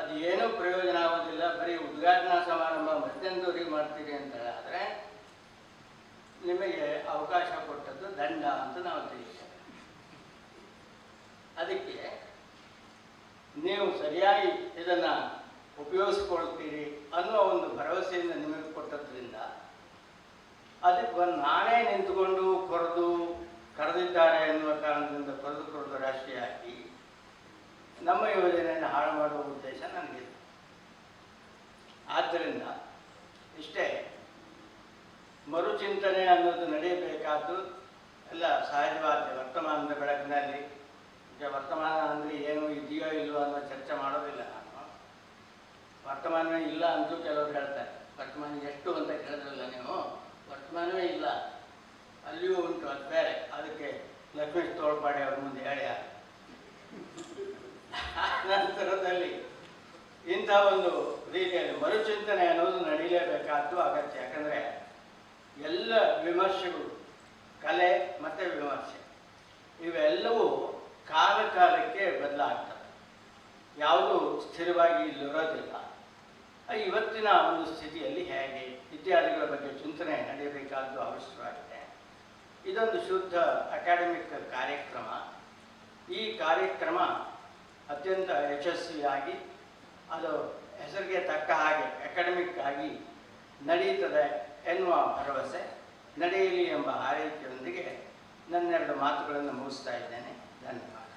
ಅದು ಏನೂ ಪ್ರಯೋಜನ ಆಗೋದಿಲ್ಲ, ಬರೀ ಉದ್ಘಾಟನಾ ಸಮಾರಂಭ ಮಧ್ಯಂತವರಿಗೆ ಮಾಡ್ತೀರಿ ಅಂತ ಹೇಳಿದ್ರೆ ನಿಮಗೆ ಅವಕಾಶ ಕೊಟ್ಟದ್ದು ದಂಡ ಅಂತ ನಾವು ತಿಳಿಸ್ತೇವೆ. ಅದಕ್ಕೆ ನೀವು ಸರಿಯಾಗಿ ಇದನ್ನು ಉಪಯೋಗಿಸ್ಕೊಳ್ತೀರಿ ಅನ್ನುವ ಒಂದು ಭರವಸೆಯಿಂದ ನಿಮಗೆ ಕೊಟ್ಟದ್ರಿಂದ ಅದಕ್ಕೆ ನಾನೇ ನಿಂತುಕೊಂಡು ಕರೆದಿದ್ದಾರೆ ಅನ್ನೋ ನಮ್ಮ ಯೋಜನೆಯನ್ನು ಹಾಳು ಮಾಡುವ ಉದ್ದೇಶ ನನಗಿಲ್ಲ. ಆದ್ದರಿಂದ ಇಷ್ಟೇ, ಮರುಚಿಂತನೆ ಅನ್ನೋದು ನಡೆಯಬೇಕಾದ್ದು ಎಲ್ಲ ಸಹಜವಾದ ವರ್ತಮಾನದ ಬೆಳಕಿನಲ್ಲಿ. ಈಗ ವರ್ತಮಾನ ಅಂದರೆ ಏನು ಇದೆಯೋ ಇಲ್ಲವೋ ಅನ್ನೋ ಚರ್ಚೆ ಮಾಡೋದಿಲ್ಲ ನಾನು. ವರ್ತಮಾನವೇ ಇಲ್ಲ ಅಂತೂ ಕೆಲವರು ಹೇಳ್ತಾರೆ. ವರ್ತಮಾನ ಎಷ್ಟು ಅಂತ ಕೇಳಿದ್ರಲ್ಲ ನೀವು, ವರ್ತಮಾನವೇ ಇಲ್ಲ, ಅಲ್ಲಿಯೂ ಉಂಟು, ಅದು ಬೇರೆ. ಅದಕ್ಕೆ ಲಕ್ಷ್ಮೀಶ್ ತೋಳ್ಪಾಡಿ ಅವ್ರ ಮುಂದೆ ಹೇಳಿ ನಂತರದಲ್ಲಿ ಇಂಥ ಒಂದು ರೀತಿಯಲ್ಲಿ ಮರುಚಿಂತನೆ ಅನ್ನೋದು ನಡೀಲೇಬೇಕಾದ್ದು ಅಗತ್ಯ. ಯಾಕಂದರೆ ಎಲ್ಲ ವಿಮರ್ಶೆಗಳು, ಕಲೆ ಮತ್ತು ವಿಮರ್ಶೆ ಇವೆಲ್ಲವೂ ಕಾಲ ಕಾಲಕ್ಕೆ ಬದಲಾಗ್ತವೆ, ಯಾವುದೂ ಸ್ಥಿರವಾಗಿ ಇಲ್ಲಿರೋದಿಲ್ಲ. ಇವತ್ತಿನ ಒಂದು ಸ್ಥಿತಿಯಲ್ಲಿ ಹೇಗೆ ಇತ್ಯಾದಿಗಳ ಬಗ್ಗೆ ಚಿಂತನೆ ನಡೆಯಬೇಕಾದ್ದು ಅವಶ್ಯವಾಗಿದೆ. ಇದೊಂದು ಶುದ್ಧ ಅಕಾಡೆಮಿಕ್ ಕಾರ್ಯಕ್ರಮ. ಈ ಕಾರ್ಯಕ್ರಮ ಅತ್ಯಂತ ಯಶಸ್ವಿಯಾಗಿ ಅದು ಹೆಸರಿಗೆ ತಕ್ಕ ಹಾಗೆ ಅಕಾಡೆಮಿಕ್ ಆಗಿ ನಡೆಯುತ್ತದೆ ಎನ್ನುವ ಭರವಸೆ, ನಡೆಯಲಿ ಎಂಬ ಹಾರೈಕೆಯೊಂದಿಗೆ ನನ್ನೆರಡು ಮಾತುಗಳನ್ನು ಮುಗಿಸ್ತಾ ಇದ್ದೇನೆ. ಧನ್ಯವಾದ.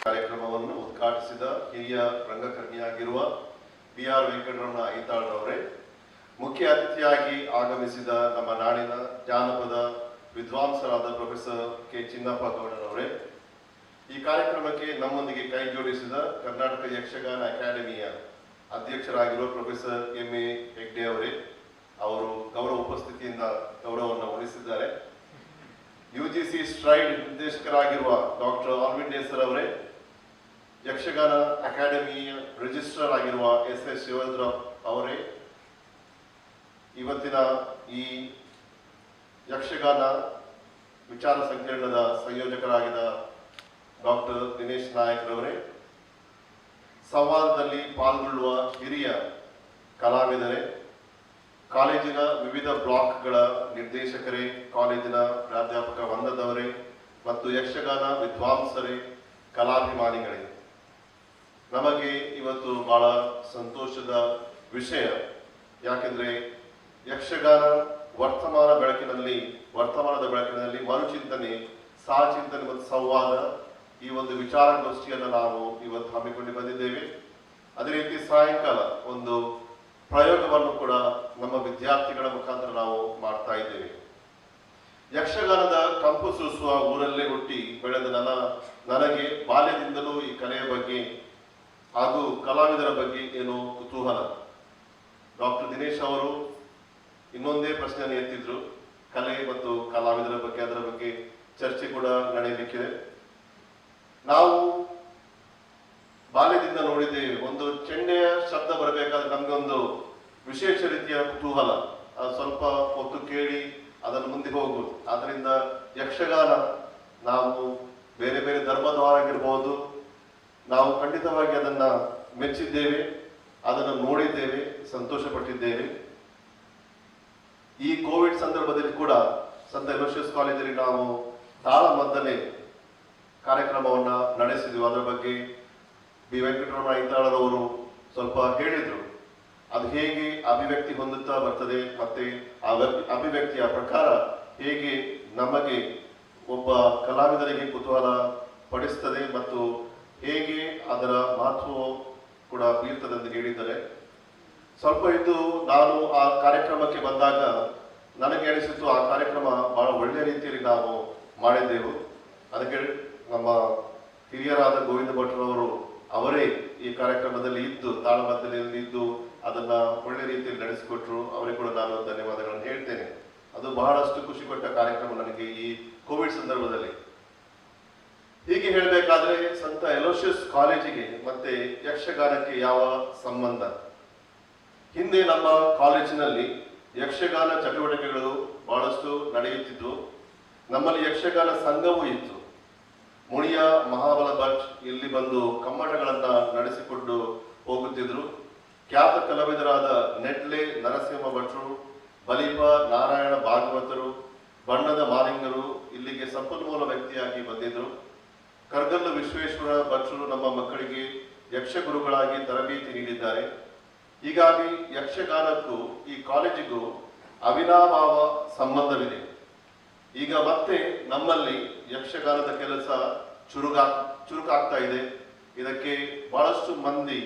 ಕಾರ್ಯಕ್ರಮವನ್ನು ಉದ್ಘಾಟಿಸಿದ ಹಿರಿಯ ರಂಗಕರ್ಮಿಯಾಗಿರುವ BR ವೆಂಕಟರಮಣ ಐತಾಳ್ರವರೇ, ಮುಖ್ಯ ಅತಿಥಿಯಾಗಿ ಆಗಮಿಸಿದ ನಮ್ಮ ನಾಡಿನ ಜಾನಪದ ವಿದ್ವಾಂಸರಾದ ಪ್ರೊಫೆಸರ್ K. ಚಿನ್ನಪ್ಪ ಗೌಡರವರೇ, ಈ ಕಾರ್ಯಕ್ರಮಕ್ಕೆ ನಮ್ಮೊಂದಿಗೆ ಕೈ ಜೋಡಿಸಿದ ಕರ್ನಾಟಕ ಯಕ್ಷಗಾನ ಅಕಾಡೆಮಿಯ ಅಧ್ಯಕ್ಷರಾಗಿರುವ ಪ್ರೊಫೆಸರ್ MA ಹೆಗ್ಡೆ ಅವರೇ, ಅವರು ಗೌರವ ಉಪಸ್ಥಿತಿಯಿಂದ ಗೌರವವನ್ನು ಉಳಿಸಿದ್ದಾರೆ. UGC ಸ್ಟ್ರೈಡ್ ನಿರ್ದೇಶಕರಾಗಿರುವ ಡಾಕ್ಟರ್ ಆಲ್ವಿನ್ ಸರ್ ಅವರೇ, ಯಕ್ಷಗಾನ ಅಕಾಡೆಮಿಯ ರಿಜಿಸ್ಟ್ರಾರ್ ಆಗಿರುವ SS ಶಿವೇಂದ್ರ ಅವರೇ, ಇವತ್ತಿನ ಈ ಯಕ್ಷಗಾನ ವಿಚಾರ ಸಂಕಿರಣದ ಸಂಯೋಜಕರಾಗಿದ್ದ ಡಾಕ್ಟರ್ ದಿನೇಶ್ ನಾಯಕ್ರವರೇ, ಸಂವಾದದಲ್ಲಿ ಪಾಲ್ಗೊಳ್ಳುವ ಹಿರಿಯ ಕಲಾವಿದರೇ, ಕಾಲೇಜಿನ ವಿವಿಧ ಬ್ಲಾಕ್ಗಳ ನಿರ್ದೇಶಕರೇ, ಕಾಲೇಜಿನ ಪ್ರಾಧ್ಯಾಪಕ ವೃಂದದವರೇ ಮತ್ತು ಯಕ್ಷಗಾನ ವಿದ್ವಾಂಸರೇ, ಕಲಾಭಿಮಾನಿಗಳೇ, ನಮಗೆ ಇವತ್ತು ಬಹಳ ಸಂತೋಷದ ವಿಷಯ. ಯಾಕೆಂದ್ರೆ ಯಕ್ಷಗಾನ ವರ್ತಮಾನದ ಬೆಳಕಿನಲ್ಲಿ ಮರುಚಿಂತನೆ, ಸಹಚಿಂತನೆ ಮತ್ತು ಸಂವಾದ, ಈ ಒಂದು ವಿಚಾರಗೋಷ್ಠಿಯನ್ನು ನಾವು ಇವತ್ತು ಹಮ್ಮಿಕೊಂಡು ಬಂದಿದ್ದೇವೆ. ಅದೇ ರೀತಿ ಸಾಯಂಕಾಲ ಒಂದು ಪ್ರಯೋಗವನ್ನು ಕೂಡ ನಮ್ಮ ವಿದ್ಯಾರ್ಥಿಗಳ ಮುಖಾಂತರ ನಾವು ಮಾಡ್ತಾ ಇದ್ದೇವೆ. ಯಕ್ಷಗಾನದ ಕಂಪು ಸೂಸುವ ಊರಲ್ಲೇ ಹುಟ್ಟಿ ಬೆಳೆದ ನನಗೆ ಬಾಲ್ಯದಿಂದಲೂ ಈ ಕಲೆಯ ಬಗ್ಗೆ ಹಾಗೂ ಕಲಾವಿದರ ಬಗ್ಗೆ ಏನೋ ಕುತೂಹಲ. ಡಾಕ್ಟರ್ ದಿನೇಶ್ ಅವರು ಇನ್ನೊಂದೇ ಪ್ರಶ್ನೆಯನ್ನು ಎತ್ತಿದ್ರು, ಕಲೆ ಮತ್ತು ಕಲಾವಿದರ ಬಗ್ಗೆ, ಅದರ ಬಗ್ಗೆ ಚರ್ಚೆ ಕೂಡ ನಡೆಯಲಿಕ್ಕಿದೆ. ನಾವು ಬಾಲ್ಯದಿಂದ ನೋಡಿದ್ದೇವೆ, ಒಂದು ಚೆಂಡೆಯ ಶಬ್ದ ಬರಬೇಕಾದ್ರೆ ನಮಗೊಂದು ವಿಶೇಷ ರೀತಿಯ ಕುತೂಹಲ, ಸ್ವಲ್ಪ ಹೊತ್ತು ಕೇಳಿ ಅದನ್ನು ಮುಂದೆ ಹೋಗುವುದು. ಆದ್ದರಿಂದ ಯಕ್ಷಗಾನ ನಾವು ಬೇರೆ ಬೇರೆ ಧರ್ಮದವರಾಗಿರ್ಬೋದು, ನಾವು ಖಂಡಿತವಾಗಿ ಅದನ್ನ ಮೆಚ್ಚಿದ್ದೇವೆ, ಅದನ್ನು ನೋಡಿದ್ದೇವೆ, ಸಂತೋಷ ಪಟ್ಟಿದ್ದೇವೆ. ಈ ಕೋವಿಡ್ ಸಂದರ್ಭದಲ್ಲಿ ಕೂಡ ಸಂತ ಎಲೋಷಿಯಸ್ ಕಾಲೇಜಲ್ಲಿ ನಾವು ತಾಳಮದ್ದಲೆ ಕಾರ್ಯಕ್ರಮವನ್ನ ನಡೆಸಿದ್ವಿ. ಅದರ ಬಗ್ಗೆ ಬಿ ವೆಂಕಟರಮಣ ಐತಾಳರವರು ಸ್ವಲ್ಪ ಹೇಳಿದ್ರು, ಅದು ಹೇಗೆ ಅಭಿವ್ಯಕ್ತಿ ಹೊಂದುತ್ತಾ ಬರ್ತದೆ, ಮತ್ತೆ ಆ ಅಭಿವ್ಯಕ್ತಿಯ ಪ್ರಕಾರ ಹೇಗೆ ನಮಗೆ ಒಬ್ಬ ಕಲಾವಿದರಿಗೆ ಕುತೂಹಲ ಪಡಿಸ್ತದೆ ಮತ್ತು ಹೇಗೆ ಅದರ ಮಹತ್ವವು ಕೂಡ ಬೀರ್ತದೆ ಅಂತ ಹೇಳಿದ್ದಾರೆ. ಸ್ವಲ್ಪ ಇದ್ದು ನಾನು ಆ ಕಾರ್ಯಕ್ರಮಕ್ಕೆ ಬಂದಾಗ ನನಗೆ ಅನಿಸಿತು, ಆ ಕಾರ್ಯಕ್ರಮ ಬಹಳ ಒಳ್ಳೆಯ ರೀತಿಯಲ್ಲಿ ನಾವು ಮಾಡಿದ್ದೆವು. ಅದಕ್ಕೆ ನಮ್ಮ ಹಿರಿಯರಾದ ಗೋವಿಂದ ಭಟ್ರವರು ಅವರೇ ಈ ಕಾರ್ಯಕ್ರಮದಲ್ಲಿ ಇದ್ದು, ತಾಳಮದ್ದಲೆಯಲ್ಲಿ ಇದ್ದು ಅದನ್ನ ಒಳ್ಳೆ ರೀತಿಯಲ್ಲಿ ನಡೆಸಿಕೊಟ್ರು. ಅವರಿಗೆ ಕೂಡ ನಾನು ಧನ್ಯವಾದಗಳನ್ನು ಹೇಳ್ತೇನೆ. ಅದು ಬಹಳಷ್ಟು ಖುಷಿ ಕೊಟ್ಟ ಕಾರ್ಯಕ್ರಮ ನನಗೆ ಈ ಕೋವಿಡ್ ಸಂದರ್ಭದಲ್ಲಿ. ಹೀಗೆ ಹೇಳಬೇಕಾದ್ರೆ ಸಂತ ಎಲೋಷಿಯಸ್ ಕಾಲೇಜಿಗೆ ಮತ್ತೆ ಯಕ್ಷಗಾನಕ್ಕೆ ಯಾವ ಸಂಬಂಧ? ಹಿಂದೆ ನಮ್ಮ ಕಾಲೇಜಿನಲ್ಲಿ ಯಕ್ಷಗಾನ ಚಟುವಟಿಕೆಗಳು ಬಹಳಷ್ಟು ನಡೆಯುತ್ತಿದ್ದು, ನಮ್ಮಲ್ಲಿ ಯಕ್ಷಗಾನ ಸಂಘವೂ ಇತ್ತು. ಮುಳಿಯ ಮಹಾಬಲ ಭಟ್ ಇಲ್ಲಿ ಬಂದು ಕಮ್ಮಟಗಳನ್ನ ನಡೆಸಿಕೊಂಡು ಹೋಗುತ್ತಿದ್ರು. ಖ್ಯಾತ ಕಲಾವಿದರಾದ ನೆಟ್ಲೆ ನರಸಿಂಹ ಭಟ್ರು, ಬಲಿಪ ನಾರಾಯಣ ಭಾಗವತರು, ಬಣ್ಣದ ಮಾಲಿಂಗರು ಇಲ್ಲಿಗೆ ಸಂಪನ್ಮೂಲ ವ್ಯಕ್ತಿಯಾಗಿ ಬಂದಿದ್ರು. ಕರ್ಗಲ್ಲು ವಿಶ್ವೇಶ್ವರ ಭಟ್ರು ನಮ್ಮ ಮಕ್ಕಳಿಗೆ ಯಕ್ಷಗುರುಗಳಾಗಿ ತರಬೇತಿ ನೀಡಿದ್ದಾರೆ. ಹೀಗಾಗಿ ಯಕ್ಷಗಾನಕ್ಕೂ ಈ ಕಾಲೇಜಿಗೂ ಅವಿನಾಭಾವ ಸಂಬಂಧವಿದೆ. ಈಗ ಮತ್ತೆ ನಮ್ಮಲ್ಲಿ ಯಕ್ಷಗಾನದ ಕೆಲಸ ಚುರುಕಾಗ್ತಾ ಇದೆ. ಇದಕ್ಕೆ ಬಹಳಷ್ಟು ಮಂದಿ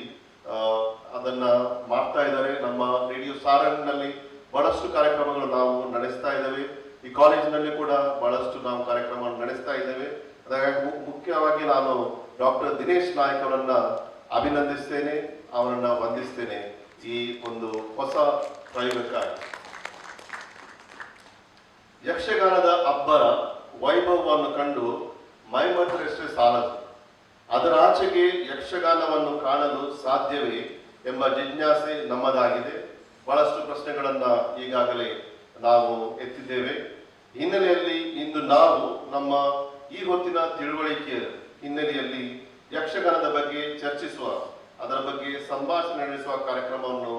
ಅದನ್ನ ಮಾಡ್ತಾ ಇದ್ದಾರೆ. ನಮ್ಮ ರೇಡಿಯೋ ಸಾರಂಗ್ನಲ್ಲಿ ಬಹಳಷ್ಟು ಕಾರ್ಯಕ್ರಮಗಳು ನಾವು ನಡೆಸ್ತಾ ಇದ್ದೇವೆ. ಈ ಕಾಲೇಜಿನಲ್ಲಿ ಕೂಡ ಬಹಳಷ್ಟು ನಾವು ಕಾರ್ಯಕ್ರಮ ನಡೆಸ್ತಾ ಇದ್ದೇವೆ. ಹಾಗಾಗಿ ಮುಖ್ಯವಾಗಿ ನಾನು ಡಾಕ್ಟರ್ ದಿನೇಶ್ ನಾಯಕ್ ಅವರನ್ನ ಅಭಿನಂದಿಸ್ತೇನೆ, ಅವರನ್ನ ವಂದಿಸ್ತೇನೆ ಈ ಒಂದು ಹೊಸ ಪ್ರಯೋಗಕ್ಕಾಗಿ. ಯಕ್ಷಗಾನದ ಅಬ್ಬರ ವೈಭವವನ್ನು ಕಂಡು ಮೈಮರೆತರಷ್ಟೇ ಸಾಲದು, ಅದರಾಚೆಗೆ ಯಕ್ಷಗಾನವನ್ನು ಕಾಣಲು ಸಾಧ್ಯವೇ ಎಂಬ ಜಿಜ್ಞಾಸೆ ನಮ್ಮದಾಗಿದೆ. ಬಹಳಷ್ಟು ಪ್ರಶ್ನೆಗಳನ್ನ ಈಗಾಗಲೇ ನಾವು ಎತ್ತಿದ್ದೇವೆ. ಹಿನ್ನೆಲೆಯಲ್ಲಿ ಇಂದು ನಾವು ನಮ್ಮ ಈ ಹೊತ್ತಿನ ತಿಳುವಳಿಕೆಯ ಹಿನ್ನೆಲೆಯಲ್ಲಿ ಯಕ್ಷಗಾನದ ಬಗ್ಗೆ ಚರ್ಚಿಸುವ, ಅದರ ಬಗ್ಗೆ ಸಂಭಾಷಣೆ ನಡೆಸುವ ಕಾರ್ಯಕ್ರಮವನ್ನು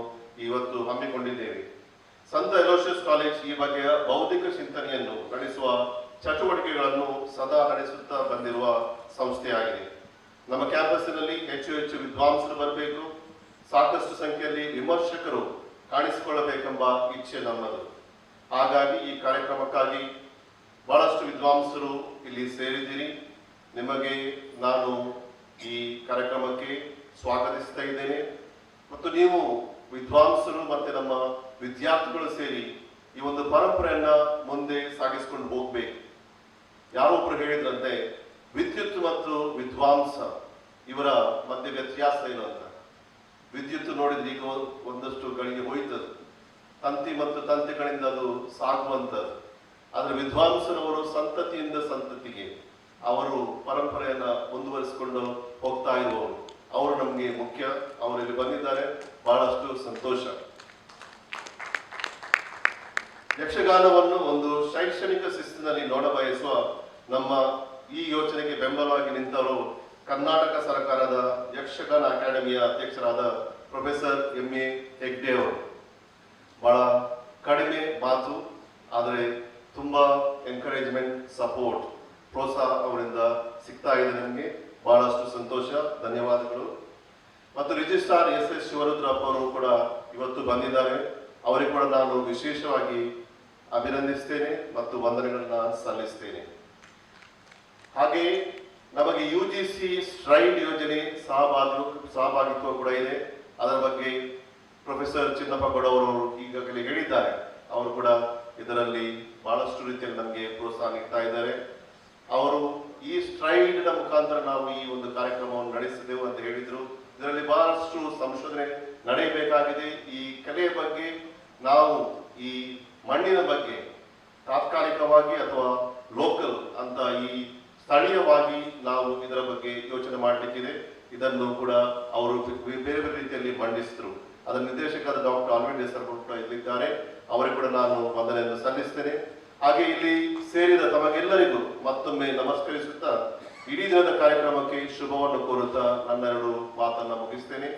ಇವತ್ತು ಹಮ್ಮಿಕೊಂಡಿದ್ದೇವೆ. ಸಂತ ಎಲೋಷಿಯಸ್ ಕಾಲೇಜ್ ಈ ಬಗೆಯ ಬೌದ್ಧಿಕ ಚಿಂತನೆಯನ್ನು ನಡೆಸುವ ಚಟುವಟಿಕೆಗಳನ್ನು ಸದಾ ನಡೆಸುತ್ತಾ ಬಂದಿರುವ ಸಂಸ್ಥೆಯಾಗಿದೆ. ನಮ್ಮ ಕ್ಯಾಂಪಸ್ಸಿನಲ್ಲಿ ಹೆಚ್ಚು ಹೆಚ್ಚು ವಿದ್ವಾಂಸರು ಬರಬೇಕು, ಸಾಕಷ್ಟು ಸಂಖ್ಯೆಯಲ್ಲಿ ವಿಮರ್ಶಕರು ಕಾಣಿಸಿಕೊಳ್ಳಬೇಕೆಂಬ ಇಚ್ಛೆ ನಮ್ಮದು. ಹಾಗಾಗಿ ಈ ಕಾರ್ಯಕ್ರಮಕ್ಕಾಗಿ ಬಹಳಷ್ಟು ವಿದ್ವಾಂಸರು ಇಲ್ಲಿ ಸೇರಿದ್ದೀರಿ. ನಿಮಗೆ ನಾನು ಈ ಕಾರ್ಯಕ್ರಮಕ್ಕೆ ಸ್ವಾಗತಿಸ್ತಾ ಇದ್ದೇನೆ. ಮತ್ತು ನೀವು ವಿದ್ವಾಂಸರು ಮತ್ತೆ ನಮ್ಮ ವಿದ್ಯಾರ್ಥಿಗಳು ಸೇರಿ ಈ ಒಂದು ಪರಂಪರೆಯನ್ನ ಮುಂದೆ ಸಾಗಿಸಿಕೊಂಡು ಹೋಗ್ಬೇಕು. ಯಾರೊಬ್ರು ಹೇಳಿದ್ರಂತೆ, ವಿದ್ಯುತ್ ಮತ್ತು ವಿದ್ವಾಂಸ ಇವರ ಮಧ್ಯೆ ವ್ಯತ್ಯಾಸ ಏನು ಅಂತ. ವಿದ್ಯುತ್ ನೋಡಿದ್ರೆ ಈಗ ಒಂದಷ್ಟು ಗಳಿಗೆ ಹೋಯ್ತದು, ತಂತಿ ಮತ್ತು ತಂತಿಗಳಿಂದ ಅದು ಸಾಗುವಂಥದ್ದು. ಆದ್ರೆ ವಿದ್ವಾಂಸರವರು ಸಂತತಿಯಿಂದ ಸಂತತಿಗೆ ಅವರು ಪರಂಪರೆಯನ್ನ ಮುಂದುವರಿಸಿಕೊಂಡು ಹೋಗ್ತಾ ಇರುವವರು. ಅವರು ನಮಗೆ ಮುಖ್ಯ. ಅವರು ಇಲ್ಲಿ ಬಂದಿದ್ದಾರೆ, ಬಹಳಷ್ಟು ಸಂತೋಷ. ಯಕ್ಷಗಾನವನ್ನು ಒಂದು ಶೈಕ್ಷಣಿಕ ಶಿಸ್ತಿನಲ್ಲಿ ನೋಡಬಯಸುವ ನಮ್ಮ ಈ ಯೋಚನೆಗೆ ಬೆಂಬಲವಾಗಿ ನಿಂತವರು ಕರ್ನಾಟಕ ಸರ್ಕಾರದ ಯಕ್ಷಗಾನ ಅಕಾಡೆಮಿಯ ಅಧ್ಯಕ್ಷರಾದ ಪ್ರೊಫೆಸರ್ ಎಂ.ಎ. ಹೆಗ್ಡೆ ಅವರು. ಬಹಳ ಕಡಿಮೆ ಮಾತು, ಆದರೆ ತುಂಬಾ ಎಂಕರೇಜ್ಮೆಂಟ್, ಸಪೋರ್ಟ್, ಪ್ರೋತ್ಸಾಹ ಅವರಿಂದ ಸಿಗ್ತಾ ಇದೆ. ನಮಗೆ ಬಹಳಷ್ಟು ಸಂತೋಷ, ಧನ್ಯವಾದಗಳು. ಮತ್ತು ರಿಜಿಸ್ಟ್ರಾರ್ ಎಸ್ ಶಿವರುದ್ರಪ್ಪ ಅವರು ಕೂಡ ಇವತ್ತು ಬಂದಿದ್ದಾರೆ. ಅವರಿಗೆ ಕೂಡ ನಾನು ವಿಶೇಷವಾಗಿ ಅಭಿನಂದಿಸ್ತೇನೆ ಮತ್ತು ವಂದನೆಗಳನ್ನ ಸಲ್ಲಿಸ್ತೇನೆ. ಹಾಗೆಯೇ ನಮಗೆ UGC ಸ್ಟ್ರೈಡ್ ಯೋಜನೆ ಸಹಭಾಗಿತ್ವ ಕೂಡ ಇದೆ. ಅದರ ಬಗ್ಗೆ ಪ್ರೊಫೆಸರ್ ಚಿನ್ನಪ್ಪ ಗೌಡವರು ಈಗಾಗಲೇ ಹೇಳಿದ್ದಾರೆ. ಅವರು ಕೂಡ ಇದರಲ್ಲಿ ಬಹಳಷ್ಟು ರೀತಿಯಲ್ಲಿ ನಮಗೆ ಪ್ರೋತ್ಸಾಹ ನೀಡ್ತಾ ಇದ್ದಾರೆ. ಅವರು ಈ ಸ್ಟ್ರೈಡ್ ನ ಮುಖಾಂತರ ನಾವು ಈ ಒಂದು ಕಾರ್ಯಕ್ರಮವನ್ನು ನಡೆಸಿದೆವು ಅಂತ ಹೇಳಿದ್ರು. ಇದರಲ್ಲಿ ಬಹಳಷ್ಟು ಸಂಶೋಧನೆ ನಡೆಯಬೇಕಾಗಿದೆ. ಈ ಕಲೆಯ ಬಗ್ಗೆ, ನಾವು ಈ ಮಣ್ಣಿನ ಬಗ್ಗೆ ತಾತ್ಕಾಲಿಕವಾಗಿ ಅಥವಾ ಲೋಕಲ್ ಅಂತ ಈ ಸ್ಥಳೀಯವಾಗಿ ನಾವು ಇದರ ಬಗ್ಗೆ ಯೋಚನೆ ಮಾಡಲಿಕ್ಕಿದೆ. ಇದನ್ನು ಕೂಡ ಅವರು ಬೇರೆ ಬೇರೆ ರೀತಿಯಲ್ಲಿ ಮಂಡಿಸಿದ್ರು. ಅದರ ನಿರ್ದೇಶಕರಾದ ಡಾಕ್ಟರ್ ಆಲ್ವಿನ್ ಹೆಸರು ಕೂಡ ಇಲ್ಲಿದ್ದಾರೆ. ಅವರಿಗೆ ಕೂಡ ನಾನು ವಂದನೆಯನ್ನು ಸಲ್ಲಿಸ್ತೇನೆ. ಹಾಗೆ ಇಲ್ಲಿ ಸೇರಿದ ತಮಗೆಲ್ಲರಿಗೂ ಮತ್ತೊಮ್ಮೆ ನಮಸ್ಕರಿಸುತ್ತಾ ಇಡೀ ದಿನದ ಕಾರ್ಯಕ್ರಮಕ್ಕೆ ಶುಭವನ್ನು ಕೋರುತ್ತಾ ನನ್ನೆರಡು ಮಾತನ್ನ ಮುಗಿಸ್ತೇನೆ.